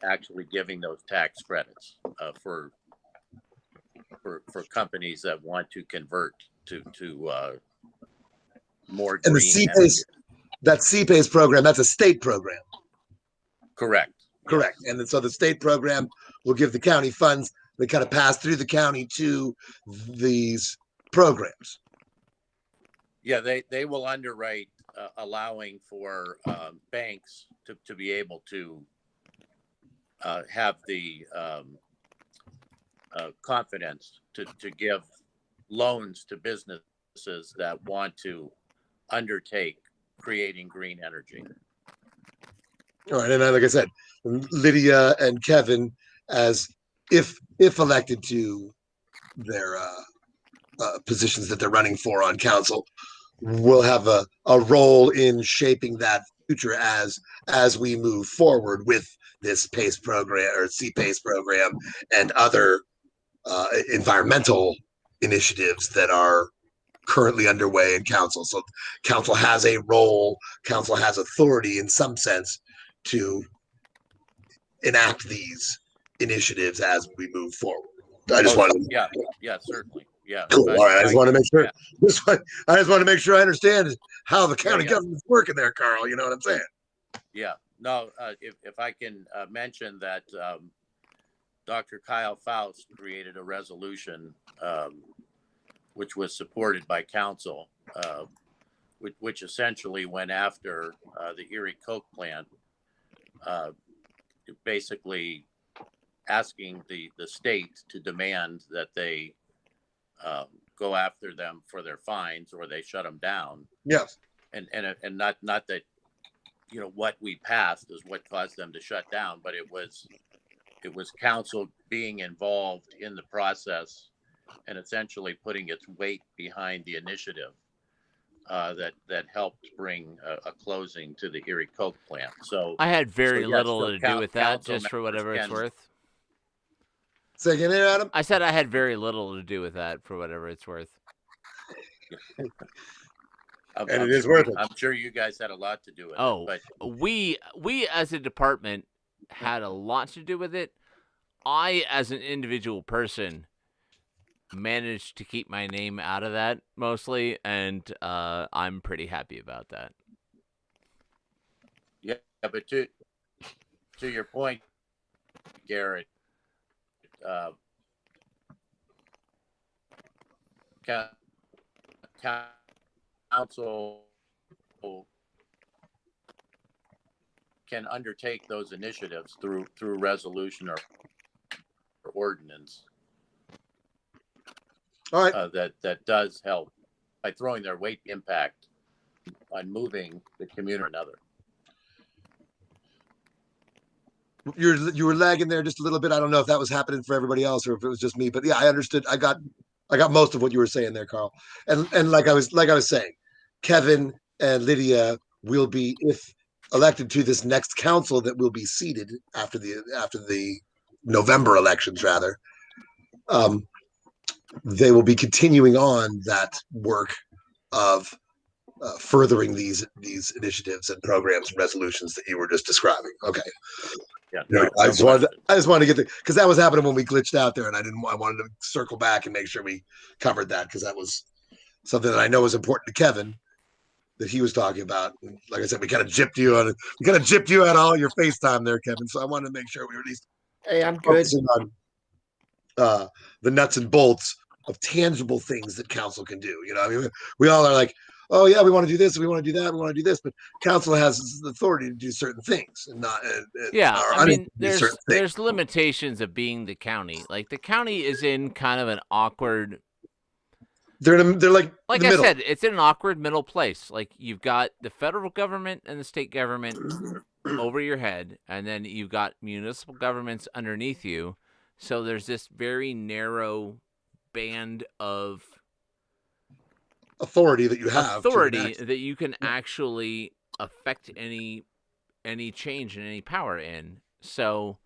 Speaker 5: actually giving those tax credits for companies that want to convert to more
Speaker 4: and
Speaker 5: green
Speaker 4: the CPACE,
Speaker 5: energy.
Speaker 4: that CPACE program, that's a state program.
Speaker 5: Correct.
Speaker 4: Correct. Yes. And so the state program will give the county funds that kind of pass through the county to these programs.
Speaker 5: Yeah, they will underwrite, allowing for banks to be able to have the confidence to give loans to businesses that want to undertake creating green energy.
Speaker 4: All right, and like I said, Lydia and Kevin, as if elected to their positions that they're running for on council, will have a role in shaping that future as we move forward with this PACE program or CPACE program and other environmental initiatives that are currently underway in council. So council has a role, council has authority in some sense to enact these initiatives as we move forward. I just want to,
Speaker 5: yeah, certainly. Yeah.
Speaker 4: Cool. All right. I just want to make sure.
Speaker 5: Yeah.
Speaker 4: I just want to make sure I understand how the county government's working there, Carl. You know what I'm saying?
Speaker 5: Yeah. No. If I can mention that Dr. Kyle Faust created a resolution which was supported by council, which essentially went after the Erie Coke plant, basically asking the state to demand that they go after them for their fines or they shut them down.
Speaker 4: Yes.
Speaker 5: And not that, what we passed is what caused them to shut down, but it was council being involved in the process and essentially putting its weight behind the initiative that helped bring a closing to the Erie Coke plant. So
Speaker 3: I had very little to do with that, just for whatever it's worth.
Speaker 4: Say again, Adam?
Speaker 3: I said I had very little to do with that, for whatever it's worth.
Speaker 4: And it is worth it.
Speaker 5: I'm sure you guys had a lot to do with
Speaker 3: it.
Speaker 5: But
Speaker 3: we as a department had a lot to do with it. I, as an individual person, managed to keep my name out of that mostly, and I'm pretty happy about that.
Speaker 5: Yeah, but to your point, Garrett, council can undertake those initiatives through resolution or ordinance.
Speaker 4: All right.
Speaker 5: That does help by throwing their weight impact on moving the community or another.
Speaker 4: You were lagging there just a little bit. I don't know if that was happening for everybody else or if it was just me, but yeah, I understood. I got most of what you were saying there, Carl. And like I was saying, Kevin and Lydia will be, if elected to this next council that will be seated after the November elections, rather, they will be continuing on that work of furthering these initiatives and programs and resolutions that you were just describing. Okay.
Speaker 5: Yeah.
Speaker 4: I just wanted to get because that was happening when we glitched out there, and I wanted to circle back and make sure we covered that because that was something that I know is important to Kevin. that he was talking about. Like I said, we kind of gypped you on all your FaceTime there, Kevin. So I wanted to make sure we were at least
Speaker 7: Hey, I'm good.
Speaker 4: focusing on the nuts and bolts of tangible things that council can do. You know, I mean, we all are like, oh yeah, we want to do this, we want to do that, we want to do this, but council has the authority to do certain things and not.
Speaker 3: Yeah, I mean, there's limitations of being the county. Like the county is in kind of an awkward.
Speaker 4: They're like
Speaker 3: I
Speaker 4: middle.
Speaker 3: said, it's in an awkward middle place. Like you've got the federal government and the state government over your head, and then you've got municipal governments underneath you. So there's this very narrow band of
Speaker 4: authority that you have.
Speaker 3: That you can actually affect any change and any power in. So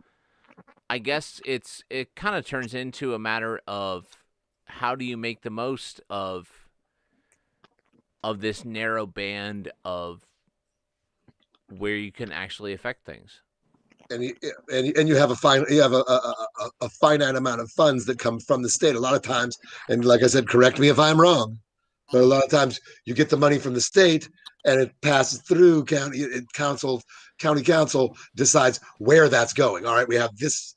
Speaker 3: I guess it kind of turns into a matter of how do you make the most of this narrow band of where you can actually affect things.
Speaker 4: And you have a finite amount of funds that come from the state. A lot of times, and like I said, correct me if I'm wrong, but a lot of times you get the money from the state and it passes through county council. County council decides where that's going. All right, we have this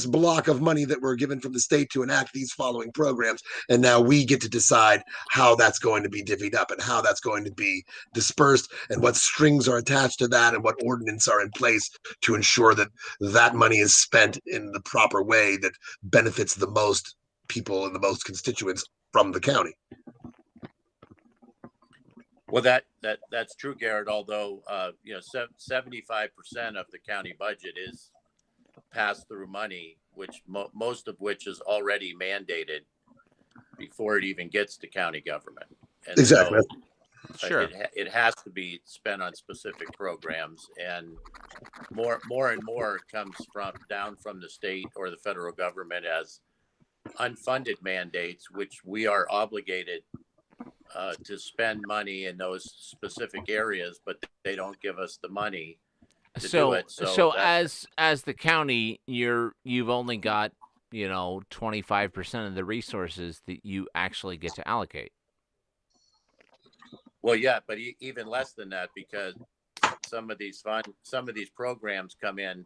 Speaker 4: block of money that we're given from the state to enact these following programs, and now we get to decide how that's going to be divvied up and how that's going to be dispersed and what strings are attached to that and what ordinance are in place to ensure that that money is spent in the proper way that benefits the most people and the most constituents from the county.
Speaker 5: Well, that's true, Garrett. Although 75% of the county budget is pass-through money, which most of which is already mandated before it even gets to county government. And
Speaker 4: exactly.
Speaker 5: So,
Speaker 3: sure.
Speaker 5: It has to be spent on specific programs, and more and more comes down from the state or the federal government as unfunded mandates, which we are obligated to spend money in those specific areas, but they don't give us the money.
Speaker 3: So as the county, you've only got 25% of the resources that you actually get to allocate.
Speaker 5: Well, yeah, but even less than that, because some of these programs come in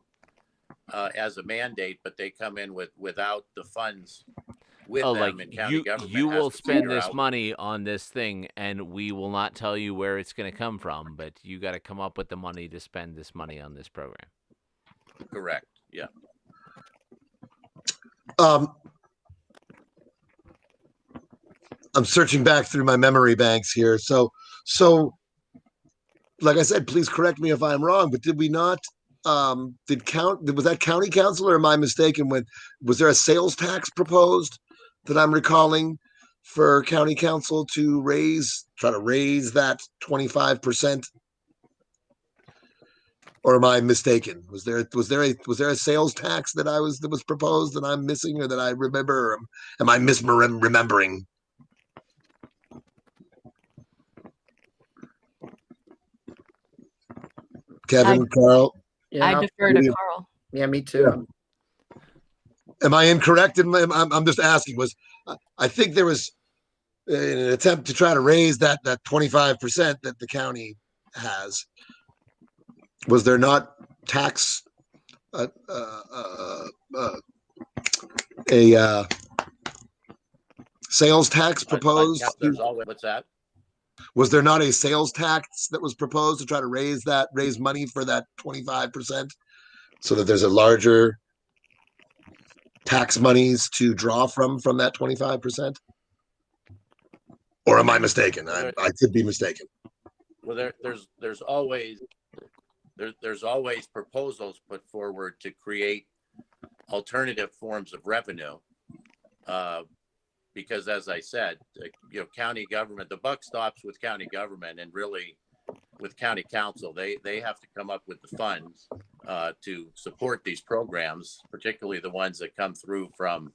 Speaker 5: as a mandate, but they come in without the funds with them, and county government
Speaker 3: you will spend this
Speaker 5: out.
Speaker 3: money on this thing, and we will not tell you where it's going to come from, but you got to come up with the money to spend this money on this program.
Speaker 5: Correct. Yeah.
Speaker 4: I'm searching back through my memory banks here. So like I said, please correct me if I'm wrong, but did we not was that county council, or am I mistaken? Was there a sales tax proposed that I'm recalling for county council to try to raise that 25%? Or am I mistaken? Was there a sales tax that was proposed that I'm missing or that I remember? Or am I misremembering? Kevin, Carl?
Speaker 7: Yeah,
Speaker 6: I defer to Carl.
Speaker 7: Yeah, me too.
Speaker 4: Yeah. Am I incorrect? I'm just asking. I think there was an attempt to try to raise that 25% that the county has. Was there not tax a sales tax proposed?
Speaker 5: What's that?
Speaker 4: Was there not a sales tax that was proposed to try to raise money for that 25%, so that there's a larger tax monies to draw from that 25%? Or am I mistaken? I could be mistaken.
Speaker 5: Well, there's always proposals put forward to create alternative forms of revenue. Because as I said, county government, the buck stops with county government, and really with county council, they have to come up with the funds to support these programs, particularly the ones that come through from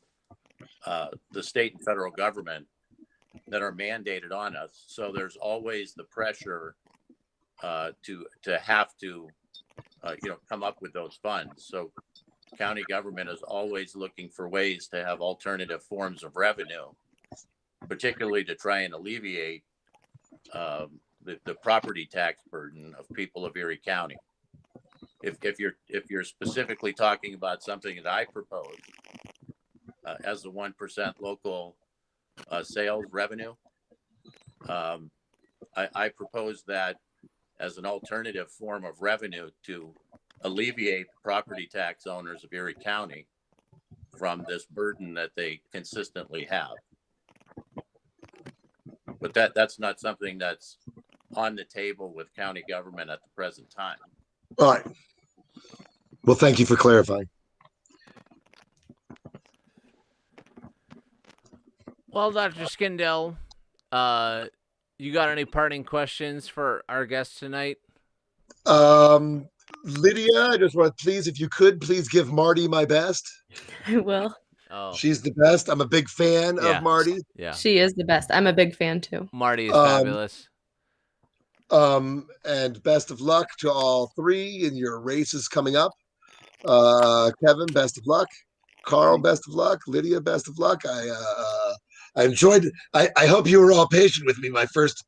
Speaker 5: the state and federal government that are mandated on us. So there's always the pressure to have to come up with those funds. So county government is always looking for ways to have alternative forms of revenue, particularly to try and alleviate the property tax burden of people of Erie County. If you're specifically talking about something that I propose as the 1% local sales revenue, I propose that as an alternative form of revenue to alleviate the property tax owners of Erie County from this burden that they consistently have. But that's not something that's on the table with county government at the present time.
Speaker 4: All right. Well, thank you for clarifying.
Speaker 3: Well, Dr. Skindell, you got any parting questions for our guest tonight?
Speaker 4: Lydia, I just want to please, if you could, please give Marty my best.
Speaker 6: I will.
Speaker 3: Oh,
Speaker 4: She's the best. I'm a big fan of Marty.
Speaker 3: Yeah.
Speaker 6: She is the best. I'm a big fan too.
Speaker 3: Marty is fabulous.
Speaker 4: And best of luck to all three in your races coming up. Kevin, best of luck. Carl, best of luck. Lydia, best of luck. I enjoyed. I hope you were all patient with me. My first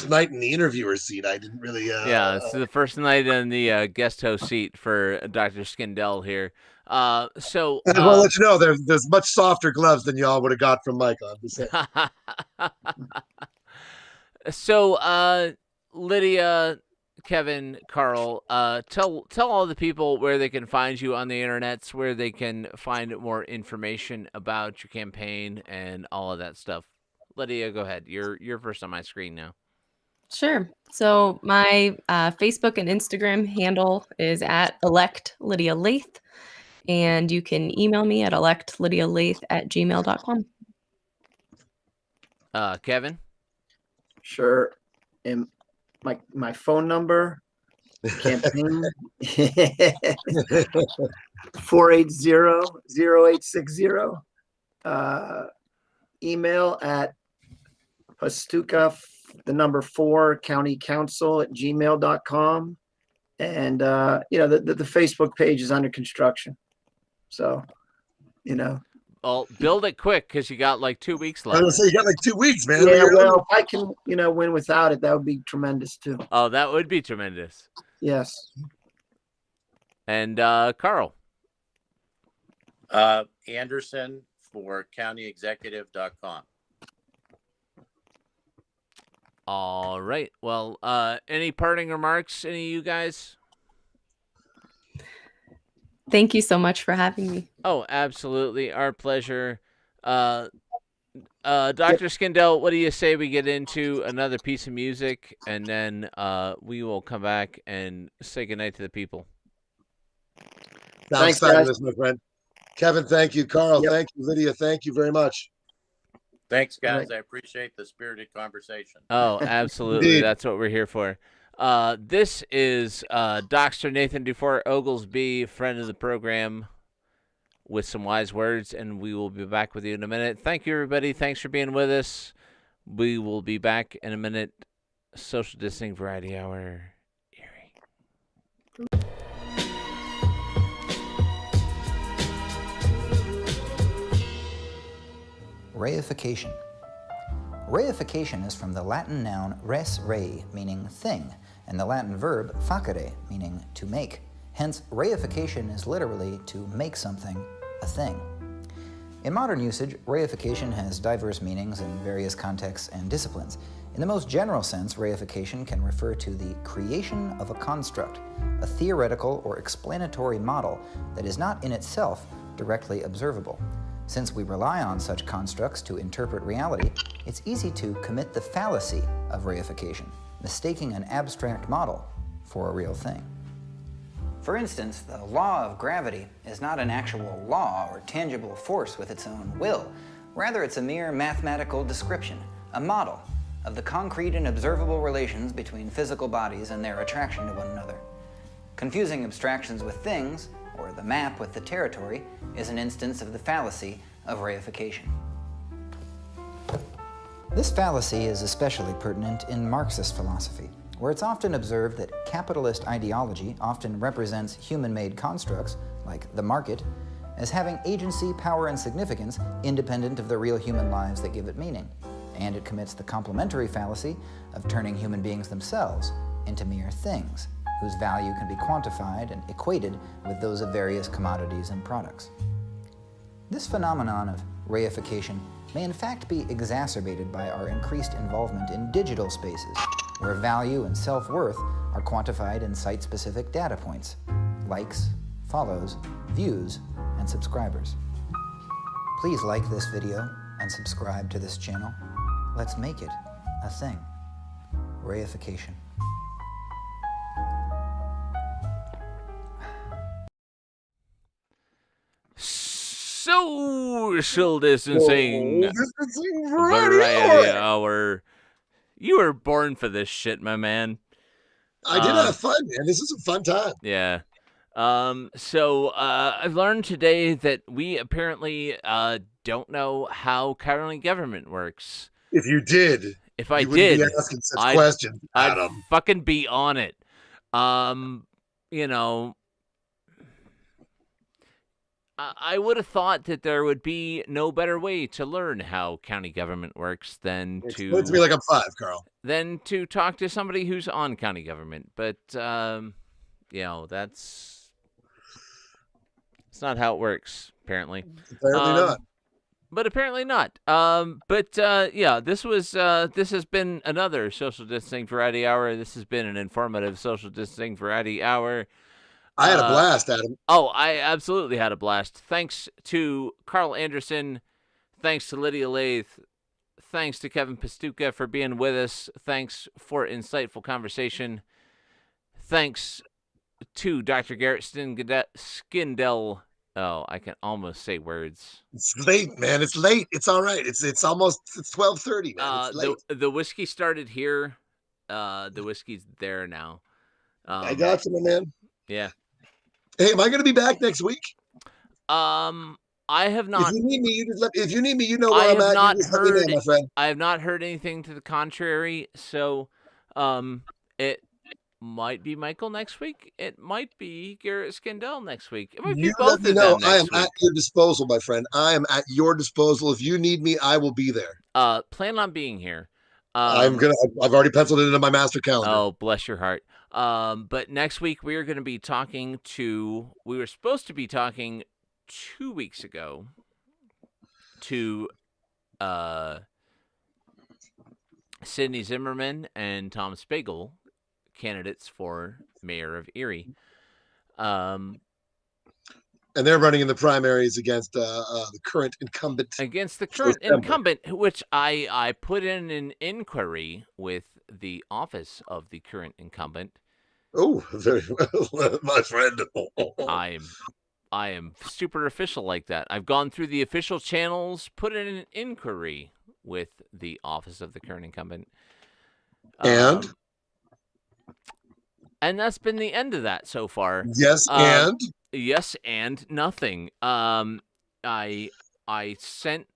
Speaker 4: night in the interviewer seat. I didn't really.
Speaker 3: Yeah, it's the first night in the guest host seat for Dr. Skindell here. So
Speaker 4: I just want to let you know there's much softer gloves than y'all would have got from Mike on this.
Speaker 3: So, Lydia, Kevin, Carl, tell all the people where they can find you on the internets, where they can find more information about your campaign and all of that stuff. Lydia, go ahead. You're first on my screen now.
Speaker 6: Sure. So my Facebook and Instagram handle is at elect Lydia Laythe, and you can email me at electlydialaythe@gmail.com.
Speaker 3: Kevin?
Speaker 7: Sure. And my phone number, campaign 480-0860. Email at Pastewka, the number 4 county council @gmail.com. And the Facebook page is under construction. So,
Speaker 3: Well, build it quick because you got like 2 weeks left.
Speaker 4: I was gonna say you got like 2 weeks, man.
Speaker 7: Yeah, well, if I can, win without it, that would be tremendous too.
Speaker 3: Oh, that would be tremendous.
Speaker 7: Yes.
Speaker 3: And Carl?
Speaker 5: Anderson for countyexecutive.com.
Speaker 3: All right. Well, any parting remarks, any of you guys?
Speaker 6: Thank you so much for having me.
Speaker 3: Oh, absolutely. Our pleasure. Dr. Skindell, what do you say we get into another piece of music, and then we will come back and say goodnight to the people.
Speaker 4: Thanks, fabulous, my friend. Kevin, thank you. Carl, thank you. Lydia, thank you very much.
Speaker 5: Thanks, guys. I appreciate the spirited conversation.
Speaker 3: Oh, absolutely. That's what we're here for. This is Dr. Nathan Dufour Oglesby, friend of the program, with some wise words, and we will be back with you in a minute. Thank you, everybody. Thanks for being with us. We will be back in a minute. Social Distancing Variety Hour, Erie.
Speaker 10: Reification. Reification is from the Latin noun res rei, meaning thing, and the Latin verb facere, meaning to make. Hence, reification is literally to make something a thing. In modern usage, reification has diverse meanings in various contexts and disciplines. In the most general sense, reification can refer to the creation of a construct, a theoretical or explanatory model that is not in itself directly observable. Since we rely on such constructs to interpret reality, it's easy to commit the fallacy of reification, mistaking an abstract model for a real thing. For instance, the law of gravity is not an actual law or tangible force with its own will. Rather, it's a mere mathematical description, a model of the concrete and observable relations between physical bodies and their attraction to one another. Confusing abstractions with things, or the map with the territory, is an instance of the fallacy of reification. This fallacy is especially pertinent in Marxist philosophy, where it's often observed that capitalist ideology often represents human-made constructs, like the market, as having agency, power, and significance independent of the real human lives that give it meaning. and it commits the complementary fallacy of turning human beings themselves into mere things, whose value can be quantified and equated with those of various commodities and products. This phenomenon of reification may in fact be exacerbated by our increased involvement in digital spaces, where value and self-worth are quantified in site-specific data points, likes, follows, views, and subscribers. Please like this video and subscribe to this channel. Let's make it a thing. Reification.
Speaker 3: Social distancing variety hour. You were born for this shit, my man.
Speaker 4: I did have fun, man. This is a fun time.
Speaker 3: Yeah. So I've learned today that we apparently don't know how county government works.
Speaker 4: If you did,
Speaker 3: if I
Speaker 4: you wouldn't
Speaker 3: did,
Speaker 4: be asking such questions, Adam.
Speaker 3: I'd fucking be on it. You know, I would have thought that there would be no better way to learn how county government works than to.
Speaker 4: It's me like I'm 5, Carl.
Speaker 3: Than to talk to somebody who's on county government, but you know, it's not how it works. Apparently
Speaker 4: not.
Speaker 3: But apparently not. Yeah, this has been another social distancing variety hour. This has been an informative social distancing variety hour.
Speaker 4: I had a blast, Adam.
Speaker 3: Oh, I absolutely had a blast. Thanks to Carl Anderson. Thanks to Lydia Laythe. Thanks to Kevin Pastewka for being with us. Thanks for insightful conversation. Thanks to Dr. Garrett Skindell. Oh, I can almost say words.
Speaker 4: It's late, man. It's late. It's all right. It's almost 12:30, man. It's late.
Speaker 3: The whiskey started here. The whiskey's there now.
Speaker 4: I got you, man.
Speaker 3: Yeah.
Speaker 4: Hey, am I going to be back next week?
Speaker 3: I have not.
Speaker 4: If you need me, you know where I'm at.
Speaker 3: Not
Speaker 4: you just let me know, my friend.
Speaker 3: I have not heard anything to the contrary. So, it might be Michael next week. It might be Garrett Skindell next week. It might be both of them.
Speaker 4: I am at your disposal, my friend. I am at your disposal. If you need me, I will be there.
Speaker 3: Plan on being here.
Speaker 4: I've already penciled it into my master calendar.
Speaker 3: Oh, bless your heart. But next week we are going to be talking to. We were supposed to be talking 2 weeks ago to Sidney Zimmerman and Tom Spiegel, candidates for mayor of Erie.
Speaker 4: And they're running in the primaries against the current incumbent.
Speaker 3: Against the current incumbent, which I put in an inquiry with the office of the current incumbent.
Speaker 4: Oh, very well, my friend.
Speaker 3: I am super official like that. I've gone through the official channels, put in an inquiry with the office of the current incumbent.
Speaker 4: And
Speaker 3: that's been the end of that so far.
Speaker 4: Yes,
Speaker 3: yes, and nothing. I sent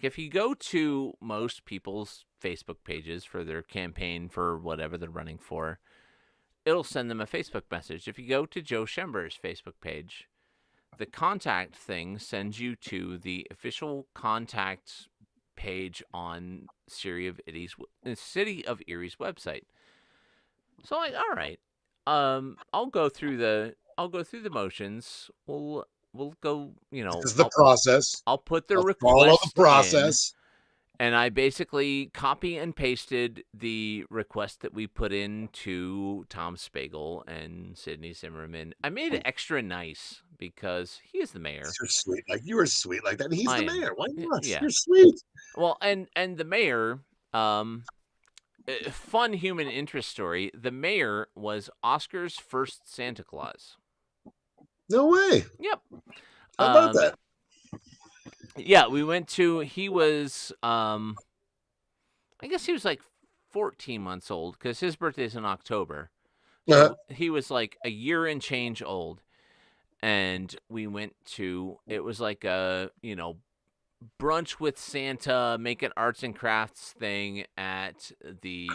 Speaker 3: if you go to most people's Facebook pages for their campaign for whatever they're running for, it'll send them a Facebook message. If you go to Joe Schember's Facebook page, the contact thing sends you to the official contact page on City of Erie's website. So all right, I'll go through the motions. We'll go. This
Speaker 4: is the process.
Speaker 3: I'll put the request.
Speaker 4: Follow the process.
Speaker 3: And I basically copy and pasted the request that we put in to Tom Spiegel and Sidney Zimmerman. I made it extra nice because he is the mayor.
Speaker 4: You're sweet. You are sweet like that. And he's the mayor. Why not?
Speaker 3: Yeah.
Speaker 4: You're sweet.
Speaker 3: Well, and the mayor, fun human interest story. The mayor was Oscar's first Santa Claus.
Speaker 4: No way.
Speaker 3: Yep.
Speaker 4: How about that?
Speaker 3: Yeah, we went to. He was, I guess he was like 14 months old because his birthday's in October. So he was like a year and change old, and we went to. It was like a brunch with Santa, making arts and crafts thing at the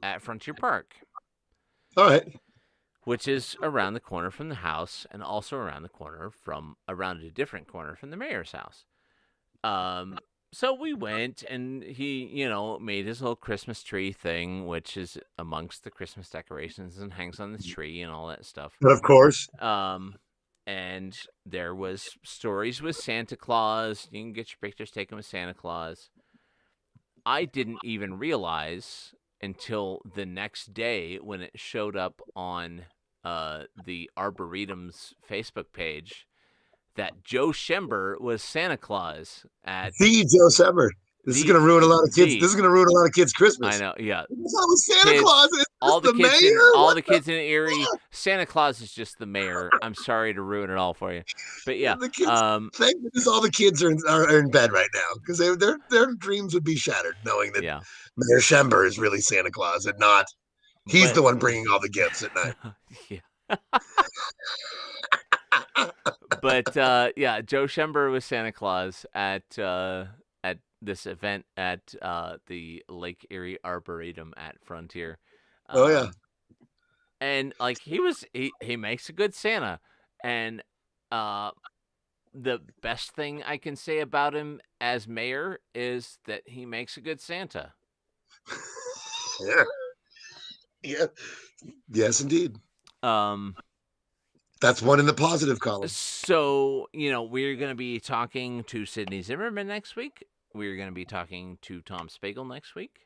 Speaker 3: at Frontier Park.
Speaker 4: All right.
Speaker 3: which is around the corner from the house and also around a different corner from the mayor's house. So we went, and he, made his little Christmas tree thing, which is amongst the Christmas decorations and hangs on the tree and all that stuff.
Speaker 4: Of course.
Speaker 3: And there was stories with Santa Claus. You can get your pictures taken with Santa Claus. I didn't even realize until the next day when it showed up on the Arboretum's Facebook page that Joe Schember was Santa Claus at
Speaker 4: the Joe Schember. This is going to ruin a lot of kids. This is going to ruin a lot of kids' Christmas.
Speaker 3: I know, yeah.
Speaker 4: Santa Claus is
Speaker 3: all the
Speaker 4: mayor.
Speaker 3: The kids in Erie. Santa Claus is just the mayor. I'm sorry to ruin it all for you, but yeah.
Speaker 4: The kids, thank goodness all the kids are in bed right now, because their dreams would be shattered knowing that Mayor Schember is really Santa Claus and not he's the one bringing all the gifts at night.
Speaker 3: Yeah. But Joe Schember was Santa Claus at this event at the Lake Erie Arboretum at Frontier. And like he makes a good Santa, and the best thing I can say about him as mayor is that he makes a good Santa.
Speaker 4: Yeah. Yes, indeed. That's one in the positive column.
Speaker 3: So, we're going to be talking to Sydney Zimmerman next week. We're going to be talking to Tom Spiegel next week.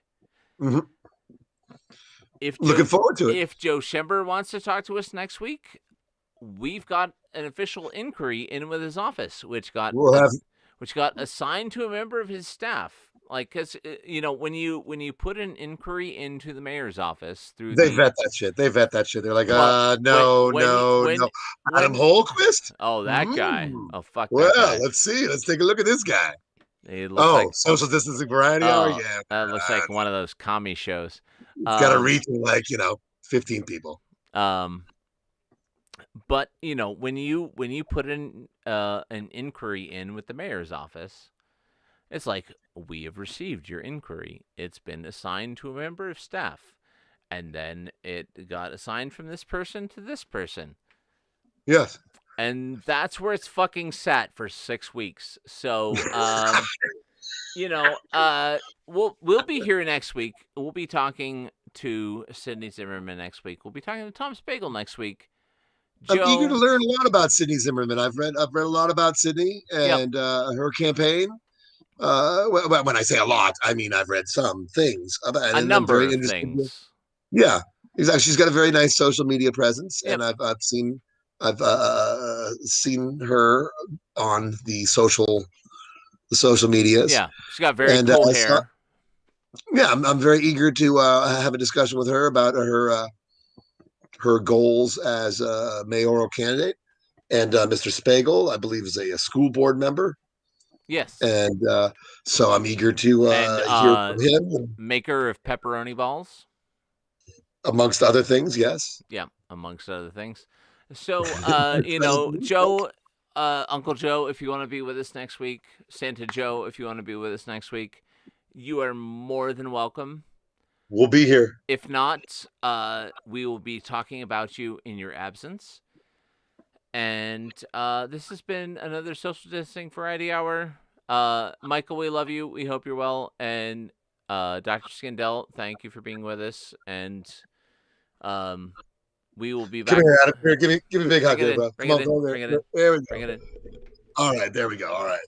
Speaker 4: Mm-hmm.
Speaker 3: Looking
Speaker 4: forward to it.
Speaker 3: If Joe Schember wants to talk to us next week, we've got an official inquiry in with his office, which got assigned to a member of his staff. Like, because when you put an inquiry into the mayor's office vet
Speaker 4: that shit. They vet that shit. They're like, no. Adam Holquist?
Speaker 3: Oh, that guy. Oh, fuck.
Speaker 4: Well,
Speaker 3: that guy.
Speaker 4: Let's see. Let's take a look at this guy.
Speaker 3: He looks like
Speaker 4: social distancing variety. Yeah,
Speaker 3: that looks like one of those commie shows.
Speaker 4: It's got to reach 15 people.
Speaker 3: But when you put in an inquiry in with the mayor's office, it's like, we have received your inquiry. It's been assigned to a member of staff, and then it got assigned from this person to this person.
Speaker 4: Yes.
Speaker 3: And that's where it's fucking sat for 6 weeks. So, we'll be here next week. We'll be talking to Sydney Zimmerman next week. We'll be talking to Tom Spiegel next week.
Speaker 4: I'm eager to learn a lot about Sydney Zimmerman. I've read a lot about Sydney and her campaign. When I say a lot, I mean I've read some things about it.
Speaker 3: A number of things.
Speaker 4: Yeah, exactly. She's got a very nice social media presence, and I've seen her on the social medias.
Speaker 3: Yeah, she's got very cool hair.
Speaker 4: I'm very eager to have a discussion with her about her goals as a mayoral candidate, and Mr. Spiegel, I believe, is a school board member.
Speaker 3: Yes.
Speaker 4: And so I'm eager to hear from him.
Speaker 3: Maker of pepperoni balls.
Speaker 4: Amongst other things, yes.
Speaker 3: Yeah, amongst other things. So, Joe, Uncle Joe, if you want to be with us next week, Santa Joe, if you want to be with us next week, you are more than welcome.
Speaker 4: We'll be here.
Speaker 3: If not, we will be talking about you in your absence. And this has been another Social Distancing Variety Hour. Michael, we love you. We hope you're well. And Dr. Skindell, thank you for being with us. And we will be back.
Speaker 4: Come here, Adam. Here, give me a big hug here, bro.
Speaker 3: Bring it in. There we go. Bring it in.
Speaker 4: All right, there we go. All right.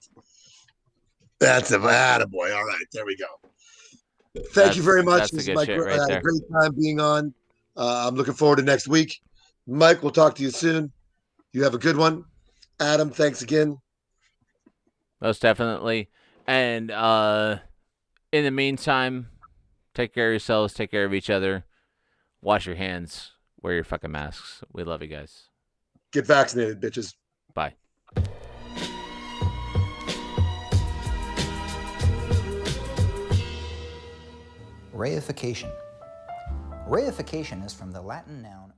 Speaker 4: That's a attaboy. All right, there we go. Thank you very much.
Speaker 3: That's the good shit right there.
Speaker 4: I had a great time being on. I'm looking forward to next week. Mike, we'll talk to you soon. You have a good one. Adam, thanks again.
Speaker 3: Most definitely. And in the meantime, take care of yourselves. Take care of each other. Wash your hands. Wear your fucking masks. We love you guys.
Speaker 4: Get vaccinated, bitches.
Speaker 3: Bye.
Speaker 10: Reification. Reification is from the Latin noun